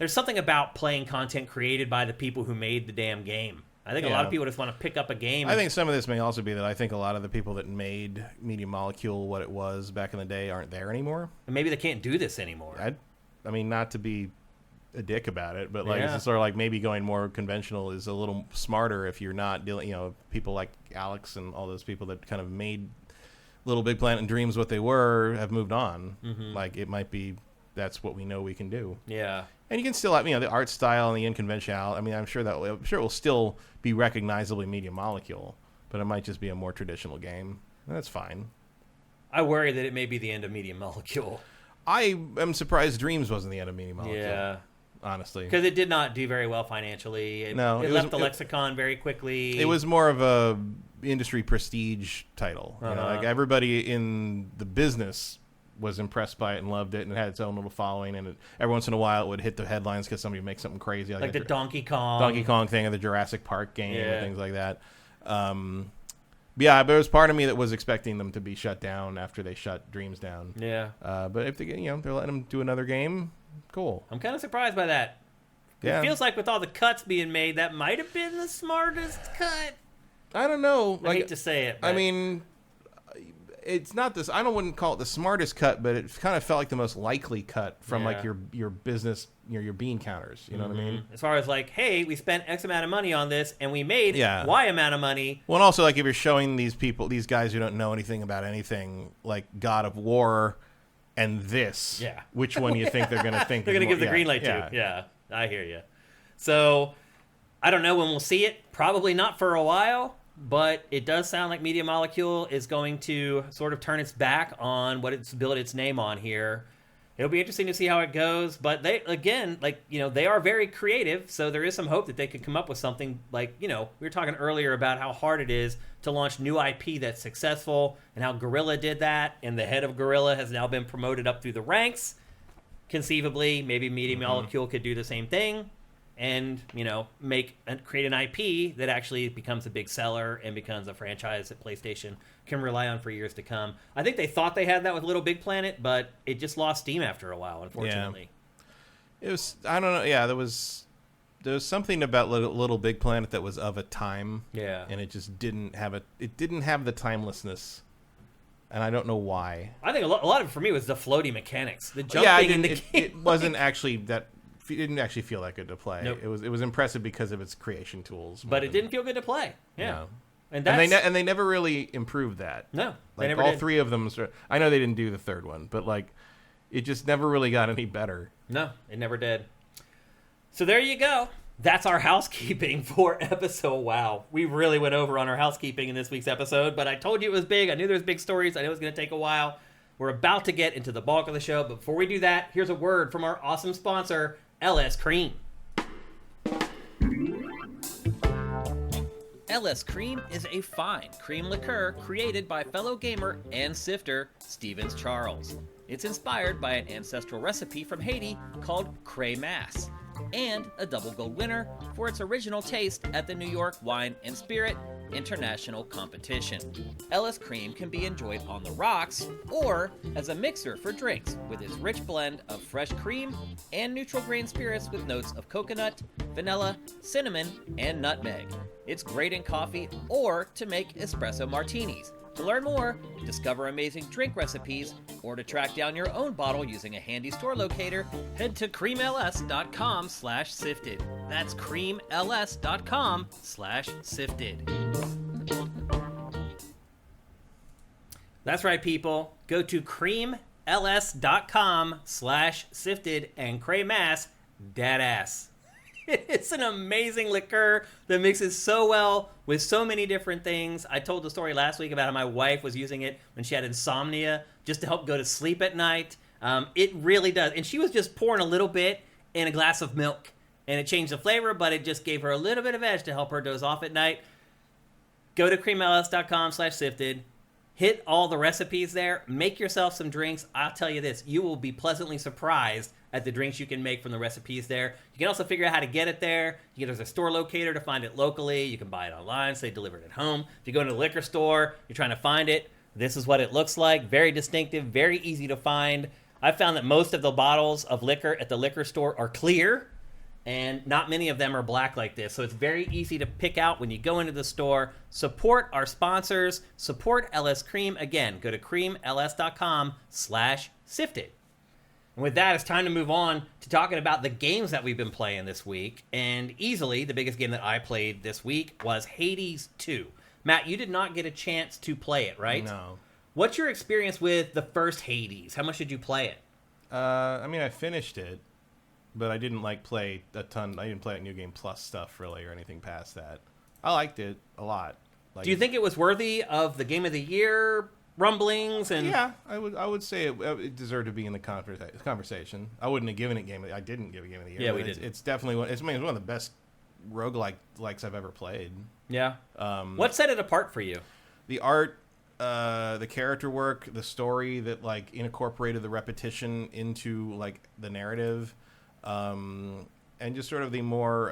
about playing content created by the people who made the damn game. I think a lot of people just want to pick up a game. I think some of this may also be that I think a lot of the people that made Media Molecule what it was back in the day aren't there anymore. And maybe they can't do this anymore. I mean, not to be a dick about it, but like it's just sort of like maybe going more conventional is a little smarter if you're not dealing, people like Alex and all those people that kind of made Little Big Planet and Dreams what they were have moved on. Like it might be that's what we know we can do. Yeah. And you can still have, the art style and the unconventional. I mean, I'm sure it will still be recognizably Media Molecule, but it might just be a more traditional game. That's fine. I worry that it may be the end of Media Molecule. I am surprised Dreams wasn't the end of Media Molecule. Yeah. Honestly. Because it did not do very well financially. It left the lexicon very quickly. It was more of a industry prestige title. Like everybody in the business was impressed by it and loved it, and it had its own little following, and every once in a while it would hit the headlines because somebody would make something crazy. Like the Donkey Kong thing, or the Jurassic Park game, and things like that. But there was part of me that was expecting them to be shut down after they shut Dreams down. Yeah. But if they're letting them do another game, cool. I'm kind of surprised by that. Yeah. It feels like with all the cuts being made, that might have been the smartest cut. I don't know. I hate to say it. But I mean, it's not this. I wouldn't call it the smartest cut, but it kind of felt like the most likely cut from like your business, your bean counters. You know what I mean? As far as like, hey, we spent X amount of money on this, and we made Y amount of money. Well, and also like if you're showing these guys who don't know anything about anything, like God of War and this, which one do you think they're going to think? They're going to give the green light to? Yeah, I hear you. So I don't know when we'll see it. Probably not for a while. But it does sound like Media Molecule is going to sort of turn its back on what it's built its name on here. It'll be interesting to see how it goes. But they, again, they are very creative. So there is some hope that they could come up with something like, we were talking earlier about how hard it is to launch new IP that's successful and how Guerrilla did that. And the head of Guerrilla has now been promoted up through the ranks. Conceivably, maybe Media Molecule could do the same thing. And, create an IP that actually becomes a big seller and becomes a franchise that PlayStation can rely on for years to come. I think they thought they had that with Little Big Planet, but it just lost steam after a while, unfortunately. Yeah. It was, I don't know, there was something about Little Big Planet that was of a time. Yeah. And it just didn't have the timelessness. And I don't know why. I think a lot of it for me was the floaty mechanics. The jumping in the game. It wasn't actually that... It didn't actually feel that good to play. Nope. It was impressive because of its creation tools, but it didn't feel good to play. Yeah, no. And they never really improved that. No, they never all did. Three of them. I know they didn't do the third one, but it just never really got any better. No, it never did. So there you go. That's our housekeeping for episode. Wow, we really went over on our housekeeping in this week's episode, but I told you it was big. I knew there was big stories. I knew it was going to take a while. We're about to get into the bulk of the show, but before we do that, here's a word from our awesome sponsor, LS Cream. LS Cream is a fine cream liqueur created by fellow gamer and sifter Stevens Charles. It's inspired by an ancestral recipe from Haiti called Cray Mass. and a double gold winner for its original taste at the New York Wine and Spirit International Competition. Ellis Cream can be enjoyed on the rocks or as a mixer for drinks with its rich blend of fresh cream and neutral grain spirits with notes of coconut, vanilla, cinnamon, and nutmeg. It's great in coffee or to make espresso martinis. To learn more, discover amazing drink recipes, or to track down your own bottle using a handy store locator, head to creamls.com/sifted. That's creamls.com/sifted. That's right, people. Go to creamls.com/sifted and Cremass deadass. It's an amazing liqueur that mixes so well with so many different things. I told the story last week about how my wife was using it when she had insomnia just to help go to sleep at night. It really does. And she was just pouring a little bit in a glass of milk. And it changed the flavor, but it just gave her a little bit of edge to help her doze off at night. Go to creamls.com/sifted. Hit all the recipes there. Make yourself some drinks. I'll tell you this. You will be pleasantly surprised at the drinks you can make from the recipes there. You can also figure out how to get it there. There's a store locator to find it locally. You can buy it online, so they deliver it at home. If you go into a liquor store, you're trying to find it, this is what it looks like. Very distinctive, very easy to find. I found that most of the bottles of liquor at the liquor store are clear, and not many of them are black like this. So it's very easy to pick out when you go into the store. Support our sponsors. Support LS Cream. Again, go to creamls.com/sifted. And with that, it's time to move on to talking about the games that we've been playing this week. And easily, the biggest game that I played this week was Hades 2. Matt, you did not get a chance to play it, right? No. What's your experience with the first Hades? How much did you play it? I finished it, but I didn't play a ton. I didn't play New Game Plus stuff really or anything past that. I liked it a lot. Do you think it was worthy of the Game of the Year rumblings? And yeah, I would say it deserved to be in the conversation. I wouldn't have given it I didn't give it Game of the Year. Yeah, we did. It's definitely it's one of the best roguelikes I've ever played. Yeah. What set it apart for you? The art, the character work, the story that incorporated the repetition into the narrative, and just sort of the more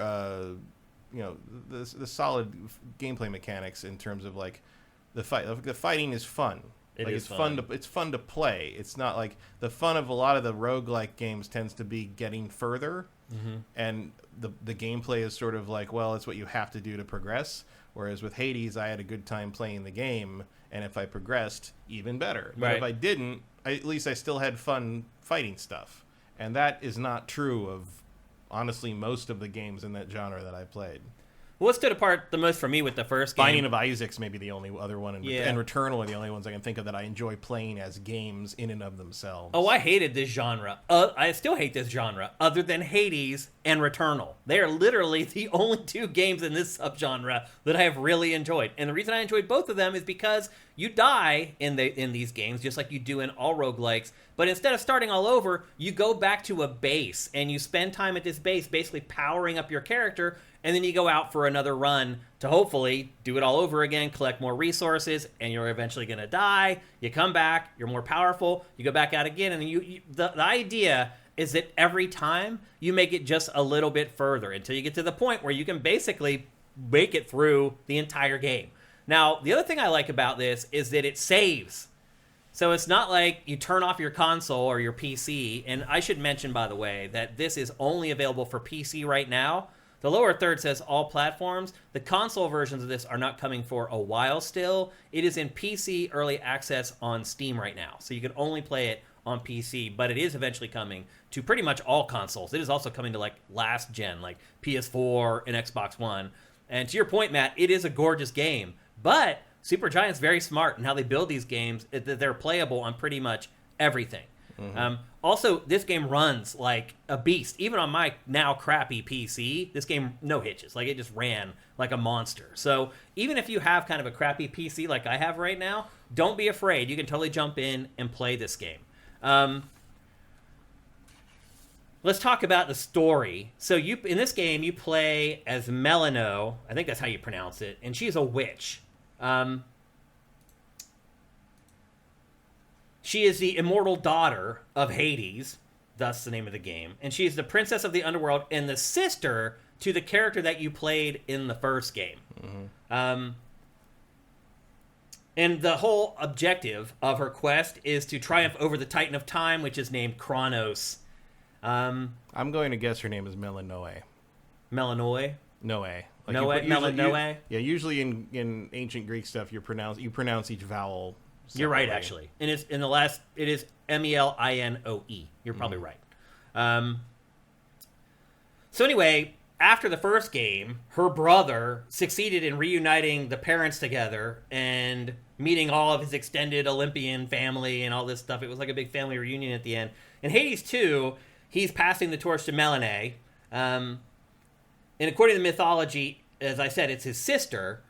the solid gameplay mechanics in terms of the fight. The fighting is fun. It's fun to play. It's not the fun of a lot of the roguelike games tends to be getting further, and the gameplay is sort of it's what you have to do to progress. Whereas with Hades, I had a good time playing the game, and if I progressed, even better. But if I didn't, at least I still had fun fighting stuff, and that is not true of honestly most of the games in that genre that I played. What stood apart the most for me with the first game? Binding of Isaac's maybe the only other one, and Returnal are the only ones I can think of that I enjoy playing as games in and of themselves. Oh, I hated this genre. I still hate this genre, other than Hades and Returnal. They are literally the only two games in this subgenre that I have really enjoyed. And the reason I enjoyed both of them is because you die in these games, just like you do in all roguelikes. But instead of starting all over, you go back to a base, and you spend time at this base basically powering up your character, and then you go out for another run to hopefully do it all over again, collect more resources, and you're eventually going to die. You come back, you're more powerful, you go back out again, and the idea is that every time you make it just a little bit further until you get to the point where you can basically make it through the entire game. Now, the other thing I like about this is that it saves. So it's not like you turn off your console or your PC, and I should mention, by the way, that this is only available for PC right now. The lower third says all platforms. The console versions of this are not coming for a while still. It is in PC early access on Steam right now, so you can only play it on PC, but it is eventually coming to pretty much all consoles. It is also coming to last gen, like PS4 and Xbox One. And to your point, Matt, it is a gorgeous game, but Supergiant's very smart in how they build these games. They're playable on pretty much everything. Mm-hmm. Also, this game runs like a beast. Even on my now crappy PC, this game, no hitches. It just ran like a monster. So even if you have kind of a crappy PC like I have right now, don't be afraid. You can totally jump in and play this game. Let's talk about the story. So in this game, you play as Melano. I think that's how you pronounce it. And she's a witch. She is the immortal daughter of Hades, thus the name of the game. And she's the princess of the underworld and the sister to the character that you played in the first game. Mm-hmm. And the whole objective of her quest is to triumph over the Titan of Time, which is named Kronos. I'm going to guess her name is Melanoe. Melanoe? Noe. Like Melanoe? Yeah, usually in ancient Greek stuff, you pronounce each vowel separately. You're right, actually. And it's it is Melinoe. You're probably right. So anyway, after the first game, her brother succeeded in reuniting the parents together and meeting all of his extended Olympian family and all this stuff. It was like a big family reunion at the end. In Hades 2, he's passing the torch to Melanie. And according to the mythology, as I said, it's his sister.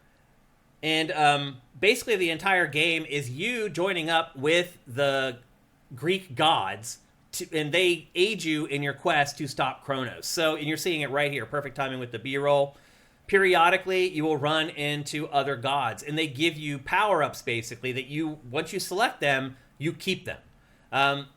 And basically the entire game is you joining up with the Greek gods, and they aid you in your quest to stop Kronos. So, and you're seeing it right here, perfect timing with the B-roll. Periodically, you will run into other gods, and they give you power-ups, basically, that you, once you select them, you keep them.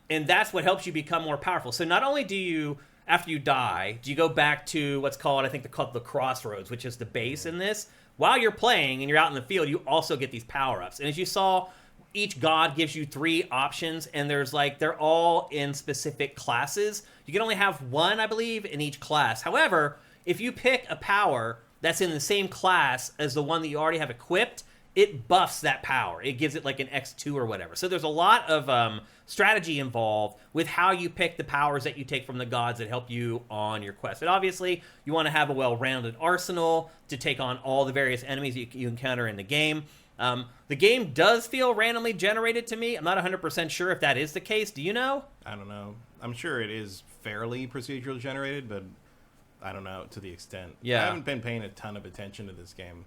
And that's what helps you become more powerful. So not only do you, after you die, do you go back to what's called, I think they're called the crossroads, which is the base in this. While you're playing and you're out in the field, you also get these power-ups. And as you saw, each god gives you 3 options, and they're all in specific classes. You can only have 1, I believe, in each class. However, if you pick a power that's in the same class as the one that you already have equipped, it buffs that power. It gives it like an X2 or whatever. So there's a lot of strategy involved with how you pick the powers that you take from the gods that help you on your quest. And obviously, you want to have a well-rounded arsenal to take on all the various enemies you encounter in the game. The game does feel randomly generated to me. I'm not 100% sure if that is the case. Do you know? I don't know. I'm sure it is fairly procedurally generated, but I don't know to the extent. Yeah. I haven't been paying a ton of attention to this game.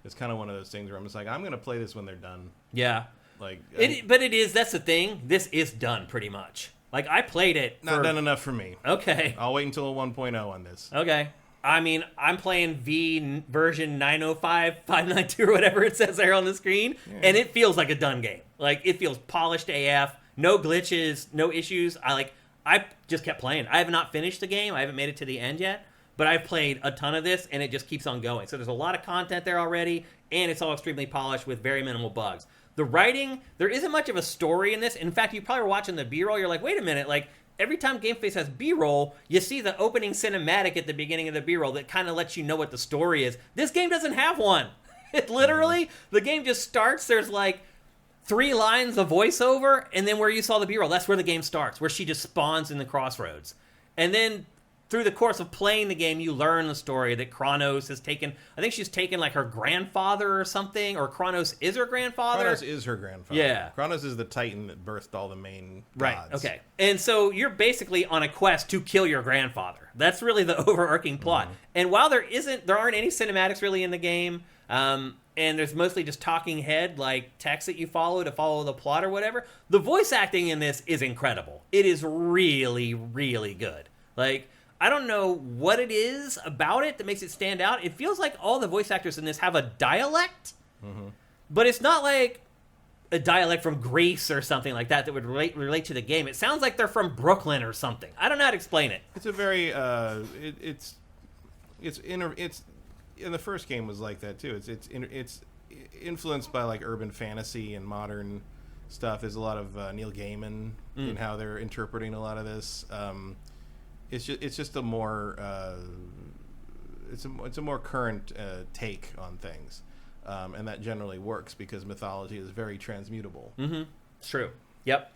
It's kind of one of those things where I'm just like, I'm going to play this when they're done. Yeah. Like, but it is, that's the thing. This is done pretty much. Like, I played it. Not done enough for me. Okay. I'll wait until 1.0 on this. Okay. I mean, I'm playing V version 905.592 or whatever it says there on the screen, and it feels like a done game. Like, it feels polished AF, no glitches, no issues. I just kept playing. I have not finished the game. I haven't made it to the end yet, but I've played a ton of this, and it just keeps on going. So there's a lot of content there already, and it's all extremely polished with very minimal bugs. The writing, there isn't much of a story in this. In fact, you probably were watching the B-roll. You're like, wait a minute, like, every time GameFace has B-roll, you see the opening cinematic at the beginning of the B-roll that kind of lets you know what the story is. This game doesn't have one. It literally, the game just starts, there's like 3 lines of voiceover, and then where you saw the B-roll, that's where the game starts, where she just spawns in the crossroads. And then through the course of playing the game, you learn the story that Kronos has taken, I think she's taken like her grandfather or something, or Kronos is her grandfather. Kronos is her grandfather. Yeah. Kronos is the Titan that birthed all the main gods. Right, okay. And so you're basically on a quest to kill your grandfather. That's really the overarching plot. Mm-hmm. And while there aren't any cinematics really in the game, and there's mostly just talking head, like text that you follow to follow the plot or whatever, the voice acting in this is incredible. It is really, really good. Like, I don't know what it is about it that makes it stand out. It feels like all the voice actors in this have a dialect, but it's not like a dialect from Greece or something like that would relate to the game. It sounds like they're from Brooklyn or something. I don't know how to explain it. It's a very it's in the first game was like that too. It's influenced by like urban fantasy and modern stuff. There's a lot of Neil Gaiman in how they're interpreting a lot of this. It's just a more it's a more current take on things, and that generally works because mythology is very transmutable. Mm-hmm. It's true. Yep.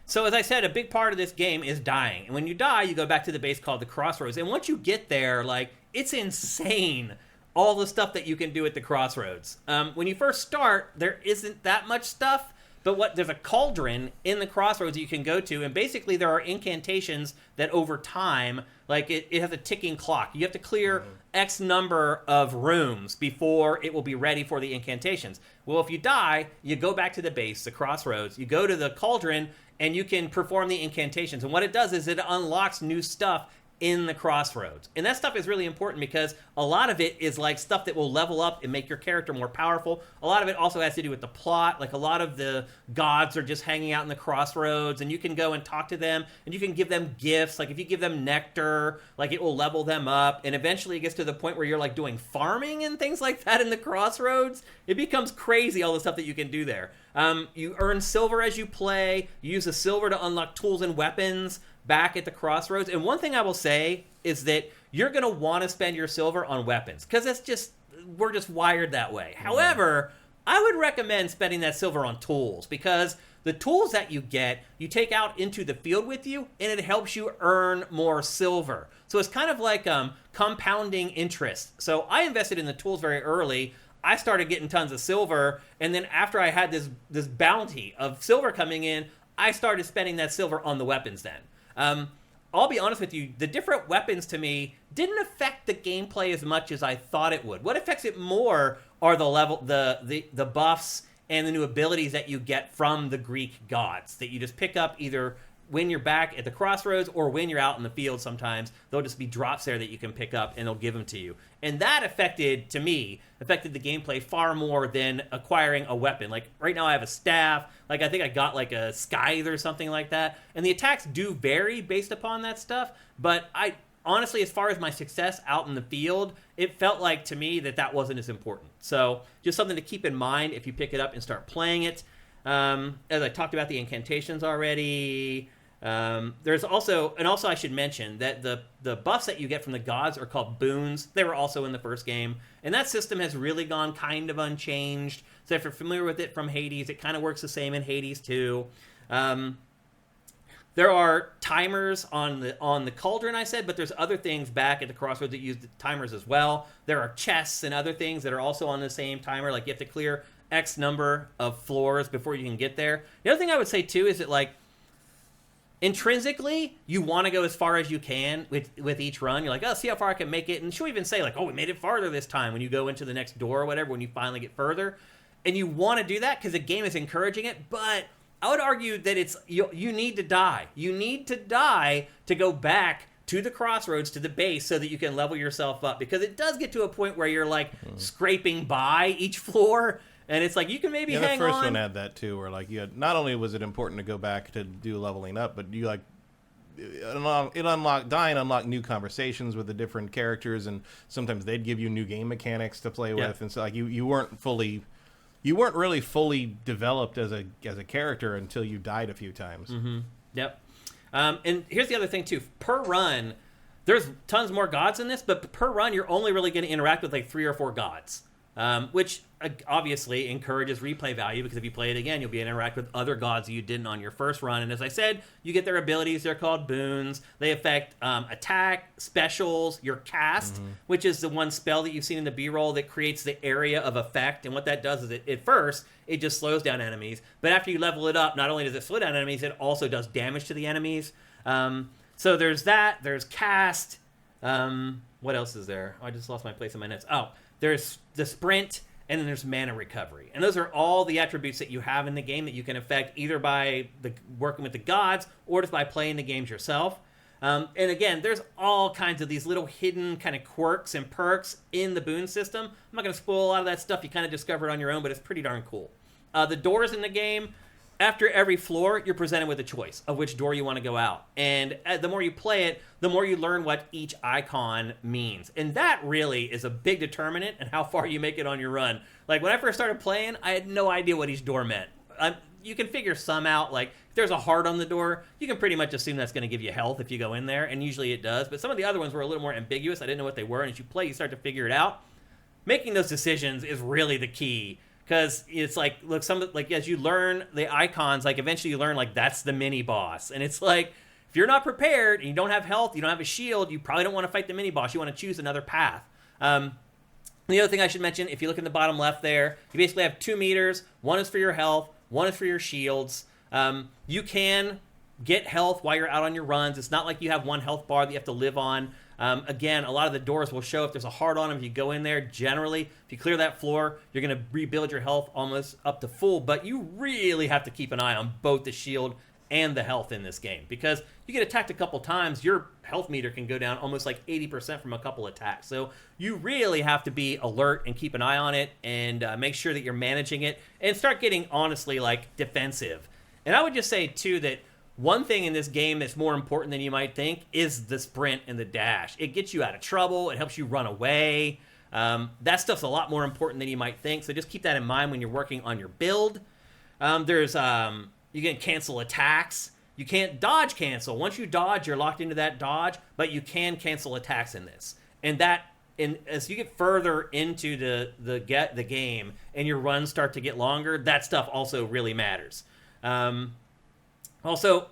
So as I said, a big part of this game is dying, and when you die, you go back to the base called the Crossroads. And once you get there, like, it's insane all the stuff that you can do at the Crossroads. When you first start, there isn't that much stuff. But there's a cauldron in the Crossroads that you can go to, and basically there are incantations that over time, like it has a ticking clock. You have to clear X number of rooms before it will be ready for the incantations. Well, if you die, you go back to the base, the Crossroads, you go to the cauldron, and you can perform the incantations. And what it does is it unlocks new stuff in the crossroads. And that stuff is really important because a lot of it is like stuff that will level up and make your character more powerful. A lot of it also has to do with the plot. Like a lot of the gods are just hanging out in the crossroads, and you can go and talk to them, and you can give them gifts. Like if you give them nectar, like it will level them up. And eventually it gets to the point where you're like doing farming and things like that in the crossroads. It becomes crazy, all the stuff that you can do there. You earn silver as you play. You use the silver to unlock tools and weapons back at the crossroads. And one thing I will say is that you're going to want to spend your silver on weapons because we're just wired that way. Mm-hmm. However, I would recommend spending that silver on tools because the tools that you get, you take out into the field with you, and it helps you earn more silver. So it's kind of like compounding interest. So I invested in the tools very early. I started getting tons of silver, and then after I had this bounty of silver coming in, I started spending that silver on the weapons then. I'll be honest with you, the different weapons to me didn't affect the gameplay as much as I thought it would. What affects it more are the buffs and the new abilities that you get from the Greek gods that you just pick up either when you're back at the crossroads or when you're out in the field. Sometimes there'll just be drops there that you can pick up and they'll give them to you. And that affected the gameplay far more than acquiring a weapon. Like right now I have a staff, like I think I got like a scythe or something like that. And the attacks do vary based upon that stuff, but I honestly, as far as my success out in the field, it felt like to me that wasn't as important. So just something to keep in mind if you pick it up and start playing it. As I talked about the incantations already, there's also I should mention that the buffs that you get from the gods are called boons. They were also in the first game, and that system has really gone kind of unchanged. So if you're familiar with it from Hades, it kind of works the same in Hades too. There are timers on the cauldron, I said, but there's other things back at the crossroads that use the timers as well. There are chests and other things that are also on the same timer, like you have to clear X number of floors before you can get there. The other thing I would say too is that like intrinsically you want to go as far as you can with each run. You're like, oh, see how far I can make it, and she'll even say like, oh, we made it farther this time when you go into the next door or whatever, when you finally get further. And you want to do that because the game is encouraging it, but I would argue that you need to die. You need to die to go back to the crossroads, to the base, so that you can level yourself up, because it does get to a point where you're like scraping by each floor. And it's like you can maybe hang on. The first one had that too, where like you had, not only was it important to go back to do leveling up, but you like it unlocked new conversations with the different characters, and sometimes they'd give you new game mechanics to play with, and so like you weren't really fully developed as a character until you died a few times. Mm-hmm. Yep. And here's the other thing too. Per run, there's tons more gods in this, but per run you're only really going to interact with like 3 or 4 gods. Which obviously encourages replay value, because if you play it again, you'll be able to interact with other gods that you didn't on your first run. And as I said, you get their abilities. They're called boons. They affect attack, specials, your cast, which is the one spell that you've seen in the B-roll that creates the area of effect. And what that does is at first, it just slows down enemies. But after you level it up, not only does it slow down enemies, it also does damage to the enemies. So there's that. There's cast. What else is there? Oh, I just lost my place in my notes. Oh, there's the sprint, and then there's mana recovery. And those are all the attributes that you have in the game that you can affect either by working with the gods or just by playing the games yourself. And again, there's all kinds of these little hidden kind of quirks and perks in the boon system. I'm not going to spoil a lot of that stuff. You kind of discover it on your own, but it's pretty darn cool. The doors in the game, after every floor, you're presented with a choice of which door you want to go out. And the more you play it, the more you learn what each icon means. And that really is a big determinant in how far you make it on your run. Like, when I first started playing, I had no idea what each door meant. You can figure some out. Like, if there's a heart on the door, you can pretty much assume that's going to give you health if you go in there, and usually it does. But some of the other ones were a little more ambiguous. I didn't know what they were, and as you play, you start to figure it out. Making those decisions is really the key. Because it's like, look, as you learn the icons, like eventually you learn like that's the mini boss, and it's like if you're not prepared and you don't have health, you don't have a shield, you probably don't want to fight the mini boss. You want to choose another path. The other thing I should mention, if you look in the bottom left there, you basically have 2 meters. One is for your health, one is for your shields. You can get health while you're out on your runs. It's not like you have one health bar that you have to live on. Again, a lot of the doors will show if there's a heart on them. If you go in there, generally, if you clear that floor, you're going to rebuild your health almost up to full. But you really have to keep an eye on both the shield and the health in this game. Because you get attacked a couple times, your health meter can go down almost like 80% from a couple attacks. So you really have to be alert and keep an eye on it and make sure that you're managing it and start getting, honestly, like, defensive. And I would just say, too, that one thing in this game that's more important than you might think is the sprint and the dash. It gets you out of trouble. It helps you run away. That stuff's a lot more important than you might think. So just keep that in mind when you're working on your build. You can cancel attacks. You can't dodge cancel. Once you dodge, you're locked into that dodge, but you can cancel attacks in this. And as you get further into the game and your runs start to get longer, that stuff also really matters. Also,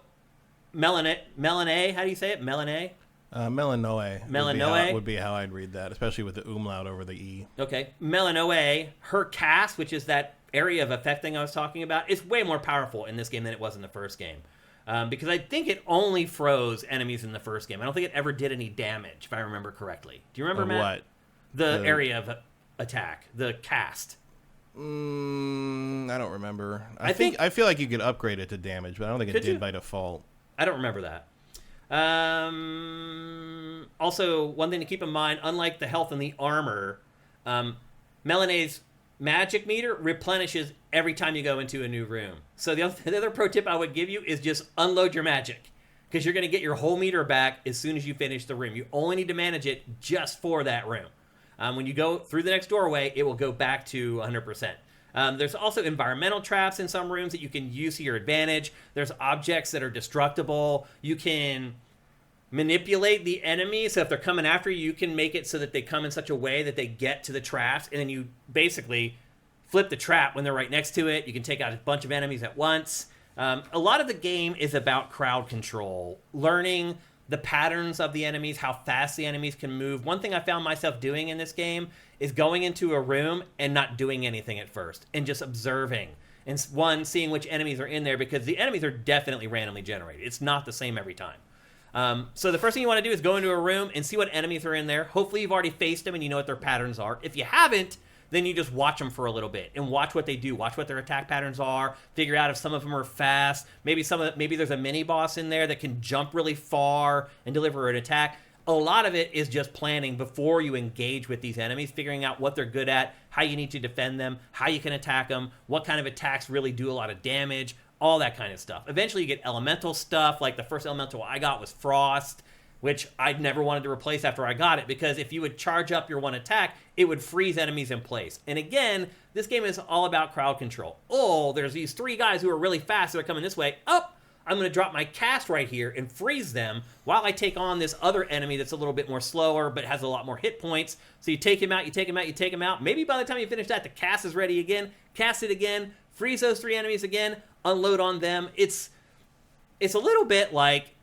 Melanae, how do you say it? Melanae? Melanoe would be how I'd read that, especially with the umlaut over the E. Okay. Melanoe, her cast, which is that area of effect thing I was talking about, is way more powerful in this game than it was in the first game. Because I think it only froze enemies in the first game. I don't think it ever did any damage, if I remember correctly. Do you remember, Matt? What? The area of attack, the cast. I don't remember. I feel like you could upgrade it to damage, but I don't think it did by default. I don't remember that. Also, one thing to keep in mind, unlike the health and the armor, Melanie's magic meter replenishes every time you go into a new room. So the other pro tip I would give you is just unload your magic, because you're going to get your whole meter back as soon as you finish the room. You only need to manage it just for that room. When you go through the next doorway, it will go back to 100%. There's also environmental traps in some rooms that you can use to your advantage. There's objects that are destructible. You can manipulate the enemy, so if they're coming after you, you can make it so that they come in such a way that they get to the traps, and then you basically flip the trap when they're right next to it. You can take out a bunch of enemies at once. A lot of the game is about crowd control, learning the patterns of the enemies, how fast the enemies can move. One thing I found myself doing in this game is going into a room and not doing anything at first, and just observing. And seeing which enemies are in there, because the enemies are definitely randomly generated. It's not the same every time. So the first thing you want to do is go into a room and see what enemies are in there. Hopefully you've already faced them and you know what their patterns are. If you haven't, then you just watch them for a little bit and watch what they do. Watch what their attack patterns are. Figure out if some of them are fast. Maybe there's a mini boss in there that can jump really far and deliver an attack. A lot of it is just planning before you engage with these enemies, figuring out what they're good at, how you need to defend them, how you can attack them, what kind of attacks really do a lot of damage, all that kind of stuff. Eventually you get elemental stuff, like the first elemental I got was Frost, which I'd never wanted to replace after I got it, because if you would charge up your one attack, it would freeze enemies in place. And again, this game is all about crowd control. Oh, there's these 3 guys who are really fast that are coming this way. Oh, I'm going to drop my cast right here and freeze them while I take on this other enemy that's a little bit more slower but has a lot more hit points. So you take him out, you take him out, you take him out. Maybe by the time you finish that, the cast is ready again. Cast it again, freeze those 3 enemies again, unload on them. It's a little bit like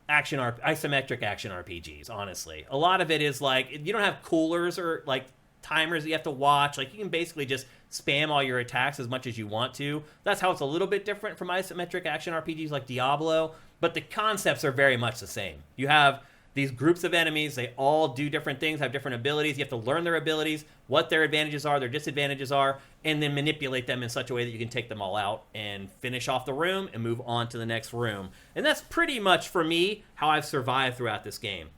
isometric action RPGs, honestly. A lot of it is like, you don't have coolers or like timers that you have to watch. Like, you can basically just spam all your attacks as much as you want to. That's how it's a little bit different from isometric action RPGs like Diablo, but the concepts are very much the same. You have these groups of enemies, they all do different things, have different abilities. You have to learn their abilities, what their advantages are, their disadvantages are, and then manipulate them in such a way that you can take them all out and finish off the room and move on to the next room. And that's pretty much, for me, how I've survived throughout this game.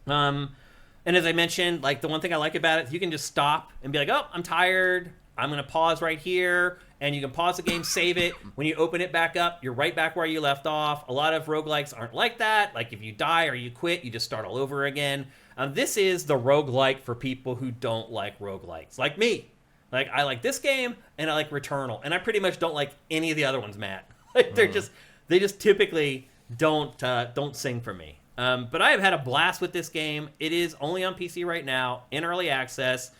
And as I mentioned, like, the one thing I like about it is you can just stop and be like, oh, I'm tired, I'm going to pause right here, and you can pause the game, save it. When you open it back up, you're right back where you left off. A lot of roguelikes aren't like that. Like, if you die or you quit, you just start all over again. This is the roguelike for people who don't like roguelikes, like me. Like, I like this game, and I like Returnal, and I pretty much don't like any of the other ones, Matt. Like, they just typically don't sing for me. But I have had a blast with this game. It is only on PC right now, in early access.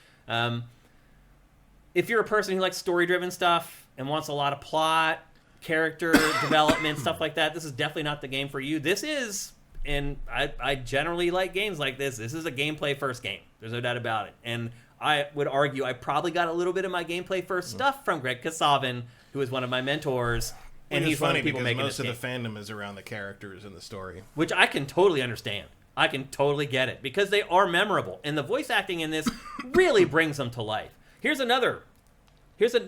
If you're a person who likes story-driven stuff and wants a lot of plot, character development, stuff like that, this is definitely not the game for you. This is, and I generally like games like this. This is a gameplay-first game. There's no doubt about it. And I would argue I probably got a little bit of my gameplay-first stuff from Greg Kasavin, who is one of my mentors. And he's one of the people making this game. Most of the fandom is around the characters in the story. Which I can totally understand. I can totally get it, because they are memorable. And the voice acting in this really brings them to life. Here's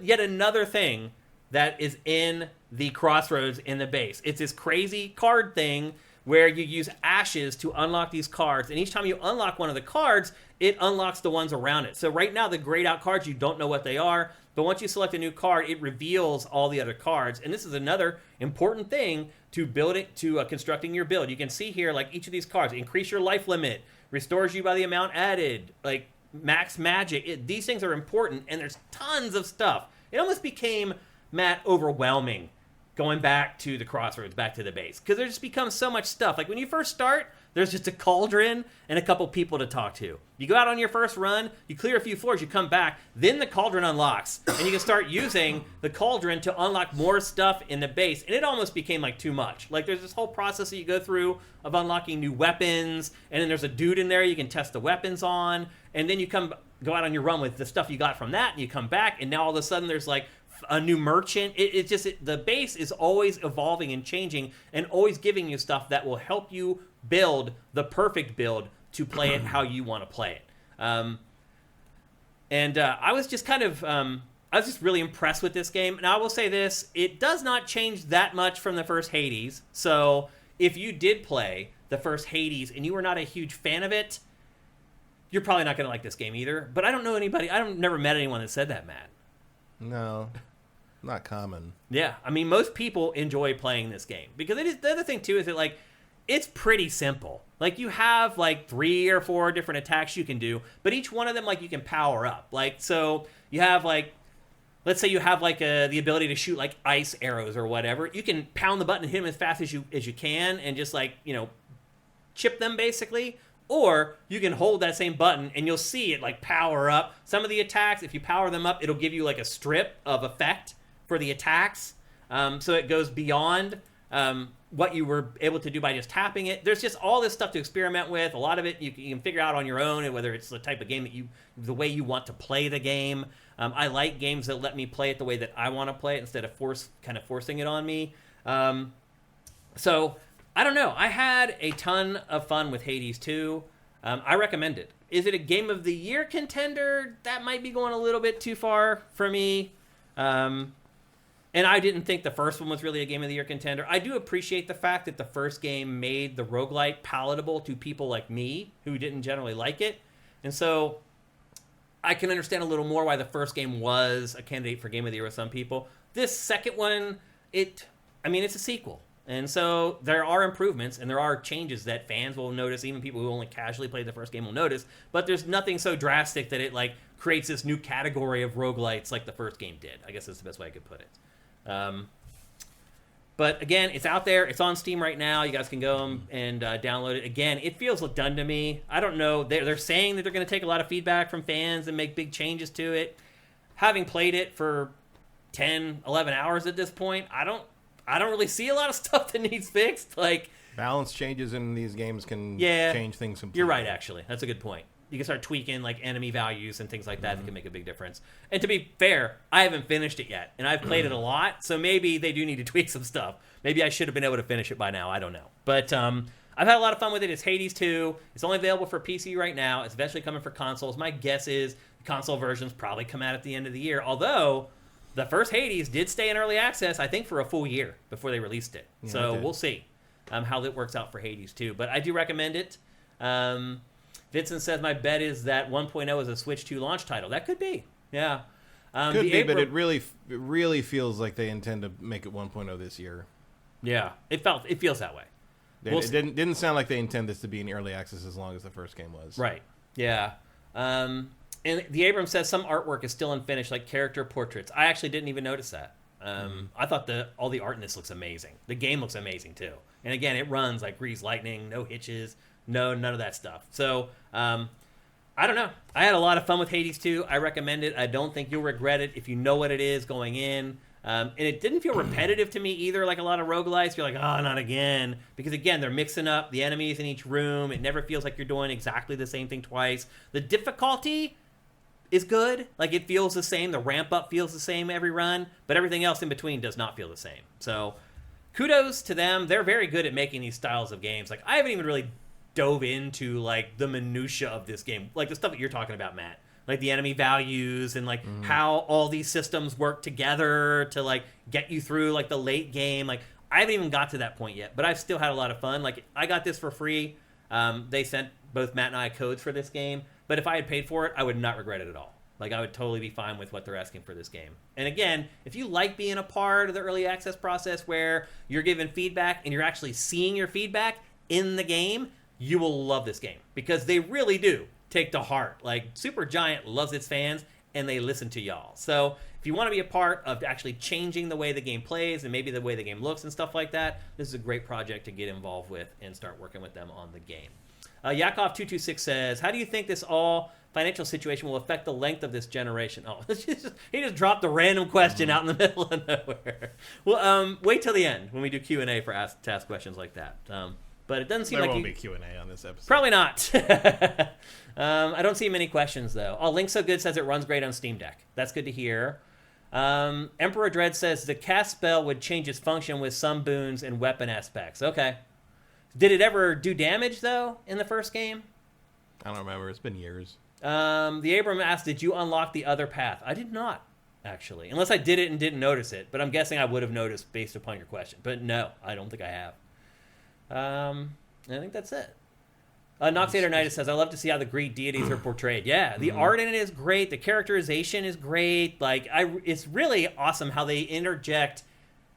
yet another thing that is in the crossroads in the base. It's this crazy card thing where you use ashes to unlock these cards, and each time you unlock one of the cards, it unlocks the ones around it. So right now, the grayed out cards, you don't know what they are, but once you select a new card, it reveals all the other cards, and this is another important thing to build it, to constructing your build. You can see here, like, each of these cards, increase your life limit, restores you by the amount added, like, max magic. These things are important, and there's tons of stuff. It almost became, Matt, overwhelming going back to the crossroads, back to the base, because there just becomes so much stuff. Like when you first start, there's just a cauldron and a couple people to talk to. You go out on your first run, you clear a few floors, you come back, then the cauldron unlocks, and you can start using the cauldron to unlock more stuff in the base, and it almost became like too much. Like there's this whole process that you go through of unlocking new weapons, and then there's a dude in there you can test the weapons on, and then you go out on your run with the stuff you got from that, and you come back, and now all of a sudden there's like a new merchant. The base is always evolving and changing and always giving you stuff that will help you build the perfect build to play it how you want to play it. I was just I was just really impressed with this game. And I will say this, it does not change that much from the first Hades. So if you did play the first Hades and you were not a huge fan of it, you're probably not going to like this game either. But I don't know anybody, never met anyone that said that, Matt. No, not common. Yeah, I mean, most people enjoy playing this game because it is. The other thing too is that like it's pretty simple. Like you have like 3 or 4 different attacks you can do, but each one of them like you can power up. Like so, you have like, let's say you have like the ability to shoot like ice arrows or whatever. You can pound the button and hit them as fast as you can, and just like chip them basically. Or you can hold that same button and you'll see it like power up. Some of the attacks, if you power them up, it'll give you like a strip of effect for the attacks. So it goes beyond what you were able to do by just tapping it. There's just all this stuff to experiment with. A lot of it you can figure out on your own, and whether it's the type of game that the way you want to play the game. I like games that let me play it the way that I want to play it instead of forcing it on me. So I don't know. I had a ton of fun with Hades 2. I recommend it. Is it a Game of the Year contender? That might be going a little bit too far for me. And I didn't think the first one was really a Game of the Year contender. I do appreciate the fact that the first game made the roguelite palatable to people like me who didn't generally like it. And so I can understand a little more why the first game was a candidate for Game of the Year with some people. This second one, it's a sequel. And so there are improvements and there are changes that fans will notice, even people who only casually played the first game will notice, but there's nothing so drastic that it like creates this new category of roguelites like the first game did. I guess that's the best way I could put it. But again, it's out there. It's on Steam right now. You guys can go and download it. Again, it feels done to me. I don't know. They're saying that they're going to take a lot of feedback from fans and make big changes to it. Having played it for 10, 11 hours at this point, I don't really see a lot of stuff that needs fixed. Like balance changes in these games can change things completely. You're right, actually. That's a good point. You can start tweaking like enemy values and things like that that can make a big difference. And to be fair, I haven't finished it yet, and I've played it a lot, so maybe they do need to tweak some stuff. Maybe I should have been able to finish it by now. I don't know. But I've had a lot of fun with it. It's Hades 2. It's only available for PC right now. It's eventually coming for consoles. My guess is the console versions probably come out at the end of the year, although the first Hades did stay in early access, I think, for a full year before they released it. Yeah, so we'll see how that works out for Hades 2. But I do recommend it. Vincent says, my bet is that 1.0 is a Switch 2 launch title. That could be. Yeah. Could be, but it really feels like they intend to make it 1.0 this year. Yeah. It feels that way. It didn't sound like they intend this to be in early access as long as the first game was. Right. Yeah. And the Abrams says some artwork is still unfinished, like character portraits. I actually didn't even notice that. I thought all the art in this looks amazing. The game looks amazing, too. And again, it runs like greased lightning, no hitches, none of that stuff. So, I don't know. I had a lot of fun with Hades 2. I recommend it. I don't think you'll regret it if you know what it is going in. And it didn't feel repetitive to me either, like a lot of roguelites. You're like, oh, not again. Because, again, they're mixing up the enemies in each room. It never feels like you're doing exactly the same thing twice. The difficulty is good. Like, it feels the same. The ramp-up feels the same every run. But everything else in between does not feel the same. So, kudos to them. They're very good at making these styles of games. Like, I haven't even really dove into, like, the minutia of this game. Like, the stuff that you're talking about, Matt. like the enemy values and like how all these systems work together to like get you through like the late game. Like I haven't even got to that point yet, but I've still had a lot of fun. Like I got this for free. They sent both Matt and I codes for this game, but if I had paid for it, I would not regret it at all. Like I would totally be fine with what they're asking for this game. And again, if you like being a part of the early access process where you're giving feedback and you're actually seeing your feedback in the game, you will love this game because they really do take to heart. Like Supergiant loves its fans and they listen to y'all. So if you want to be a part of actually changing the way the game plays and maybe the way the game looks and stuff like that, this is a great project to get involved with and start working with them on the game. Yakov226 says, how do you think this all financial situation will affect the length of this generation? Oh, he just dropped a random question out in the middle of nowhere. Well, wait till the end when we do Q&A to ask questions like that. But it doesn't seem there like won't be Q&A on this episode. Probably not. I don't see many questions, though. Oh, Link So Good says it runs great on Steam Deck. That's good to hear. Emperor Dread says the cast spell would change its function with some boons and weapon aspects. Okay. Did it ever do damage, though, in the first game? I don't remember. It's been years. The Abram asked, did you unlock the other path? I did not, actually. Unless I did it and didn't notice it. But I'm guessing I would have noticed based upon your question. But no, I don't think I have. I think that's it. Noxator Knight says, I love to see how the Greek deities are portrayed. Yeah, the art in it is great. The characterization is great. Like, it's really awesome how they interject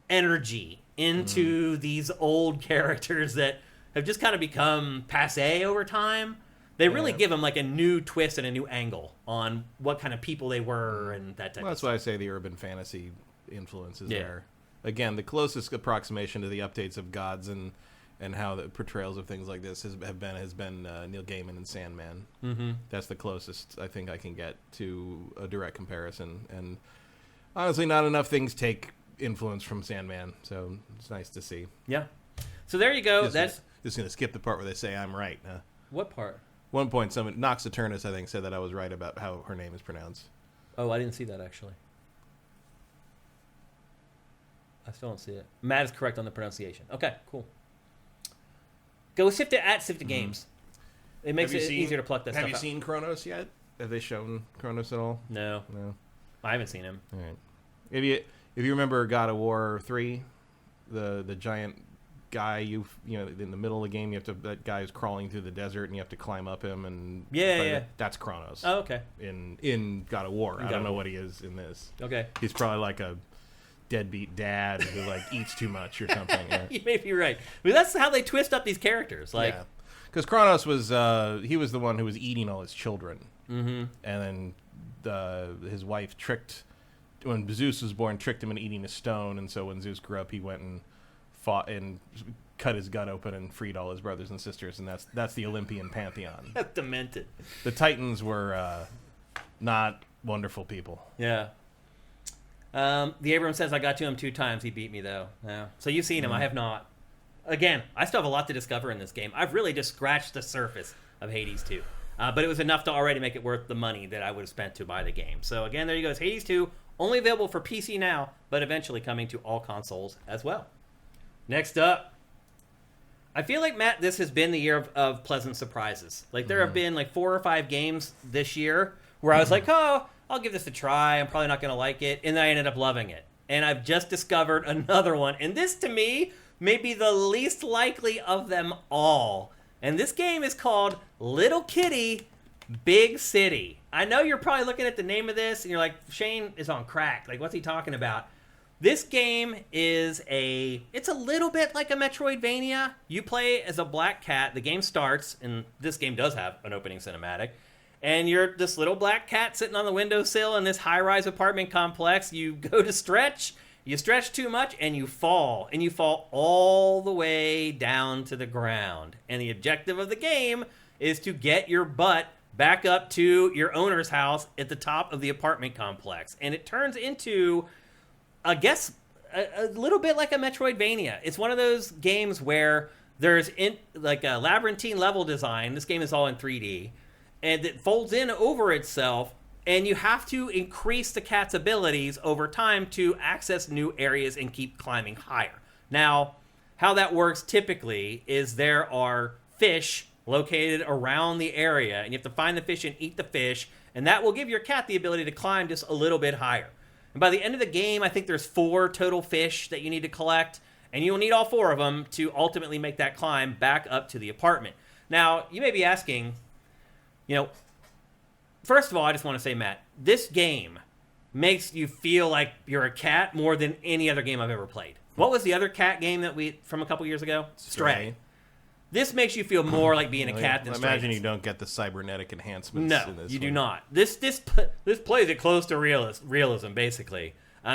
energy into these old characters that have just kind of become passé over time. They really give them like a new twist and a new angle on what kind of people they were and that type of That's stuff. why I say the urban fantasy influence is there. Again, the closest approximation to the updates of gods and how the portrayals of things like this has been Neil Gaiman and Sandman. Mm-hmm. That's the closest I think I can get to a direct comparison. And honestly, not enough things take influence from Sandman, so it's nice to see. Yeah. So there you go. Just going to skip the part where they say I'm right. What part? One point, Nox Eternus, I think, said that I was right about how her name is pronounced. Oh, I didn't see that, actually. I still don't see it. Matt is correct on the pronunciation. Okay, cool. Go Sifted at Sifted Games. It makes it easier to pluck that stuff out. Have you seen Kronos yet? Have they shown Kronos at all? No. I haven't seen him. All right. If you remember God of War 3, the giant guy in the middle of the game, that guy is crawling through the desert and you have to climb up him and that's Kronos. Oh, okay. In God of War. I don't know what he is in this. Okay. He's probably like a deadbeat dad who like eats too much or something. You may be right. But that's how they twist up these characters. Like, because Kronos was he was the one who was eating all his children, and then his wife when Zeus was born, tricked him into eating a stone, and so when Zeus grew up, he went and fought and cut his gut open and freed all his brothers and sisters, and that's the Olympian pantheon. That's demented. The Titans were not wonderful people. Yeah. The Abram says, I got to him 2 times. He beat me, though. Yeah. So you've seen him. I have not. Again, I still have a lot to discover in this game. I've really just scratched the surface of Hades 2. But it was enough to already make it worth the money that I would have spent to buy the game. So again, there you go. It's Hades 2. Only available for PC now, but eventually coming to all consoles as well. Next up. I feel like, Matt, this has been the year of pleasant surprises. Like, there have been like 4 or 5 games this year where I was like, oh, I'll give this a try. I'm probably not going to like it. And then I ended up loving it. And I've just discovered another one. And this, to me, may be the least likely of them all. And this game is called Little Kitty, Big City. I know you're probably looking at the name of this and you're like, Shane is on crack. Like, what's he talking about? This game is it's a little bit like a Metroidvania. You play as a black cat. The game starts, and this game does have an opening cinematic. And you're this little black cat sitting on the windowsill in this high-rise apartment complex. You go to stretch, you stretch too much, and you fall. And you fall all the way down to the ground. And the objective of the game is to get your butt back up to your owner's house at the top of the apartment complex. And it turns into, I guess, a little bit like a Metroidvania. It's one of those games where there's like a labyrinthine level design. This game is all in 3D. And it folds in over itself, and you have to increase the cat's abilities over time to access new areas and keep climbing higher. Now, how that works typically is there are fish located around the area, and you have to find the fish and eat the fish, and that will give your cat the ability to climb just a little bit higher. And by the end of the game, I think there's 4 total fish that you need to collect, and you'll need all 4 of them to ultimately make that climb back up to the apartment. Now, you may be asking, first of all, I just want to say, Matt, this game makes you feel like you're a cat more than any other game I've ever played. What was the other cat game from a couple years ago? Stray. This makes you feel more like being a cat than Stray. I imagine you don't get the cybernetic enhancements in this you do not. This plays it close to realism, basically.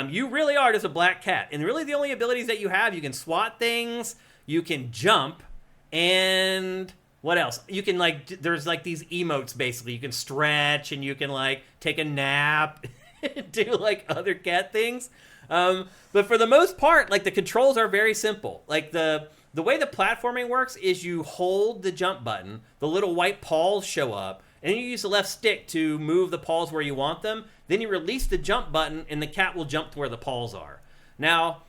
You really are just a black cat. And really the only abilities that you have, you can swat things, you can jump, and what else? You can, there's, these emotes, basically. You can stretch, and you can, take a nap, do, other cat things. But for the most part, the controls are very simple. The way the platforming works is you hold the jump button, the little white paws show up, and then you use the left stick to move the paws where you want them. Then you release the jump button, and the cat will jump to where the paws are. Now,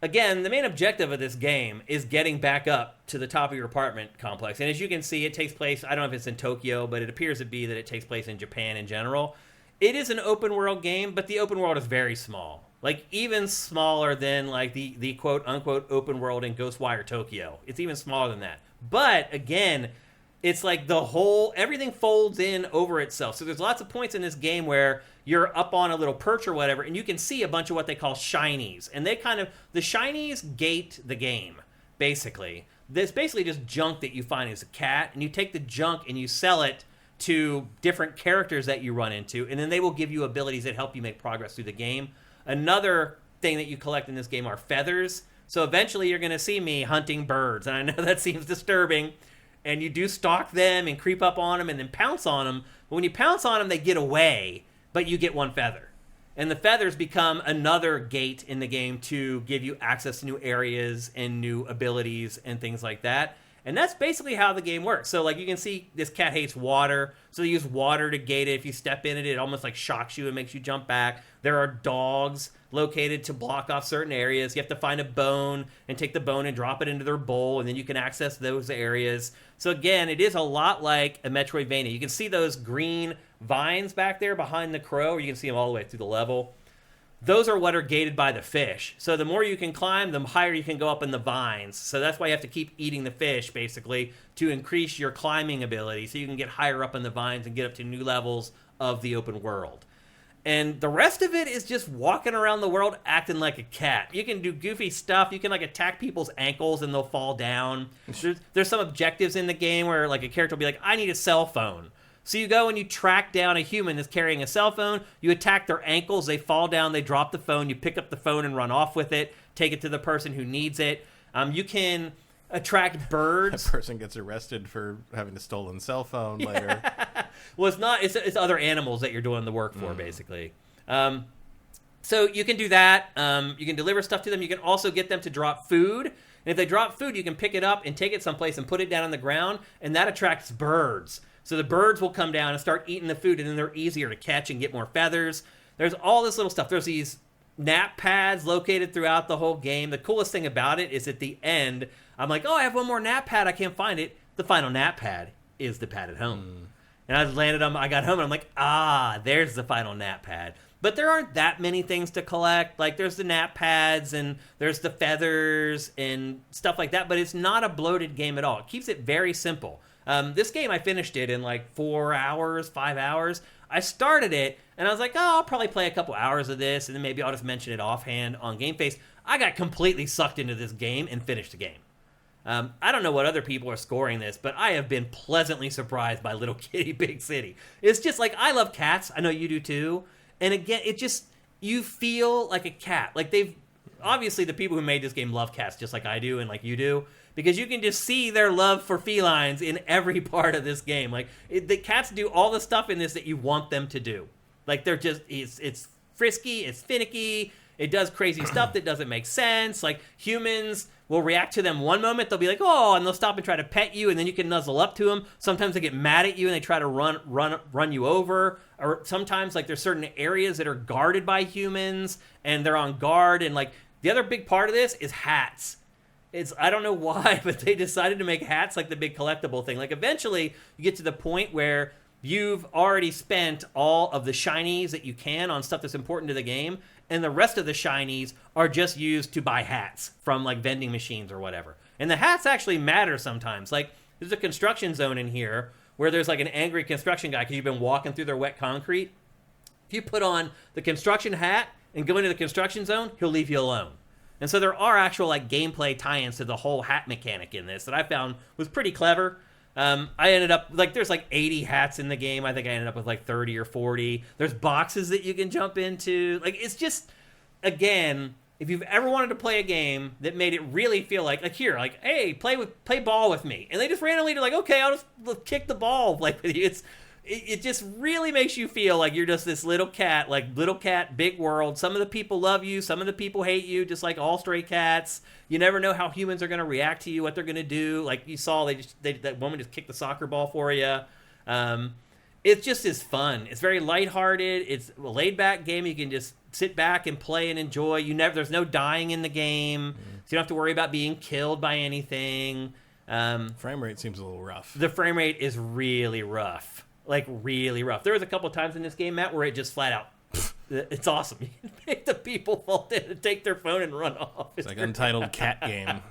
again, the main objective of this game is getting back up to the top of your apartment complex. And as you can see, it takes place, I don't know if it's in Tokyo, but it appears to be that it takes place in Japan in general. It is an open world game, but the open world is very small. Even smaller than, the quote-unquote open world in Ghostwire Tokyo. It's even smaller than that. But, again, it's everything folds in over itself. So there's lots of points in this game where you're up on a little perch or whatever, and you can see a bunch of what they call shinies. And the shinies gate the game, basically. It's basically just junk that you find as a cat, and you take the junk and you sell it to different characters that you run into, and then they will give you abilities that help you make progress through the game. Another thing that you collect in this game are feathers. So eventually you're going to see me hunting birds. And I know that seems disturbing. And you do stalk them and creep up on them and then pounce on them. But when you pounce on them, they get away. But you get 1 feather. And the feathers become another gate in the game to give you access to new areas and new abilities and things like that. And that's basically how the game works. So, you can see this cat hates water. So they use water to gate it. If you step in it, it almost, shocks you and makes you jump back. There are dogs located to block off certain areas. You have to find a bone and take the bone and drop it into their bowl, and then you can access those areas. So, again, it is a lot like a Metroidvania. You can see those green vines back there behind the crow, or you can see them all the way through the level. Those are what are gated by the fish. So the more you can climb, the higher you can go up in the vines. So that's why you have to keep eating the fish, basically, to increase your climbing ability so you can get higher up in the vines and get up to new levels of the open world. And the rest of it is just walking around the world acting like a cat. You can do goofy stuff. You can, attack people's ankles and they'll fall down. There's some objectives in the game where, a character will be like, I need a cell phone. So you go and you track down a human that's carrying a cell phone, you attack their ankles, they fall down, they drop the phone, you pick up the phone and run off with it, take it to the person who needs it. You can attract birds. That person gets arrested for having a stolen cell phone later. Well, it's not, it's other animals that you're doing the work for, basically. So you can do that. You can deliver stuff to them. You can also get them to drop food. And if they drop food, you can pick it up and take it someplace and put it down on the ground, and that attracts birds. So the birds will come down and start eating the food, and then they're easier to catch and get more feathers. There's all this little stuff. There's these nap pads located throughout the whole game. The coolest thing about it is at the end, I'm like, I have one more nap pad. I can't find it. The final nap pad is the pad at home. And I got home, and I'm like, there's the final nap pad. But there aren't that many things to collect. There's the nap pads, and there's the feathers, and stuff like that. But it's not a bloated game at all. It keeps it very simple. This game, I finished it in 4 hours, 5 hours. I started it, and I was like, I'll probably play a couple hours of this, and then maybe I'll just mention it offhand on GameFace. I got completely sucked into this game and finished the game. I don't know what other people are scoring this, but I have been pleasantly surprised by Little Kitty Big City. It's just I love cats. I know you do too. And again, you feel like a cat. Obviously the people who made this game love cats just like I do and like you do. Because you can just see their love for felines in every part of this game. The cats do all the stuff in this that you want them to do. They're just, it's frisky, it's finicky, it does crazy stuff that doesn't make sense. Humans will react to them one moment, they'll be like, and they'll stop and try to pet you, and then you can nuzzle up to them. Sometimes they get mad at you and they try to run you over. Or sometimes, there's certain areas that are guarded by humans, and they're on guard. And, the other big part of this is hats. I don't know why, but they decided to make hats like the big collectible thing. Like, eventually, you get to the point where you've already spent all of the shinies that you can on stuff that's important to the game, and the rest of the shinies are just used to buy hats from, like, vending machines or whatever. And the hats actually matter sometimes. Like, there's a construction zone in here where there's, like, an angry construction guy because you've been walking through their wet concrete. If you put on the construction hat and go into the construction zone, he'll leave you alone. And so there are actual, like, gameplay tie-ins to the whole hat mechanic in this that I found was pretty clever. I ended up, like, there's like 80 hats in the game. I think I ended up with like 30 or 40. There's boxes that you can jump into. Like, it's just, again, if you've ever wanted to play a game that made it really feel like here, like, hey, play ball with me. And they just randomly do, like, okay, I'll just kick the ball, like, with you. It just really makes you feel like you're just this little cat, like, little cat, big world. Some of the people love you. Some of the people hate you, just like all stray cats. You never know how humans are going to react to you, what they're going to do. Like you saw, that woman just kicked the soccer ball for you. It just is fun. It's very lighthearted. It's a laid-back game. You can just sit back and play and enjoy. There's no dying in the game, so you don't have to worry about being killed by anything. Frame rate seems a little rough. The frame rate is really rough. Like, really rough. There was a couple times in this game, Matt, where it just flat out, it's awesome. You can make the people fall in and take their phone and run off. It's like Untitled Cat Game.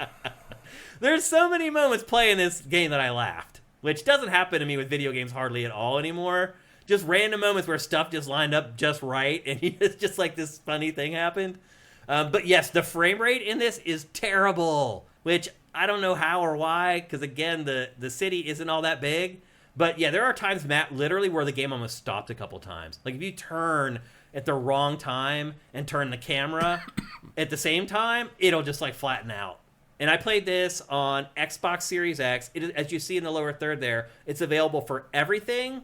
There's so many moments playing this game that I laughed, which doesn't happen to me with video games hardly at all anymore. Just random moments where stuff just lined up just right, and it's just like this funny thing happened. But yes, the frame rate in this is terrible, which I don't know how or why, because again, the city isn't all that big. But yeah, there are times, Matt, literally where the game almost stopped a couple times. Like, if you turn at the wrong time and turn the camera at the same time, it'll just, like, flatten out. And I played this on Xbox Series X. It is, as you see in the lower third there, it's available for everything,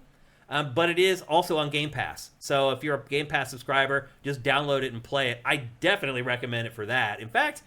but it is also on Game Pass. So if you're a Game Pass subscriber, just download it and play it. I definitely recommend it for that. In fact,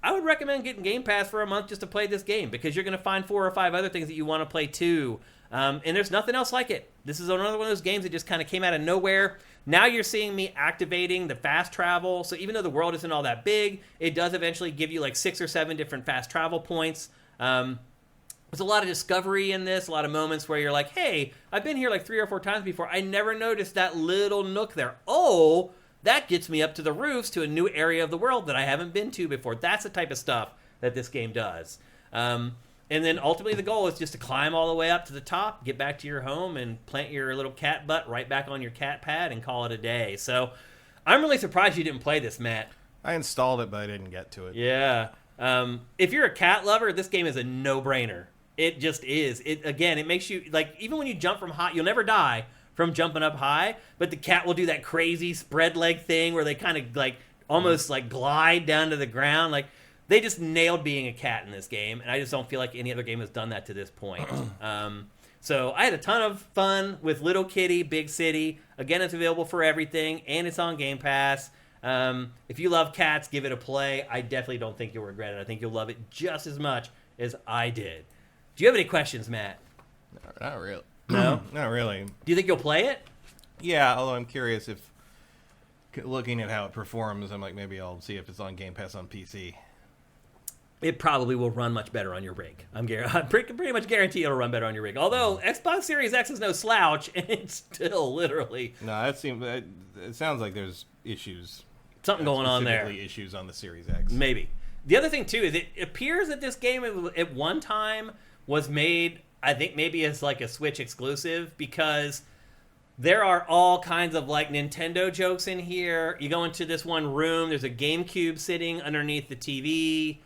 I would recommend getting Game Pass for a month just to play this game, because you're going to find 4 or 5 other things that you want to play too. And there's nothing else like it. This is another one of those games that just kind of came out of nowhere. Now you're seeing me activating the fast travel. So even though the world isn't all that big, it does eventually give you like 6 or 7 different fast travel points. There's a lot of discovery in this, a lot of moments where you're like, hey, I've been here like 3 or 4 times before. I never noticed that little nook there. Oh, that gets me up to the roofs to a new area of the world that I haven't been to before. That's the type of stuff that this game does. And then ultimately the goal is just to climb all the way up to the top, get back to your home, and plant your little cat butt right back on your cat pad and call it a day. So I'm really surprised you didn't play this, Matt. I installed it, but I didn't get to it. Yeah. If you're a cat lover, this game is a no-brainer. It just is. It makes you, like, even when you jump from high, you'll never die from jumping up high, but the cat will do that crazy spread leg thing where they kind of, like, almost, like, glide down to the ground. Like, they just nailed being a cat in this game, and I just don't feel like any other game has done that to this point. So I had a ton of fun with Little Kitty, Big City. Again, it's available for everything, and it's on Game Pass. If you love cats, give it a play. I definitely don't think you'll regret it. I think you'll love it just as much as I did. Do you have any questions, Matt? Not really. No? Not really. Do you think you'll play it? Yeah, although I'm curious if, looking at how it performs, I'm like, maybe I'll see if it's on Game Pass on PC. It probably will run much better on your rig. I'm pretty much guarantee it'll run better on your rig. Although Xbox Series X is no slouch, and it's still literally... No, it sounds like there's issues. Something going on there. Specifically issues on the Series X. Maybe. The other thing, too, is it appears that this game at one time was made, I think, maybe as like a Switch exclusive, because there are all kinds of like Nintendo jokes in here. You go into this one room, there's a GameCube sitting underneath the TV,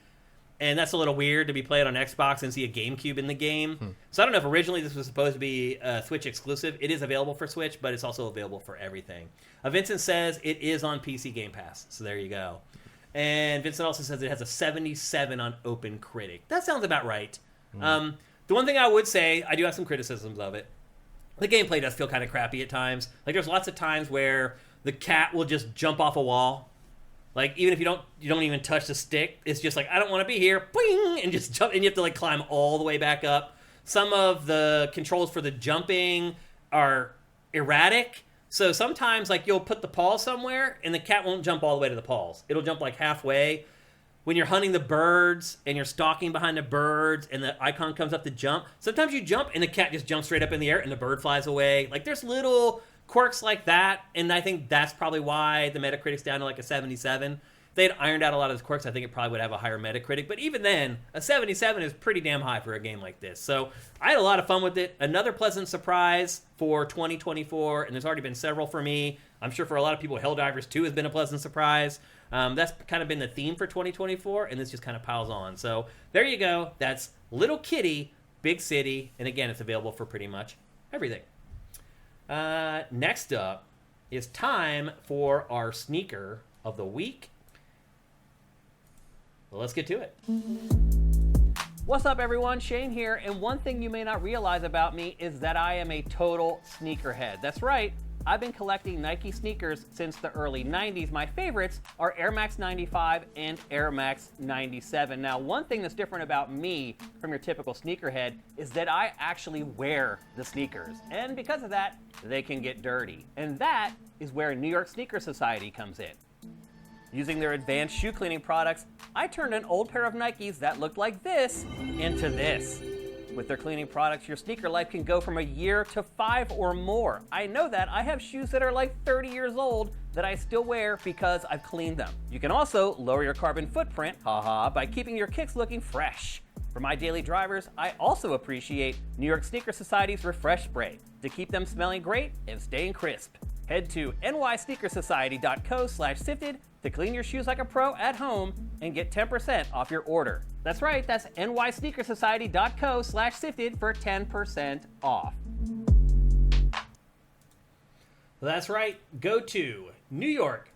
and that's a little weird to be played on Xbox and see a GameCube in the game. So I don't know if originally this was supposed to be a Switch exclusive. It is available for Switch, but it's also available for everything. Vincent says it is on PC Game Pass, so there you go. And Vincent also says it has a 77 on OpenCritic. That sounds about right. The one thing I would say, I do have some criticisms of it. The gameplay does feel kind of crappy at times. Like, there's lots of times where the cat will just jump off a wall. Like, even if you don't even touch the stick, it's just like, I don't want to be here, boing, and just jump, and you have to like climb all the way back up. Some of the controls for the jumping are erratic. So sometimes, like, you'll put the paw somewhere, and the cat won't jump all the way to the paws. It'll jump like halfway. when you're hunting the birds and you're stalking behind the birds and the icon comes up to jump, sometimes you jump and the cat just jumps straight up in the air and the bird flies away. Like, there's little quirks like that, and I think that's probably why the Metacritic's down to like a 77. If they had ironed out a lot of those quirks, I think it probably would have a higher Metacritic. But even then, a 77 is pretty damn high for a game like this. So I had a lot of fun with it. Another pleasant surprise for 2024, and there's already been several for me. I'm sure for a lot of people, Helldivers 2 has been a pleasant surprise. That's kind of been the theme for 2024, and this just kind of piles on. So there you go. That's Little Kitty, Big City, and again, it's available for pretty much everything. Next up is time for our sneaker of the week. Well, let's get to it. What's up, everyone? Shane here, and one thing you may not realize about me is that I am a total sneakerhead. That's right. I've been collecting Nike sneakers since the early 90s. My favorites are Air Max 95 and Air Max 97. Now, one thing that's different about me from your typical sneakerhead is that I actually wear the sneakers. And because of that, they can get dirty. And that is where New York Sneaker Society comes in. Using their advanced shoe cleaning products, I turned an old pair of Nikes that looked like this into this. With their cleaning products, your sneaker life can go from a year to 5 or more. I know that. I have shoes that are like 30 years old that I still wear because I've cleaned them. You can also lower your carbon footprint, by keeping your kicks looking fresh. For my daily drivers, I also appreciate New York Sneaker Society's Refresh Spray to keep them smelling great and staying crisp. Head to nysneakersociety.co/sifted to clean your shoes like a pro at home and get 10% off your order. That's right, that's nysneakersociety.co/sifted for 10% off. That's right, go to New York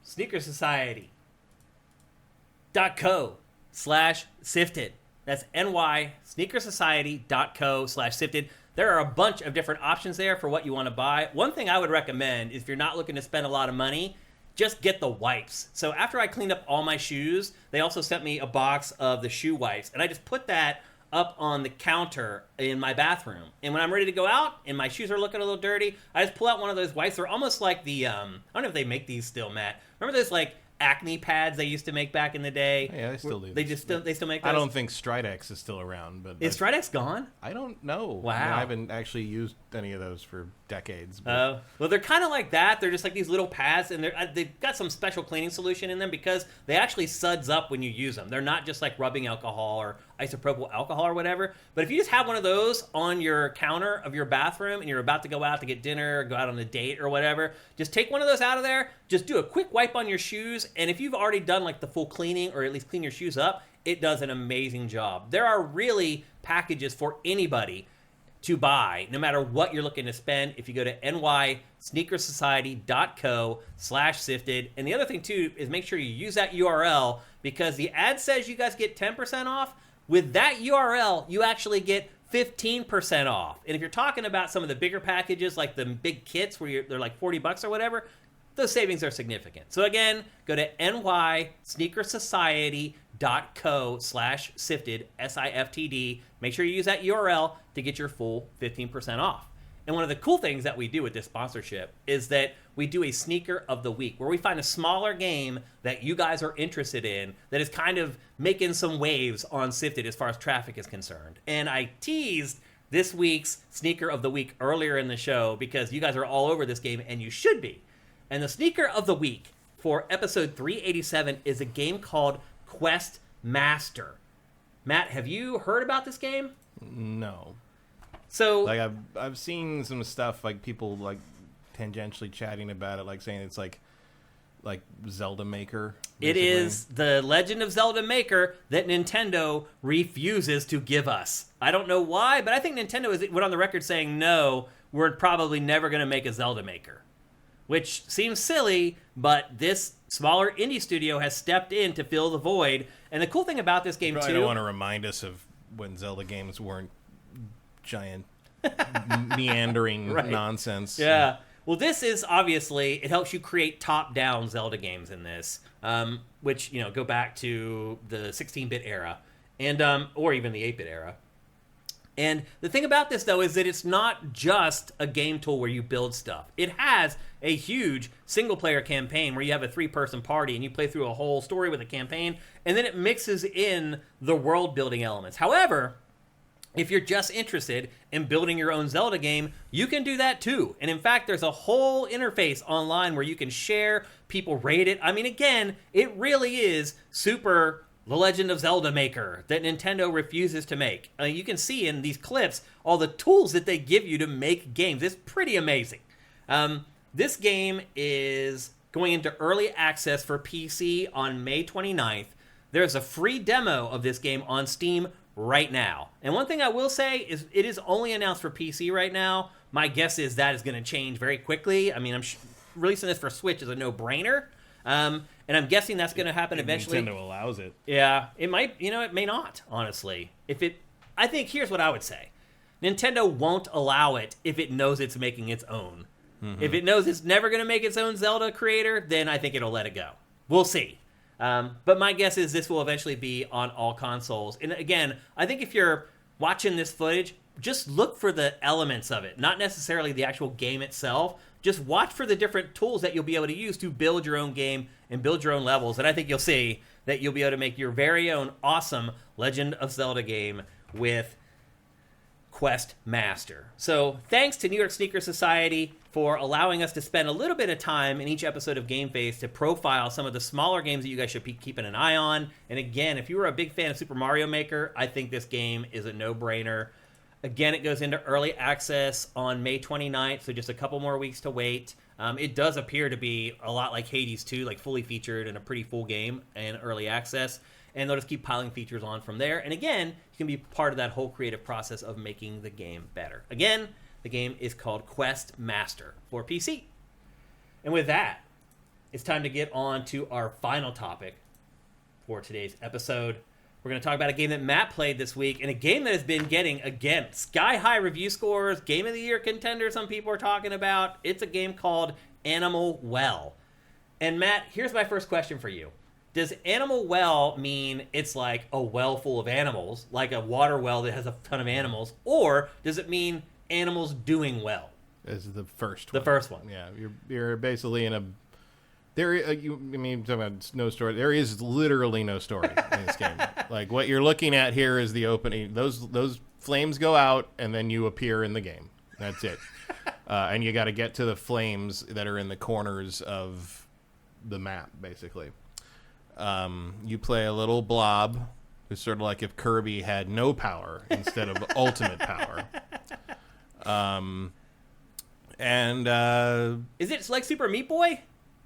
Sneaker Society.co/sifted. That's nysneakersociety.co/sifted. There are a bunch of different options there for what you want to buy. One thing I would recommend is if you're not looking to spend a lot of money, just get the wipes. So after I cleaned up all my shoes, they also sent me a box of the shoe wipes, and I just put that up on the counter in my bathroom. And when I'm ready to go out and my shoes are looking a little dirty, I just pull out one of those wipes. They're almost like the I don't know if they make these still, Matt. Remember those like acne pads they used to make back in the day? Yeah, they still do. They still make those? I don't think Stridex is still around, but is Stridex gone? I don't know. Wow. I haven't actually used any of those for decades. Well, they're kind of like that. They're just like these little pads, and they've got some special cleaning solution in them because they actually suds up when you use them. They're not just like rubbing alcohol or isopropyl alcohol or whatever. But if you just have one of those on your counter of your bathroom and you're about to go out to get dinner, or go out on a date or whatever, just take one of those out of there, just do a quick wipe on your shoes, and if you've already done like the full cleaning or at least clean your shoes up, it does an amazing job. There are really packages for anybody to buy, no matter what you're looking to spend, if you go to nysneakersociety.co/sifted. And the other thing, too, is make sure you use that URL because the ad says you guys get 10% off. With that URL, you actually get 15% off. And if you're talking about some of the bigger packages, like the big kits where they're like $40 or whatever, those savings are significant. So again, go to nysneakersociety.co/sifted, SIFTD. Make sure you use that URL to get your full 15% off. And one of the cool things that we do with this sponsorship is that we do a sneaker of the week where we find a smaller game that you guys are interested in that is kind of making some waves on Sifted as far as traffic is concerned. And I teased this week's sneaker of the week earlier in the show because you guys are all over this game and you should be. And the sneaker of the week for episode 387 is a game called Quest Master. Matt, have you heard about this game? No. So, like I've seen some stuff like people like tangentially chatting about it, like saying it's like Zelda Maker. Basically. It is the Legend of Zelda Maker that Nintendo refuses to give us. I don't know why, but I think Nintendo went on the record saying no, we're probably never going to make a Zelda Maker. Which seems silly, but this smaller indie studio has stepped in to fill the void. And the cool thing about this game, too... I don't want to remind us of when Zelda games weren't giant, meandering nonsense. Yeah. Well, this is, obviously, it helps you create top-down Zelda games in this, which, go back to the 16-bit era, and or even the 8-bit era. And the thing about this, though, is that it's not just a game tool where you build stuff. It has a huge single-player campaign where you have a 3-person party and you play through a whole story with a campaign, and then it mixes in the world-building elements. However, if you're just interested in building your own Zelda game, you can do that too. And in fact, there's a whole interface online where you can share, people rate it. I mean, again, it really is super The Legend of Zelda Maker that Nintendo refuses to make. You can see in these clips all the tools that they give you to make games. It's pretty amazing. This game is going into early access for PC on May 29th. There's a free demo of this game on Steam right now. And one thing I will say is it is only announced for PC right now. My guess is that is going to change very quickly. I mean, releasing this for Switch is a no-brainer. And I'm guessing that's going to happen eventually. Nintendo allows it. Yeah, it might. It may not. Honestly, I think here's what I would say: Nintendo won't allow it if it knows it's making its own. Mm-hmm. If it knows it's never going to make its own Zelda creator, then I think it'll let it go. We'll see. But my guess is this will eventually be on all consoles. And again, I think if you're watching this footage, just look for the elements of it, not necessarily the actual game itself. Just watch for the different tools that you'll be able to use to build your own game and build your own levels. And I think you'll see that you'll be able to make your very own awesome Legend of Zelda game with Quest Master. So thanks to New York Sneaker Society for allowing us to spend a little bit of time in each episode of GameFace to profile some of the smaller games that you guys should be keeping an eye on. And again, if you were a big fan of Super Mario Maker, I think this game is a no-brainer. Again, it goes into early access on May 29th, so just a couple more weeks to wait. It does appear to be a lot like Hades 2, like fully featured and a pretty full game in early access. And they'll just keep piling features on from there. And again, you can be part of that whole creative process of making the game better. Again, the game is called Quest Master for PC. And with that, it's time to get on to our final topic for today's episode. We're going to talk about a game that Matt played this week, and a game that has been getting, again, sky-high review scores, Game of the Year contender some people are talking about. It's a game called Animal Well. And Matt, here's my first question for you. Does Animal Well mean it's like a well full of animals, like a water well that has a ton of animals, or does it mean animals doing well? This is the first one. The first one. Yeah, you're basically in a... talking about no story. There is literally no story in this game. Like, what you're looking at here is the opening. Those flames go out, and then you appear in the game. That's it. And you got to get to the flames that are in the corners of the map, basically. You play a little blob, who's sort of like if Kirby had no power instead of ultimate power. Is it like Super Meat Boy?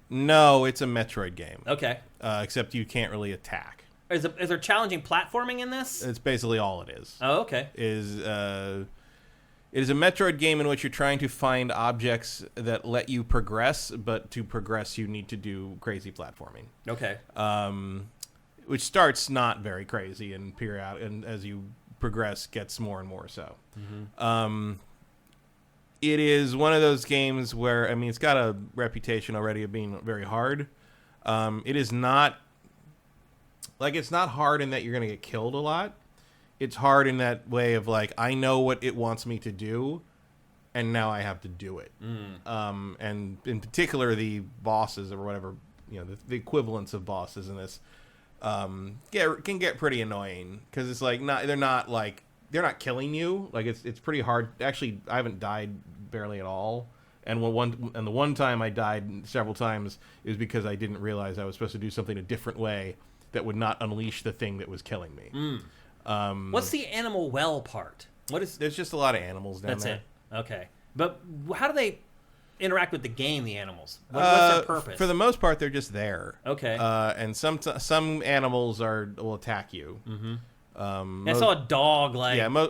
No, it's a Metroid game. Okay. Except you can't really attack. Is there challenging platforming in this? It's basically all it is. Oh, okay. It is a Metroid game in which you're trying to find objects that let you progress, but to progress you need to do crazy platforming. Okay. Which starts not very crazy and as you progress gets more and more so. Mm-hmm. It is one of those games where, it's got a reputation already of being very hard. It is not... it's not hard in that you're going to get killed a lot. It's hard in that way of, I know what it wants me to do, and now I have to do it. And in particular, the bosses, or whatever, the equivalents of bosses in this, can get pretty annoying. Because it's they're not killing you. It's pretty hard. Actually, I haven't died barely at all. And the one time I died several times is because I didn't realize I was supposed to do something a different way that would not unleash the thing that was killing me. What's the Animal Well part? There's just a lot of animals down there. That's it. Okay. But how do they interact with the game, the animals? What's their purpose? For the most part, they're just there. Okay. And some animals will attack you. Mm-hmm. I saw a dog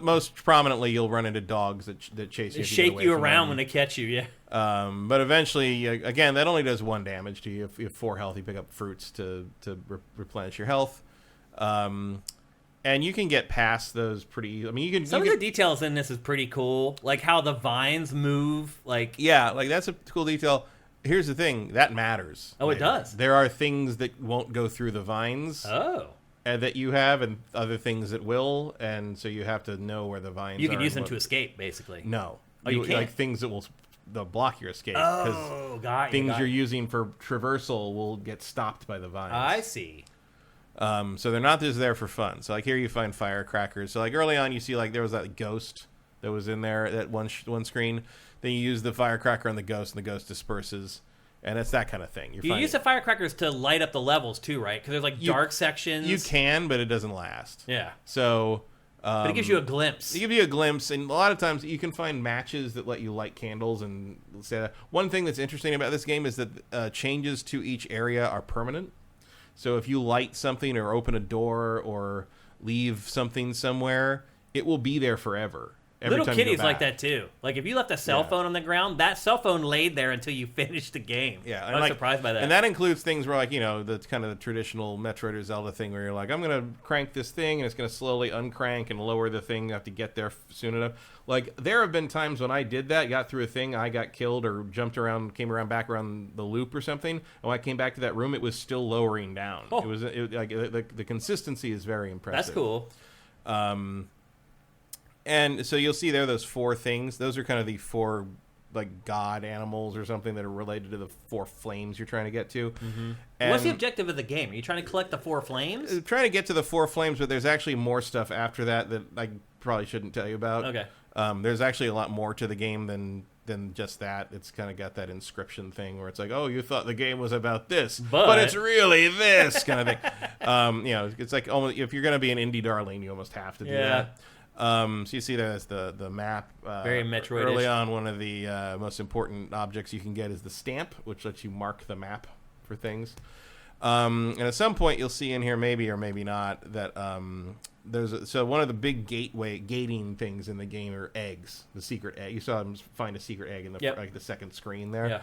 most prominently you'll run into dogs that chase you, shake you around when they catch you. But eventually, again, that only does 1 damage to you. If you have 4 health, you pick up fruits to replenish your health. And you can get past those pretty. Some of the details in this is pretty cool, like how the vines move. That's a cool detail. Here's the thing that matters. Oh, later. It does. There are things that won't go through the vines. Oh. that you have, and other things that will, and so you have to know where the vines are. You can use them to escape, basically. No. Oh, you can't? Like things that they'll block your escape. Oh, got you. Things you're using for traversal will get stopped by the vines. I see. So they're not just there for fun. So like here you find firecrackers. So like early on you see like there was that ghost that was in there, that one screen. Then you use the firecracker on the ghost, and the ghost disperses. And it's that kind of thing. You use the firecrackers to light up the levels too, right? Because there's like dark sections. You can, but it doesn't last. Yeah. So... but it gives you a glimpse. It gives you a glimpse, and a lot of times you can find matches that let you light candles. And say that. One thing that's interesting about this game is that changes to each area are permanent. So if you light something or open a door or leave something somewhere, it will be there forever. Little kitties like that too. Like if you left a cell phone on the ground, that cell phone laid there until you finished the game. Yeah, I was surprised by that. And that includes things where, like, you know, the kind of the traditional Metroid or Zelda thing where you're like, I'm gonna crank this thing and it's gonna slowly uncrank and lower the thing. You have to get there soon enough. Like there have been times when I did that, got through a thing, I got killed or jumped around, came around back around the loop or something. And when I came back to that room, it was still lowering down. Oh. The consistency is very impressive. That's cool. And so you'll see there those 4 things. Those are kind of the 4 like god animals or something that are related to the 4 flames you're trying to get to. Mm-hmm. What's the objective of the game? Are you trying to collect the 4 flames? Trying to get to the 4 flames, but there's actually more stuff after that I probably shouldn't tell you about. Okay. There's actually a lot more to the game than just that. It's kind of got that inscription thing where it's like, oh, you thought the game was about this, but it's really this kind of thing. You know, it's like almost, if you're going to be an indie darling, you almost have to do that. So you see there's the map. Very Metroid-ish. Early on, one of the most important objects you can get is the stamp, which lets you mark the map for things. And at some point, you'll see in here, maybe or maybe not, that so one of the big gating things in the game are eggs. The secret egg. You saw them find a secret egg in the second screen there. Yeah.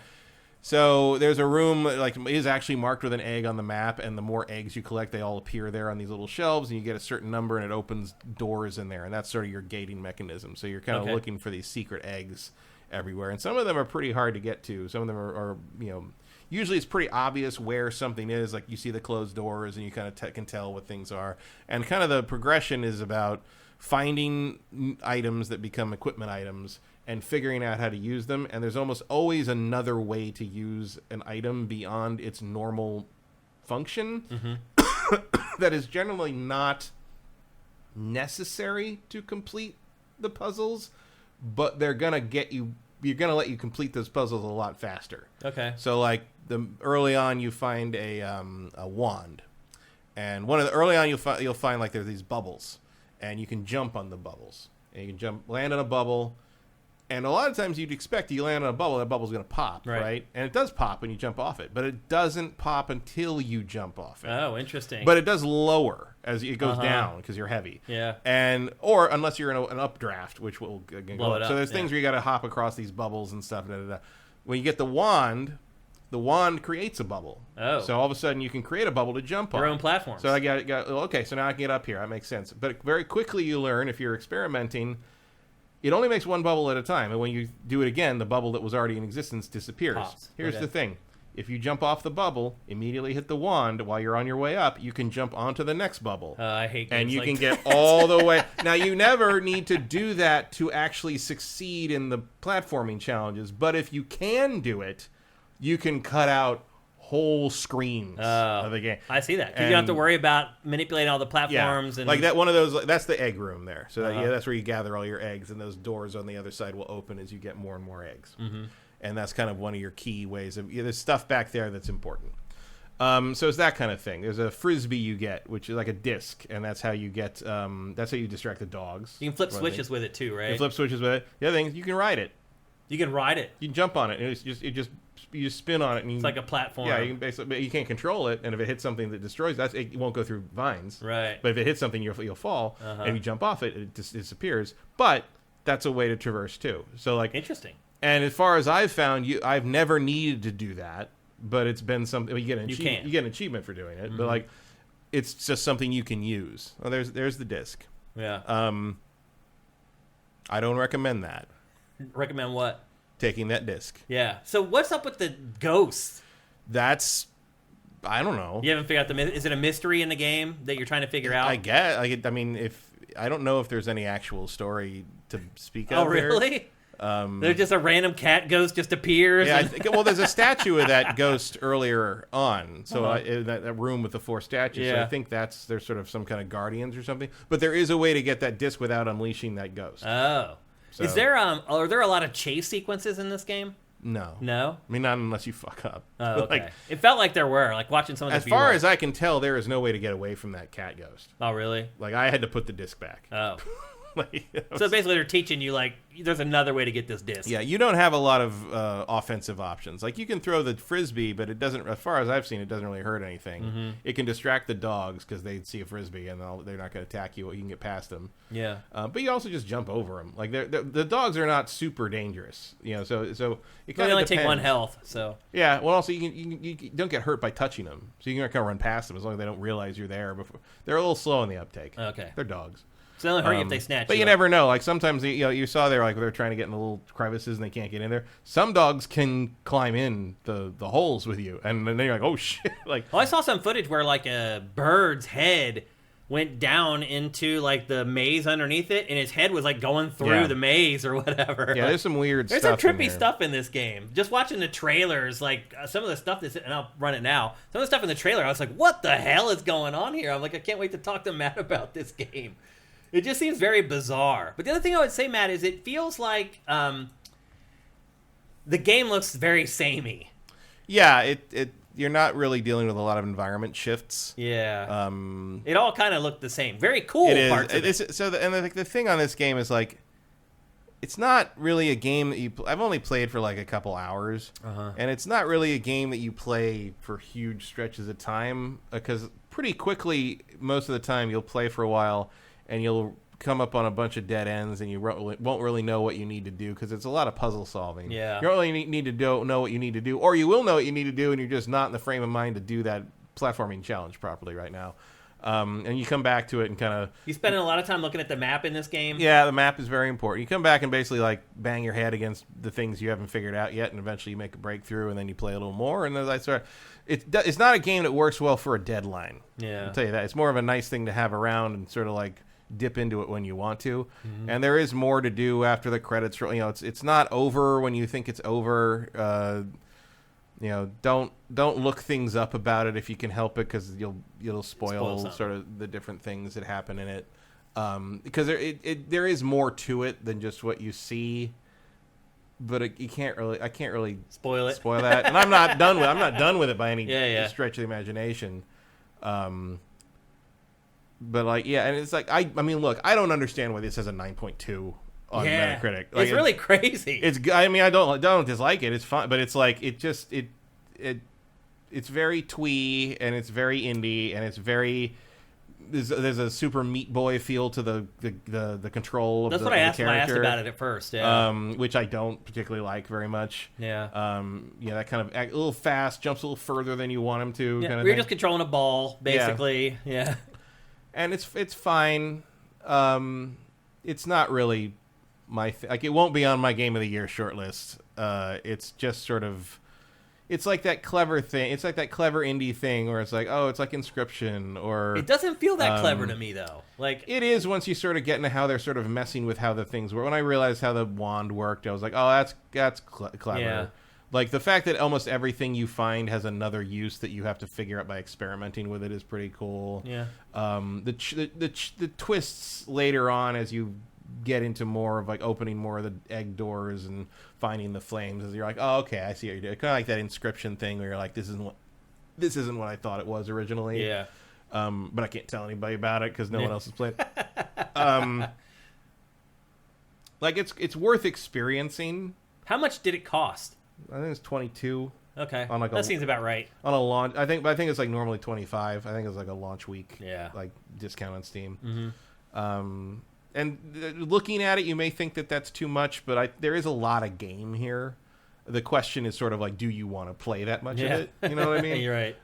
So there's a room, like, is actually marked with an egg on the map, and the more eggs you collect, they all appear there on these little shelves, and you get a certain number, and it opens doors in there, and that's sort of your gating mechanism. So you're kind of looking for these secret eggs everywhere, and some of them are pretty hard to get to. Some of them are you know, usually it's pretty obvious where something is, like you see the closed doors, and you kind of can tell what things are. And kind of the progression is about finding items that become equipment items, and figuring out how to use them. And there's almost always another way to use an item beyond its normal function that is generally not necessary to complete the puzzles, but they're going to let you complete those puzzles a lot faster. Okay. So like early on you find a wand. And early on you'll find like there's these bubbles, and you can jump on the bubbles. And you can land on a bubble. And a lot of times you'd expect you land on a bubble, that bubble's going to pop, right? And it does pop when you jump off it, but it doesn't pop until you jump off it. Oh, interesting. But it does lower as it goes down because you're heavy. Yeah. Or unless you're in an updraft, which will blow it up. So there's things where you got to hop across these bubbles and stuff. When you get the wand creates a bubble. Oh. So all of a sudden you can create a bubble to jump on. Your own platform. So I got okay, so now I can get up here. That makes sense. But very quickly you learn, if you're experimenting, it only makes one bubble at a time, and when you do it again, the bubble that was already in existence disappears. Pops. Here's the thing. If you jump off the bubble, immediately hit the wand while you're on your way up, you can jump onto the next bubble. I hate games and you like can get all the way. Now, you never need to do that to actually succeed in the platforming challenges, but if you can do it, you can cut out whole screens of the game. I see that. Because you don't have to worry about manipulating all the platforms. And like that, one of those, that's the egg room there. So that's where you gather all your eggs, and those doors on the other side will open as you get more and more eggs. Mm-hmm. And that's kind of one of your key ways of, there's stuff back there that's important. So it's that kind of thing. There's a frisbee you get, which is like a disc, and that's how you get, that's how you distract the dogs. You can flip switches with it too, right? You can flip switches with it. The other thing is you can ride it. You can ride it. You can jump on it. And you just spin on it. And it's like a platform. Yeah, you can't control it. And if it hits something that destroys that, it won't go through vines. Right. But if it hits something, you'll fall. And if you jump off it, it just disappears. But that's a way to traverse too. So like interesting. And as far as I've found, I've never needed to do that. But it's been something. You get an achievement for doing it. Mm-hmm. But like, it's just something you can use. Oh, there's the disc. Yeah. I don't recommend that. Recommend what? Taking that disc. Yeah. So what's up with the ghosts? That's I don't know. You haven't figured out is it a mystery in the game that you're trying to figure out? I guess. I mean, I don't know if there's any actual story to speak of. Oh, really? There's just a random cat ghost just appears. Yeah, well, there's a statue of that ghost earlier on, so in that room with the 4 statues. Yeah. So I think there's sort of some kind of guardians or something. But there is a way to get that disc without unleashing that ghost. Oh, so. Is there are there a lot of chase sequences in this game? No. No? I mean, not unless you fuck up. Oh, okay. It felt like there were, like watching some of the As far as I can tell, there is no way to get away from that cat ghost. Oh, really? Like, I had to put the disc back. Oh. So basically they're teaching you, like, there's another way to get this disc. Yeah, you don't have a lot of offensive options. Like, you can throw the frisbee, but it doesn't, as far as I've seen, it doesn't really hurt anything. Mm-hmm. It can distract the dogs because they see a frisbee and they're not going to attack you. You can get past them. Yeah. But you also just jump over them. Like, the dogs are not super dangerous. You know, so it kind of they only depends. take 1 health, so. Yeah, well, also, you don't get hurt by touching them. So you can kind of run past them as long as they don't realize you're there. Before. They're a little slow in the uptake. Okay. They're dogs. So they only hurt you if they snatch but you never know. Like, sometimes, you saw there, like, they're trying to get in the little crevices and they can't get in there. Some dogs can climb in the holes with you, and then you're like, oh, shit. Like, well, I saw some footage where, like, a bird's head went down into, like, the maze underneath it, and his head was, like, going through the maze or whatever. Yeah, there's some weird stuff. There's some trippy stuff in this game. Just watching the trailers, like, some of the stuff that's, and I'll run it now, some of the stuff in the trailer, I was like, what the hell is going on here? I'm like, I can't wait to talk to Matt about this game. It just seems very bizarre. But the other thing I would say, Matt, is it feels like the game looks very samey. Yeah, you're not really dealing with a lot of environment shifts. Yeah. It all kind of looked the same. Very cool parts of it. So the thing on this game is, like, it's not really a game that I've only played for, like, a couple hours. And it's not really a game that you play for huge stretches of time, because pretty quickly, most of the time, you'll play for a while, and you'll come up on a bunch of dead ends, and you won't really know what you need to do, because it's a lot of puzzle solving. Yeah. You don't really need to know what you need to do, or you will know what you need to do, and you're just not in the frame of mind to do that platforming challenge properly right now. And you come back to it and kind of... You spending a lot of time looking at the map in this game? Yeah, the map is very important. You come back and basically, like, bang your head against the things you haven't figured out yet, and eventually you make a breakthrough, and then you play a little more, and as I start... It's not a game that works well for a deadline. Yeah. I'll tell you that. It's more of a nice thing to have around and sort of, like, dip into it when you want to. Mm-hmm. And there is more to do after the credits roll. You know, it's not over when you think it's over. You know, don't look things up about it if you can help it, because you'll spoil sort of the different things that happen in it. Because there is more to it than just what you see. But I can't really spoil that. And I'm not done with it by any stretch of the imagination. But, like, yeah, and it's like, I mean, look, I don't understand why this has a 9.2 on Metacritic. Like, it's really crazy. I mean, I don't dislike it. It's fun, but it's like, it's very twee, and it's very indie, and it's very... There's a super Meat Boy feel to the control of the character. That's what I asked about it at first, yeah. Which I don't particularly like very much. Yeah. That kind of a little fast, jumps a little further than you want him to. Yeah, kind of you're just controlling a ball, basically. Yeah. And it's fine. It's not really my like, it won't be on my Game of the Year shortlist. It's just sort of, it's like that clever thing. It's like that clever indie thing where it's like, oh, it's like Inscription, or it doesn't feel that clever to me though. Like, it is once you sort of get into how they're sort of messing with how the things work. When I realized how the wand worked, I was like, oh, that's clever. Yeah. Like, the fact that almost everything you find has another use that you have to figure out by experimenting with it is pretty cool. Yeah. The twists later on as you get into more of, like, opening more of the egg doors and finding the flames, as you're like, oh, okay, I see what you're doing. Kind of like that Inscription thing where you're like, this isn't what I thought it was originally. Yeah. But I can't tell anybody about it because no one else has played. Like, it's worth experiencing. How much did it cost? I think it's 22. Okay, on, like, that seems about right. On a launch, I think it's like normally 25. I think it's like a launch week. Yeah, like discount on Steam. Mm-hmm. And looking at it, you may think that that's too much, but there is a lot of game here. The question is sort of like, do you want to play that much of it? You know what I mean? You're right.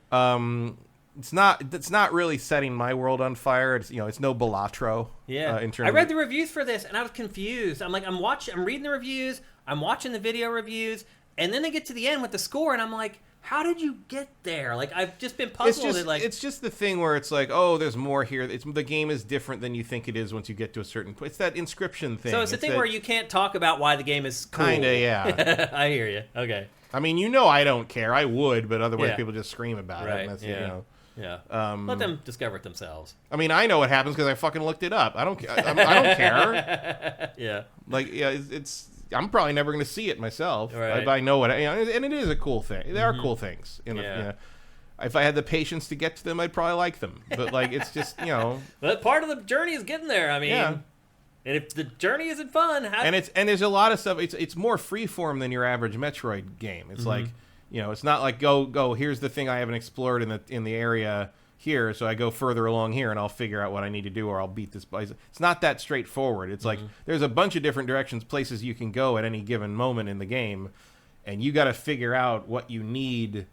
It's not really setting my world on fire. It's it's no Balatro. Yeah. I read the reviews for this and I was confused. I'm like, I'm reading the reviews, I'm watching the video reviews, and then they get to the end with the score, and I'm like, how did you get there? Like, I've just been puzzled. It's just the thing where it's like, oh, there's more here. The game is different than you think it is once you get to a certain point. It's that inscription thing. So it's the thing where you can't talk about why the game is cool. Kinda, yeah. I hear you. Okay. I mean, I don't care. I would, but otherwise people just scream about it. And that's, Yeah. Let them discover it themselves. I mean, I know what happens because I fucking looked it up. I don't care. Yeah. Like, it's. I'm probably never going to see it myself. Right. I know what, and it is a cool thing. There are cool things. If I had the patience to get to them, I'd probably like them. But like, it's just But part of the journey is getting there. I mean, and if the journey isn't fun, and there's a lot of stuff. It's more freeform than your average Metroid game. It's like it's not like go. Here's the thing I haven't explored in the area here, so I go further along here and I'll figure out what I need to do, or I'll beat this place. It's not that straightforward. It's like there's a bunch of different directions, places you can go at any given moment in the game, and you got to figure out what you need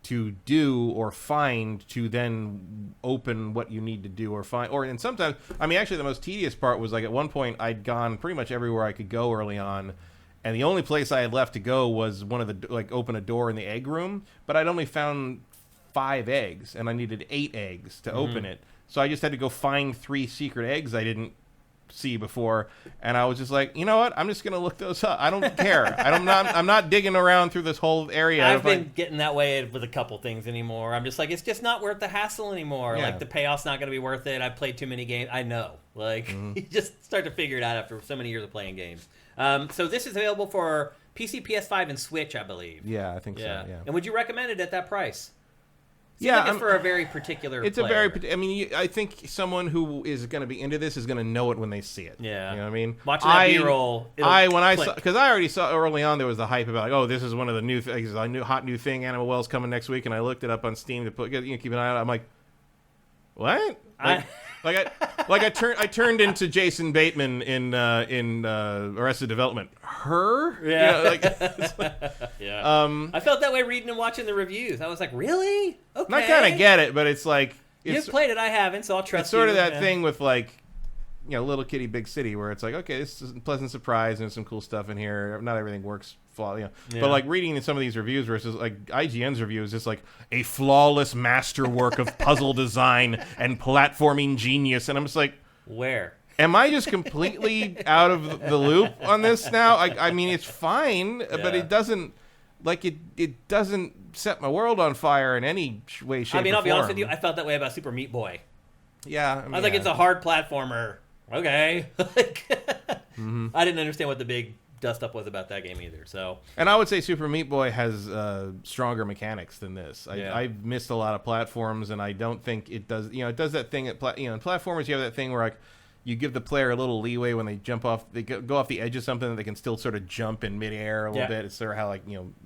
to do or find to then open what you need to do or find. And sometimes, I mean, actually the most tedious part was like at one point I'd gone pretty much everywhere I could go early on, and the only place I had left to go was one of the, like, open a door in the egg room, but I'd only found 5 eggs, and I needed 8 eggs to open it. So I just had to go find 3 secret eggs I didn't see before, and I was just like, you know what? I'm just gonna look those up. I don't care. I'm not digging around through this whole area. I've been getting that way with a couple things anymore. I'm just like, it's just not worth the hassle anymore. Like, the payoff's not gonna be worth it. I've played too many games. I know. Like, you just start to figure it out after so many years of playing games. So this is available for PC, PS5, and Switch, I believe. Yeah, I think so. Yeah. And would you recommend it at that price? It's for a very particular player. I mean, I think someone who is going to be into this is going to know it when they see it. Yeah. You know what I mean? Watching that B-roll, because I already saw early on there was the hype about, like, oh, this is one of the new things, hot new thing, Animal Well's coming next week, and I looked it up on Steam to keep an eye on it. I'm like, what? I turned into Jason Bateman in Arrested Development. Her? Yeah. I felt that way reading and watching the reviews. I was like, really? Okay. And I kind of get it, but it's like, you've played it, I haven't, so I'll trust you. It's sort of that thing with, like, Little Kitty Big City, where it's like, okay, this is a pleasant surprise and there's some cool stuff in here. Not everything works. But like reading some of these reviews versus like IGN's review is just like a flawless masterwork of puzzle design and platforming genius, and I'm just like, where am I just completely out of the loop on this now? I mean, it's fine, but it doesn't it doesn't set my world on fire in any way, shape, or form. I'll be honest with you, I felt that way about Super Meat Boy. Yeah, I was like, it's a hard platformer. Okay. I didn't understand what the big dust up was about that game either. So, and I would say Super Meat Boy has stronger mechanics than this. I've missed a lot of platforms, and I don't think it does. It does that thing at in platformers. You have that thing where like you give the player a little leeway when they jump off, they go off the edge of something, that they can still sort of jump in midair a little bit. It's sort of how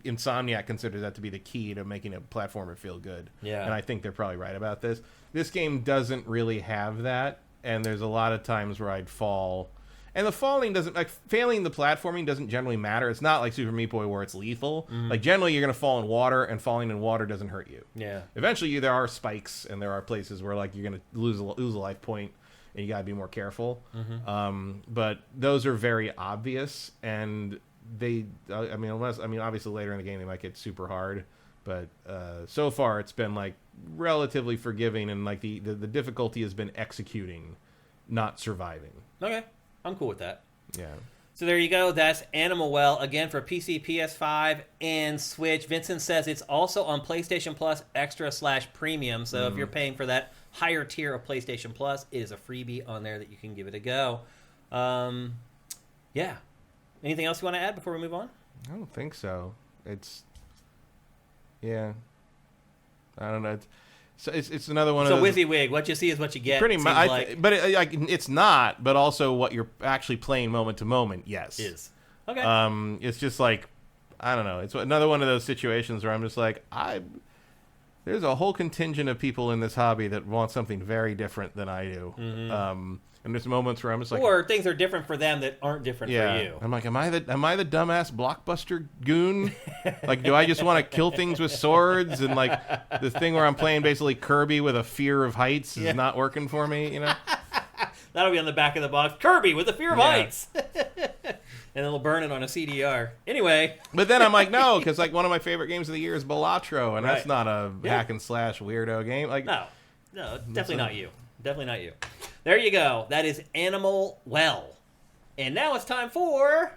Insomniac considers that to be the key to making a platformer feel good. Yeah, and I think they're probably right about this. This game doesn't really have that, and there's a lot of times where I'd fall. And the falling doesn't, like, failing the platforming doesn't generally matter. It's not like Super Meat Boy where it's lethal. Like, generally you're going to fall in water, and falling in water doesn't hurt you. Yeah. Eventually there are spikes, and there are places where, like, you're going to lose a life point, and you got to be more careful. But those are very obvious, and they, obviously later in the game they might get super hard. But so far it's been, like, relatively forgiving, and, like, the difficulty has been executing, not surviving. Okay. I'm cool with that. Yeah. So there you go. That's Animal Well, again, for PC, PS5, and Switch. Vincent says it's also on PlayStation Plus Extra/Premium. So if you're paying for that higher tier of PlayStation Plus, it is a freebie on there that you can give it a go. Yeah. Anything else you want to add before we move on? I don't think so. Yeah. I don't know. So it's another one of those. So WYSIWYG, what you see is what you get. Pretty much, but it's not. But also, what you're actually playing moment to moment, yes, is. Okay. It's just like, I don't know. It's another one of those situations where I'm just like, there's a whole contingent of people in this hobby that want something very different than I do. And there's moments where I'm just like, or things are different for them that aren't different for you. I'm like, am I the dumbass blockbuster goon? Like, do I just want to kill things with swords? And like the thing where I'm playing basically Kirby with a fear of heights is not working for me, That'll be on the back of the box. Kirby with a fear of heights. And it'll burn it on a CDR. Anyway. But then I'm like, no, because like one of my favorite games of the year is Balatro, and that's not a hack and slash weirdo game. Like, no, definitely not you. Definitely not you. There you go. That is Animal Well. And now it's time for...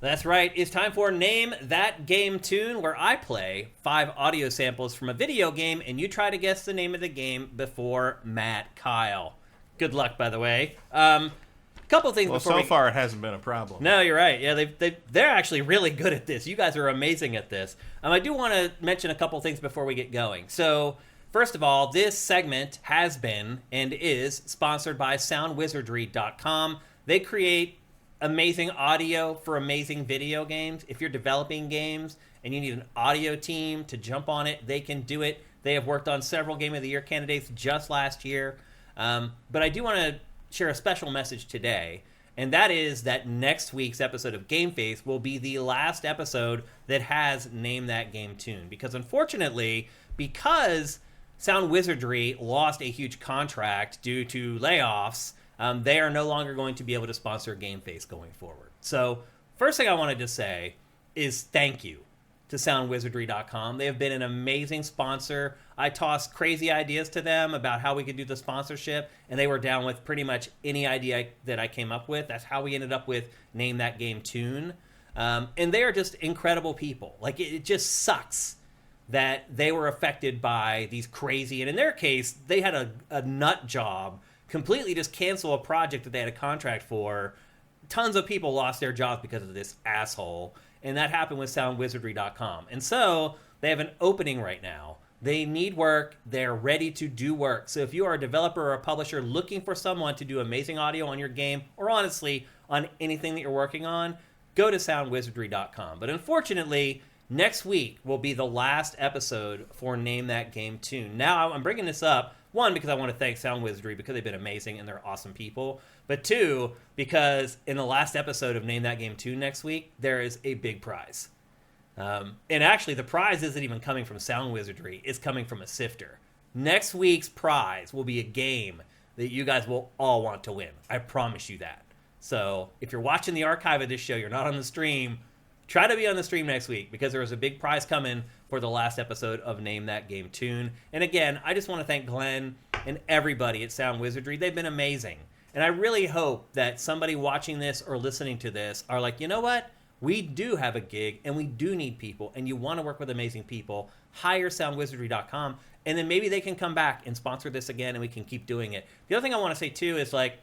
That's right. It's time for Name That Game Tune, where I play 5 audio samples from a video game, and you try to guess the name of the game before Matt Kyle. Good luck, by the way. Couple things before so far it hasn't been a problem. No, you're right. Yeah, they're actually really good at this. You guys are amazing at this. I do want to mention a couple things before we get going. So, first of all, this segment has been and is sponsored by SoundWizardry.com. They create amazing audio for amazing video games. If you're developing games and you need an audio team to jump on it, they can do it. They have worked on several Game of the Year candidates just last year. But I do want to share a special message today, and that is that next week's episode of GameFace will be the last episode that has Name That Game Tune. Because unfortunately, because Sound Wizardry lost a huge contract due to layoffs, they are no longer going to be able to sponsor GameFace going forward. So, first thing I wanted to say is thank you to SoundWizardry.com. They have been an amazing sponsor. I tossed crazy ideas to them about how we could do the sponsorship, and they were down with pretty much any idea that I came up with. That's how we ended up with Name That Game Tune. And they are just incredible people. Like, it just sucks that they were affected by these crazy, and in their case, they had a nut job, completely just cancel a project that they had a contract for. Tons of people lost their jobs because of this asshole. And that happened with SoundWizardry.com. And so they have an opening right now. They need work. They're ready to do work. So if you are a developer or a publisher looking for someone to do amazing audio on your game, or honestly, on anything that you're working on, go to SoundWizardry.com. But unfortunately, next week will be the last episode for Name That Game Tune. Now, I'm bringing this up, one, because I want to thank Sound Wizardry because they've been amazing and they're awesome people. But two, because in the last episode of Name That Game Tune next week, there is a big prize. And actually, the prize isn't even coming from Sound Wizardry. It's coming from a sifter. Next week's prize will be a game that you guys will all want to win. I promise you that. So if you're watching the archive of this show, you're not on the stream, try to be on the stream next week because there is a big prize coming for the last episode of Name That Game Tune. And again, I just want to thank Glenn and everybody at Sound Wizardry. They've been amazing. And I really hope that somebody watching this or listening to this are like, you know what? We do have a gig and we do need people and you want to work with amazing people. Hire SoundWizardry.com and then maybe they can come back and sponsor this again and we can keep doing it. The other thing I want to say too is like,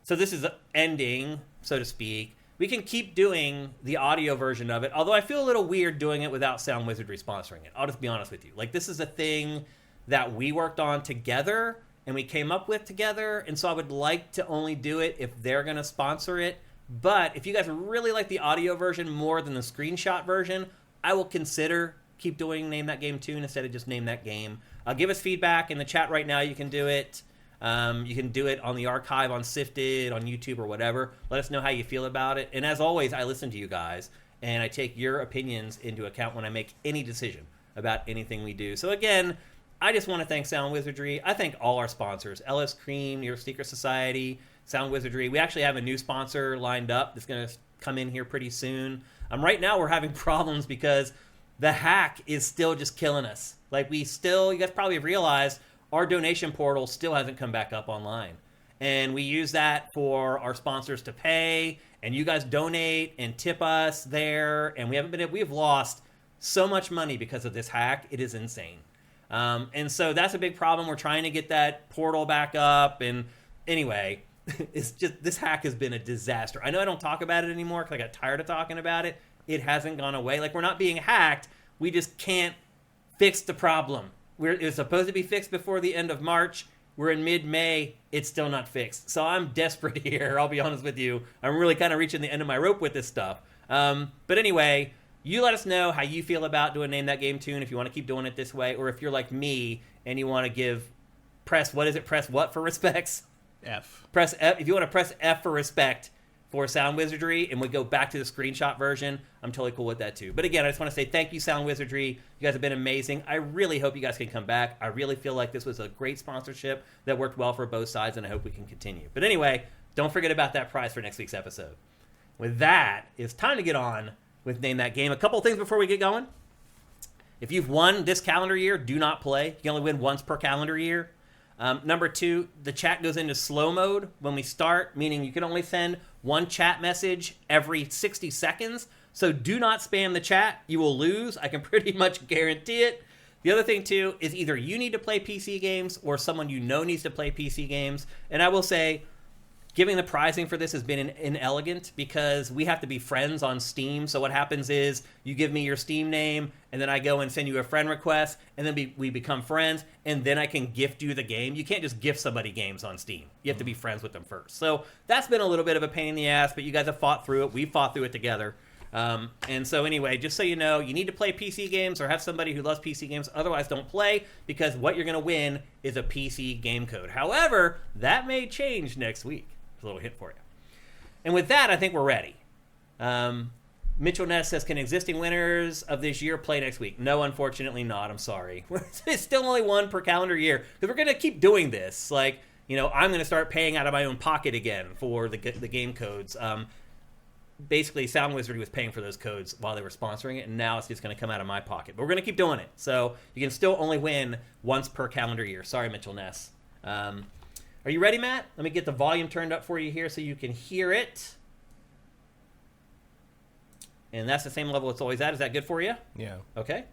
so this is ending, so to speak. We can keep doing the audio version of it, although I feel a little weird doing it without Sound Wizardry sponsoring it. I'll just be honest with you. Like, this is a thing that we worked on together and we came up with together, and so I would like to only do it if they're going to sponsor it. But if you guys really like the audio version more than the screenshot version, I will consider keep doing Name That Game Tune instead of just Name That Game. Give us feedback in the chat right now. You can do it. You can do it on the archive, on Sifted, on YouTube, or whatever. Let us know how you feel about it. And as always, I listen to you guys, and I take your opinions into account when I make any decision about anything we do. So again, I just want to thank Sound Wizardry. I thank all our sponsors, LS Cream, New York Sneaker Society, Sound Wizardry. We actually have a new sponsor lined up that's going to come in here pretty soon. Right now we're having problems because the hack is still just killing us. Like, you guys probably have realized, our donation portal still hasn't come back up online. And we use that for our sponsors to pay, and you guys donate and tip us there, and we've lost so much money because of this hack. It is insane. And so that's a big problem. We're trying to get that portal back up, and anyway, it's just, this hack has been a disaster. I know I don't talk about it anymore because I got tired of talking about it. It hasn't gone away. Like, we're not being hacked. We just can't fix the problem. It was supposed to be fixed before the end of March. We're in mid-May. It's still not fixed. So I'm desperate here. I'll be honest with you. I'm really kind of reaching the end of my rope with this stuff. But anyway, you let us know how you feel about doing Name That Game Tune, if you want to keep doing it this way, or if you're like me and you want to press what for respects? F. Press F. If you want to press F for respect for Sound Wizardry and we go back to the screenshot version, I'm totally cool with that too. But again, I just want to say thank you, Sound Wizardry. You guys have been amazing. I really hope you guys can come back. I really feel like this was a great sponsorship that worked well for both sides, and I hope we can continue. But anyway, don't forget about that prize for next week's episode. With that, it's time to get on with Name That Game. A couple things before we get going. If you've won this calendar year, do not play. You can only win once per calendar year. Number 2, the chat goes into slow mode when we start, meaning you can only send one chat message every 60 seconds. So do not spam the chat. You will lose. I can pretty much guarantee it. The other thing, too, is either you need to play PC games or someone you know needs to play PC games. And I will say, giving the prizing for this has been inelegant because we have to be friends on Steam. So what happens is you give me your Steam name, and then I go and send you a friend request, and then we become friends, and then I can gift you the game. You can't just gift somebody games on Steam. You have to be friends with them first. So that's been a little bit of a pain in the ass, but you guys have fought through it. We've fought through it together. And so anyway, just so you know, you need to play PC games or have somebody who loves PC games. Otherwise, don't play, because what you're going to win is a PC game code. However, that may change next week. A little hit for you. And with that, I think we're ready. Mitchell Ness says, can existing winners of this year play next week? No, unfortunately not. I'm sorry. It's still only one per calendar year because we're going to keep doing this. Like, you know, I'm going to start paying out of my own pocket again for the game codes. Basically, Sound Wizardry was paying for those codes while they were sponsoring it, and now it's just going to come out of my pocket. But we're going to keep doing it. So you can still only win once per calendar year. Sorry, Mitchell Ness. Are you ready, Matt? Let me get the volume turned up for you here so you can hear it. And that's the same level it's always at. Is that good for you? Yeah. Okay.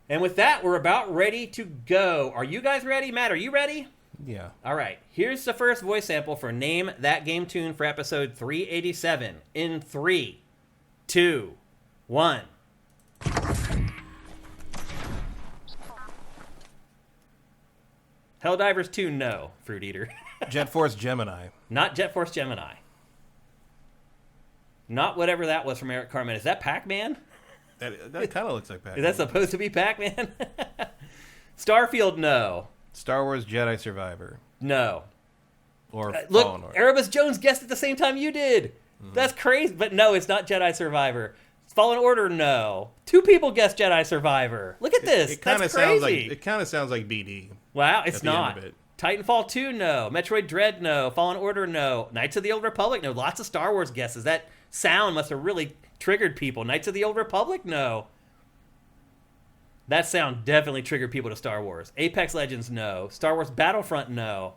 And with that, we're about ready to go. Are you guys ready? Matt, are you ready? Yeah. All right. Here's the first voice sample for Name That Game Tune for episode 387 in 3, 2, 1. Helldivers 2, no, Fruit Eater. Jet Force Gemini. Not Jet Force Gemini. Not whatever that was from Eric Cartman. Is that Pac-Man? That kind of looks like Pac-Man. Is that supposed to be Pac-Man? Starfield, no. Star Wars Jedi Survivor. No. Or look, Fallen Order. Erebus Jones guessed at the same time you did. Mm-hmm. That's crazy. But no, it's not Jedi Survivor. Fallen Order, no. 2 people guessed Jedi Survivor. Look at this. That's crazy. It kind of sounds like BD. Wow, it's not. Titanfall 2, no. Metroid Dread, no. Fallen Order, no. Knights of the Old Republic, no. Lots of Star Wars guesses. That sound must have really triggered people. Knights of the Old Republic, no. That sound definitely triggered people to Star Wars. Apex Legends, no. Star Wars Battlefront, no.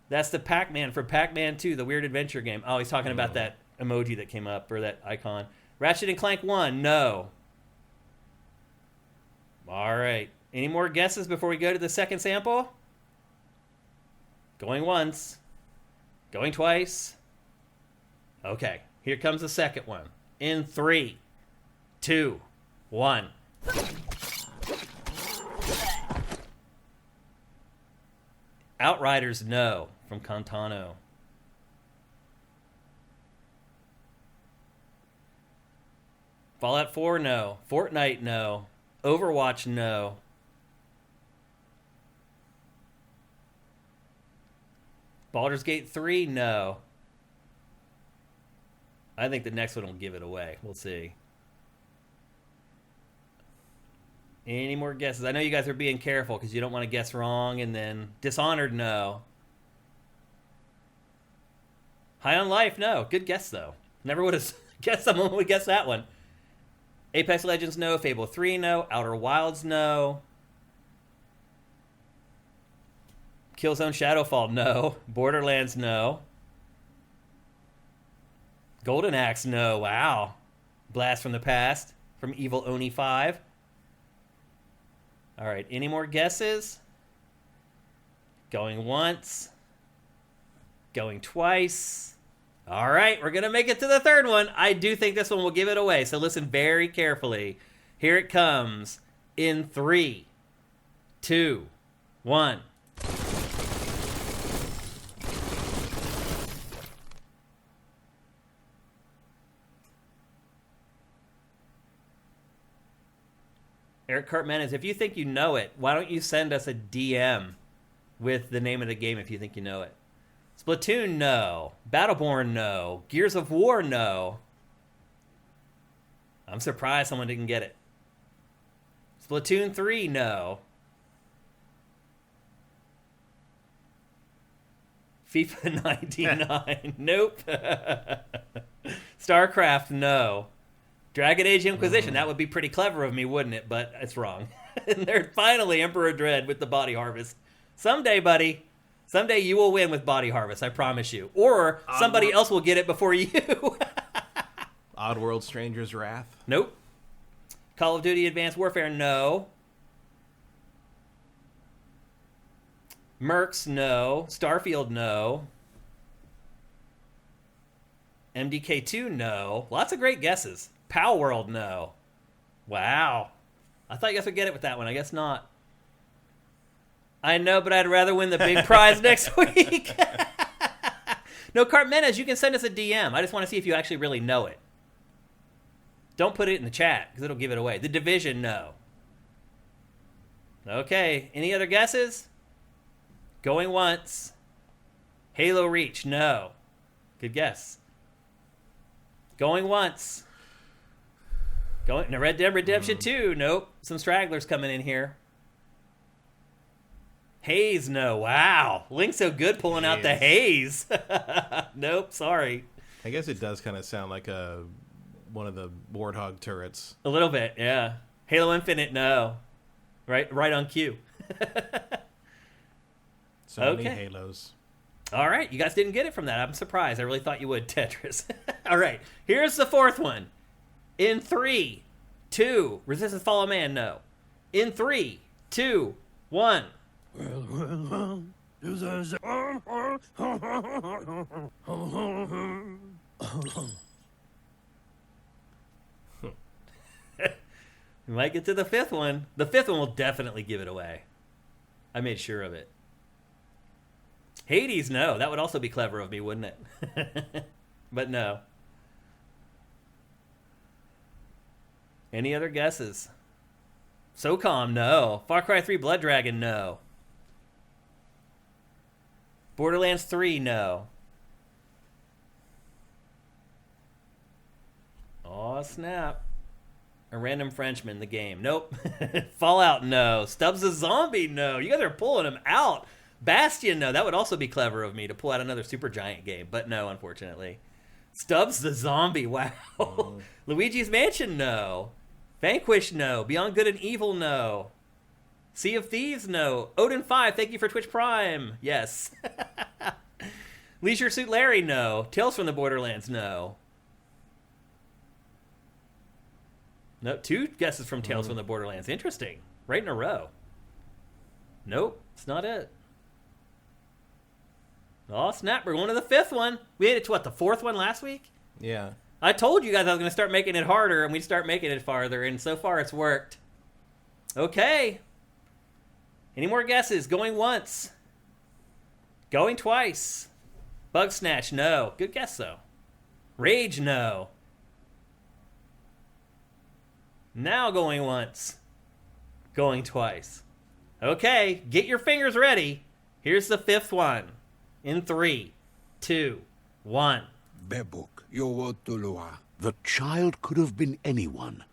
That's the Pac-Man from Pac-Man 2, the weird adventure game. Oh, he's talking about that emoji that came up, or that icon. Ratchet and Clank 1, no. All right. Any more guesses before we go to the second sample? Going once. Going twice. Okay. Here comes the second one. In 3, 2, 1. Outriders, no. From Cantano. Fallout 4, no. Fortnite, no. Overwatch, no. Baldur's Gate 3, no. I think the next one will give it away. We'll see. Any more guesses? I know you guys are being careful because you don't want to guess wrong. And then Dishonored, no. High on Life, no. Good guess, though. Never would have guessed someone would guess that one. Apex Legends, no. Fable 3, no. Outer Wilds, no. Killzone Shadowfall, no. Borderlands, no. Golden Axe, no. Wow. Blast from the Past from Evil Oni 5. All right, any more guesses? Going once. Going twice. All right, we're going to make it to the third one. I do think this one will give it away, so listen very carefully. Here it comes in 3, 2, 1. Eric Cartman, if you think you know it, why don't you send us a DM with the name of the game if you think you know it? Splatoon, no. Battleborn, no. Gears of War, no. I'm surprised someone didn't get it. Splatoon 3, no. FIFA 99, nope. StarCraft, no. Dragon Age Inquisition, that would be pretty clever of me, wouldn't it? But it's wrong. And they're finally Emperor Dread with the Body Harvest. Someday, buddy. Someday you will win with Body Harvest, I promise you. Or somebody else will get it before you. Oddworld Stranger's Wrath? Nope. Call of Duty Advanced Warfare, no. Mercs, no. Starfield, no. MDK2, no. Lots of great guesses. Pow World, no. Wow. I thought you guys would get it with that one. I guess not. I know, but I'd rather win the big prize next week. No, Cartmenes, you can send us a DM. I just want to see if you actually really know it. Don't put it in the chat, because it'll give it away. The Division, no. Okay, any other guesses? Going once. Halo Reach, no. Good guess. Going once. Going Red Dead Redemption 2, nope. Some stragglers coming in here. Haze, no. Wow. Link's so good pulling out the haze. Nope, sorry. I guess it does kind of sound like one of the Warthog turrets. A little bit, yeah. Halo Infinite, no. Right on cue. So many Halos. All right, you guys didn't get it from that. I'm surprised. I really thought you would, Tetris. All right, here's the fourth one. In 3, 2, Resistance Fall of Man, no. In 3, 2, 1. We might get to the fifth one. The fifth one will definitely give it away. I made sure of it. Hades, no. That would also be clever of me, wouldn't it? But no. Any other guesses? SOCOM, no. Far Cry 3 Blood Dragon, no. Borderlands 3, no. Aw, snap. A Random Frenchman, the game. Nope. Fallout, no. Stubbs the Zombie, no. You guys are pulling him out. Bastion, no. That would also be clever of me to pull out another Supergiant game, but no, unfortunately. Stubbs the Zombie, wow. Luigi's Mansion, no. Vanquish, no. Beyond Good and Evil, no. Sea of Thieves, no. Odin 5, thank you for Twitch Prime. Yes. Leisure Suit Larry, no. Tales from the Borderlands, no. No, 2 guesses from Tales from the Borderlands. Interesting. Right in a row. Nope, it's not it. Oh, snap. We're going to the fifth one. We made it to, what, the fourth one last week? Yeah. I told you guys I was going to start making it harder, and we'd start making it farther, and so far it's worked. Okay. Any more guesses? Going once. Going twice. Bug Snatch, no. Good guess, though. Rage, no. Now going once. Going twice. Okay, get your fingers ready. Here's the fifth one. In 3, 2, 1. Bebuk, Yowotulua. The child could have been anyone.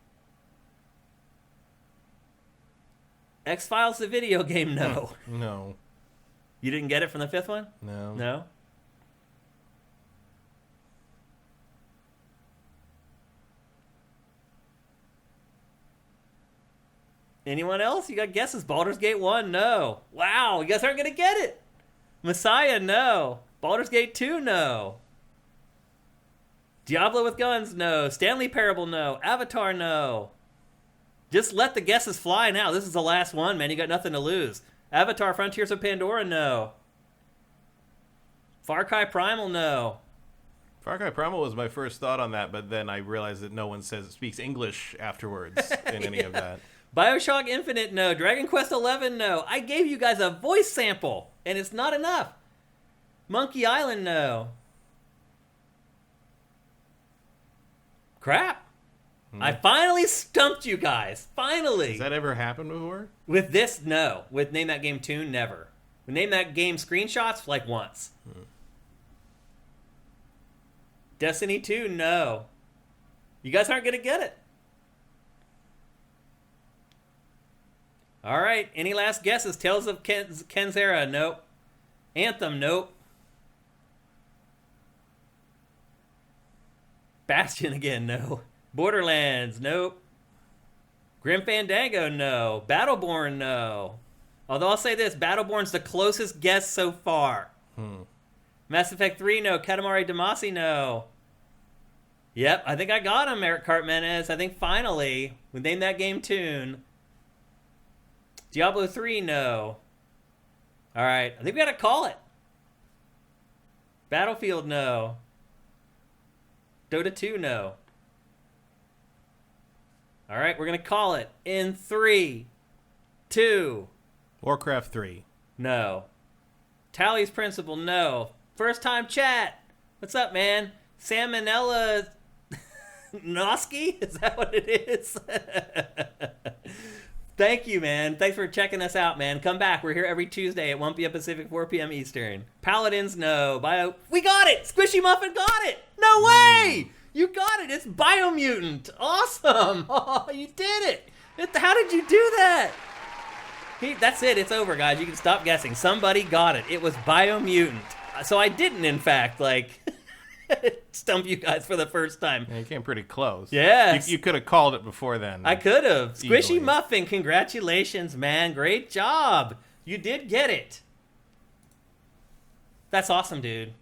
X-Files the video game, no. No. You didn't get it from the fifth one? No. No? Anyone else? You got guesses? Baldur's Gate 1, no. Wow, you guys aren't going to get it. Messiah, no. Baldur's Gate 2, no. Diablo with Guns, no. Stanley Parable, no. Avatar, no. Just let the guesses fly now. This is the last one, man. You got nothing to lose. Avatar Frontiers of Pandora, no. Far Cry Primal, no. Far Cry Primal was my first thought on that, but then I realized that no one speaks English afterwards in any of that. BioShock Infinite, no. Dragon Quest XI, no. I gave you guys a voice sample, and it's not enough. Monkey Island, no. Crap. I finally stumped you guys. Finally. Has that ever happened before? With this, no. With Name That Game Tune, never. With Name That Game screenshots, like once. Destiny 2, no. You guys aren't going to get it. All right, any last guesses? Tales of Kenzera, nope. Anthem, nope. Bastion again, no. Borderlands, nope. Grim Fandango, no. Battleborn, no. Although I'll say this, Battleborn's the closest guess so far. Mass Effect 3, no. Katamari Damacy, no. Yep, I think I got him, Eric Cartmenes. I think finally, we named that game tune. Diablo 3, no. All right, I think we got to call it. Battlefield, no. Dota 2, no. All right, we're going to call it in 3, 2. Warcraft 3. No. Tally's Principle, no. First time chat. What's up, man? Salmonella Noski? Is that what it is? Thank you, man. Thanks for checking us out, man. Come back. We're here every Tuesday at 1 p.m. Pacific, 4 p.m. Eastern. Paladins, no. We got it! Squishy Muffin got it! No way! You got it! It's Biomutant! Awesome! Oh, you did it! How did you do that? That's it. It's over, guys. You can stop guessing. Somebody got it. It was Biomutant. So I didn't, in fact, stump you guys for the first time. Yeah, you came pretty close. Yes. You could have called it before then. I could have. Squishy Easily. Muffin, congratulations, man. Great job. You did get it. That's awesome, dude.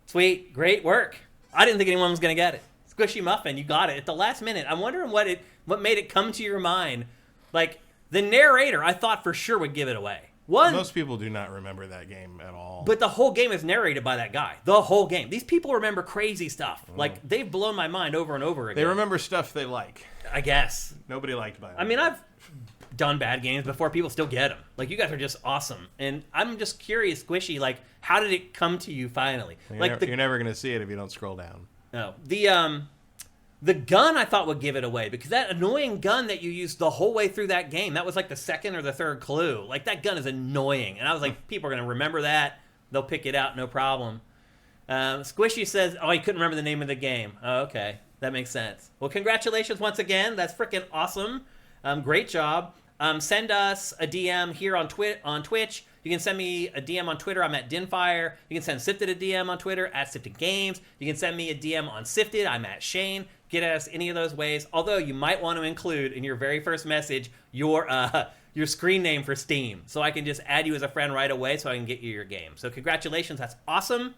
Sweet. Great work. I didn't think anyone was going to get it. Squishy Muffin, you got it at the last minute. I'm wondering what made it come to your mind. The narrator, I thought for sure would give it away. Most people do not remember that game at all. But the whole game is narrated by that guy. The whole game. These people remember crazy stuff. They've blown my mind over and over again. They remember stuff they like. I guess. Nobody liked Biomutant. I mean, I've done bad games before. People still get them. You guys are just awesome. And I'm just curious, Squishy, how did it come to you finally? You're never going to see it if you don't scroll down. No. The gun I thought would give it away, because that annoying gun that you used the whole way through that game, that was the second or the third clue. That gun is annoying. And I was people are going to remember that. They'll pick it out, no problem. Squishy says, he couldn't remember the name of the game. Oh, okay. That makes sense. Well, congratulations once again. That's freaking awesome. Great job. Send us a DM here on Twitch. You can send me a DM on Twitter. I'm at Dinfire. You can send Sifted a DM on Twitter at Sifted Games. You can send me a DM on Sifted. I'm at Shane. Get us any of those ways. Although you might want to include in your very first message your screen name for Steam, so I can just add you as a friend right away, so I can get you your game. So congratulations. That's awesome.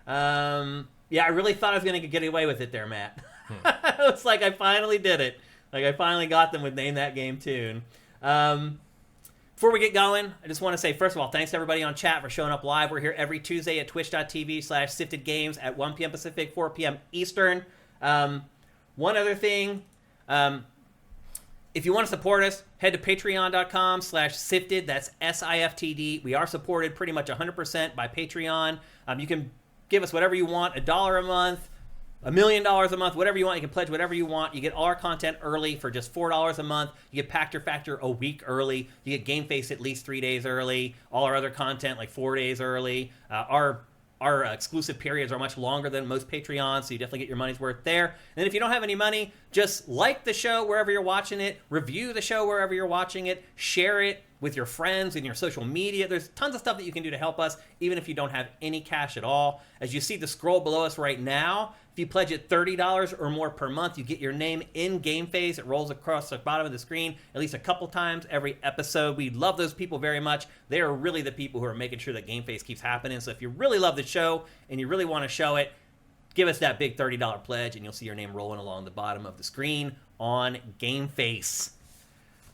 Yeah, I really thought I was going to get away with it there, Matt. It's I finally did it. I finally got them with Name That Game Tune. Before we get going, I just want to say, first of all, thanks to everybody on chat for showing up live. We're here every Tuesday at twitch.tv/siftedgames at 1 p.m. Pacific, 4 p.m. Eastern. One other thing, if you want to support us, head to patreon.com/sifted. That's SIFTD. We are supported pretty much 100% by Patreon. You can give us whatever you want, $1 a month, $1 million a month, whatever you want. You can pledge whatever you want. You get all our content early for just $4 a month. You get Pack Your Factor a week early. You get GameFace at least 3 days early. All our other content 4 days early. Our exclusive periods are much longer than most Patreons, so you definitely get your money's worth there. And then if you don't have any money, just like the show wherever you're watching it, review the show wherever you're watching it, share it with your friends in your social media. There's tons of stuff that you can do to help us, even if you don't have any cash at all. As you see the scroll below us right now, if you pledge at $30 or more per month, you get your name in GameFace. It rolls across the bottom of the screen at least a couple times every episode. We love those people very much. They are really the people who are making sure that GameFace keeps happening. So if you really love the show and you really want to show it, give us that big $30 pledge and you'll see your name rolling along the bottom of the screen on GameFace.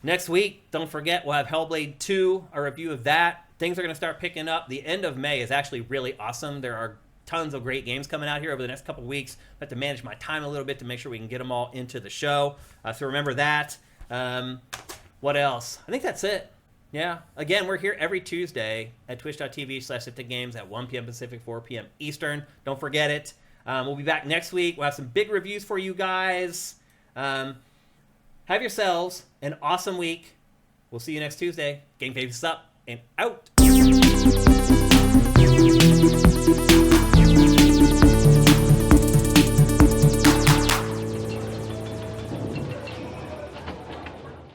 Next week, don't forget, we'll have Hellblade 2, a review of that. Things are going to start picking up. The end of May is actually really awesome. There are tons of great games coming out here over the next couple weeks. I have to manage my time a little bit to make sure we can get them all into the show. So remember that. What else? I think that's it. Yeah. Again, we're here every Tuesday at twitch.tv/siftedgames at 1 p.m. Pacific, 4 p.m. Eastern. Don't forget it. We'll be back next week. We'll have some big reviews for you guys. Have yourselves an awesome week. We'll see you next Tuesday. GameFace is up and out.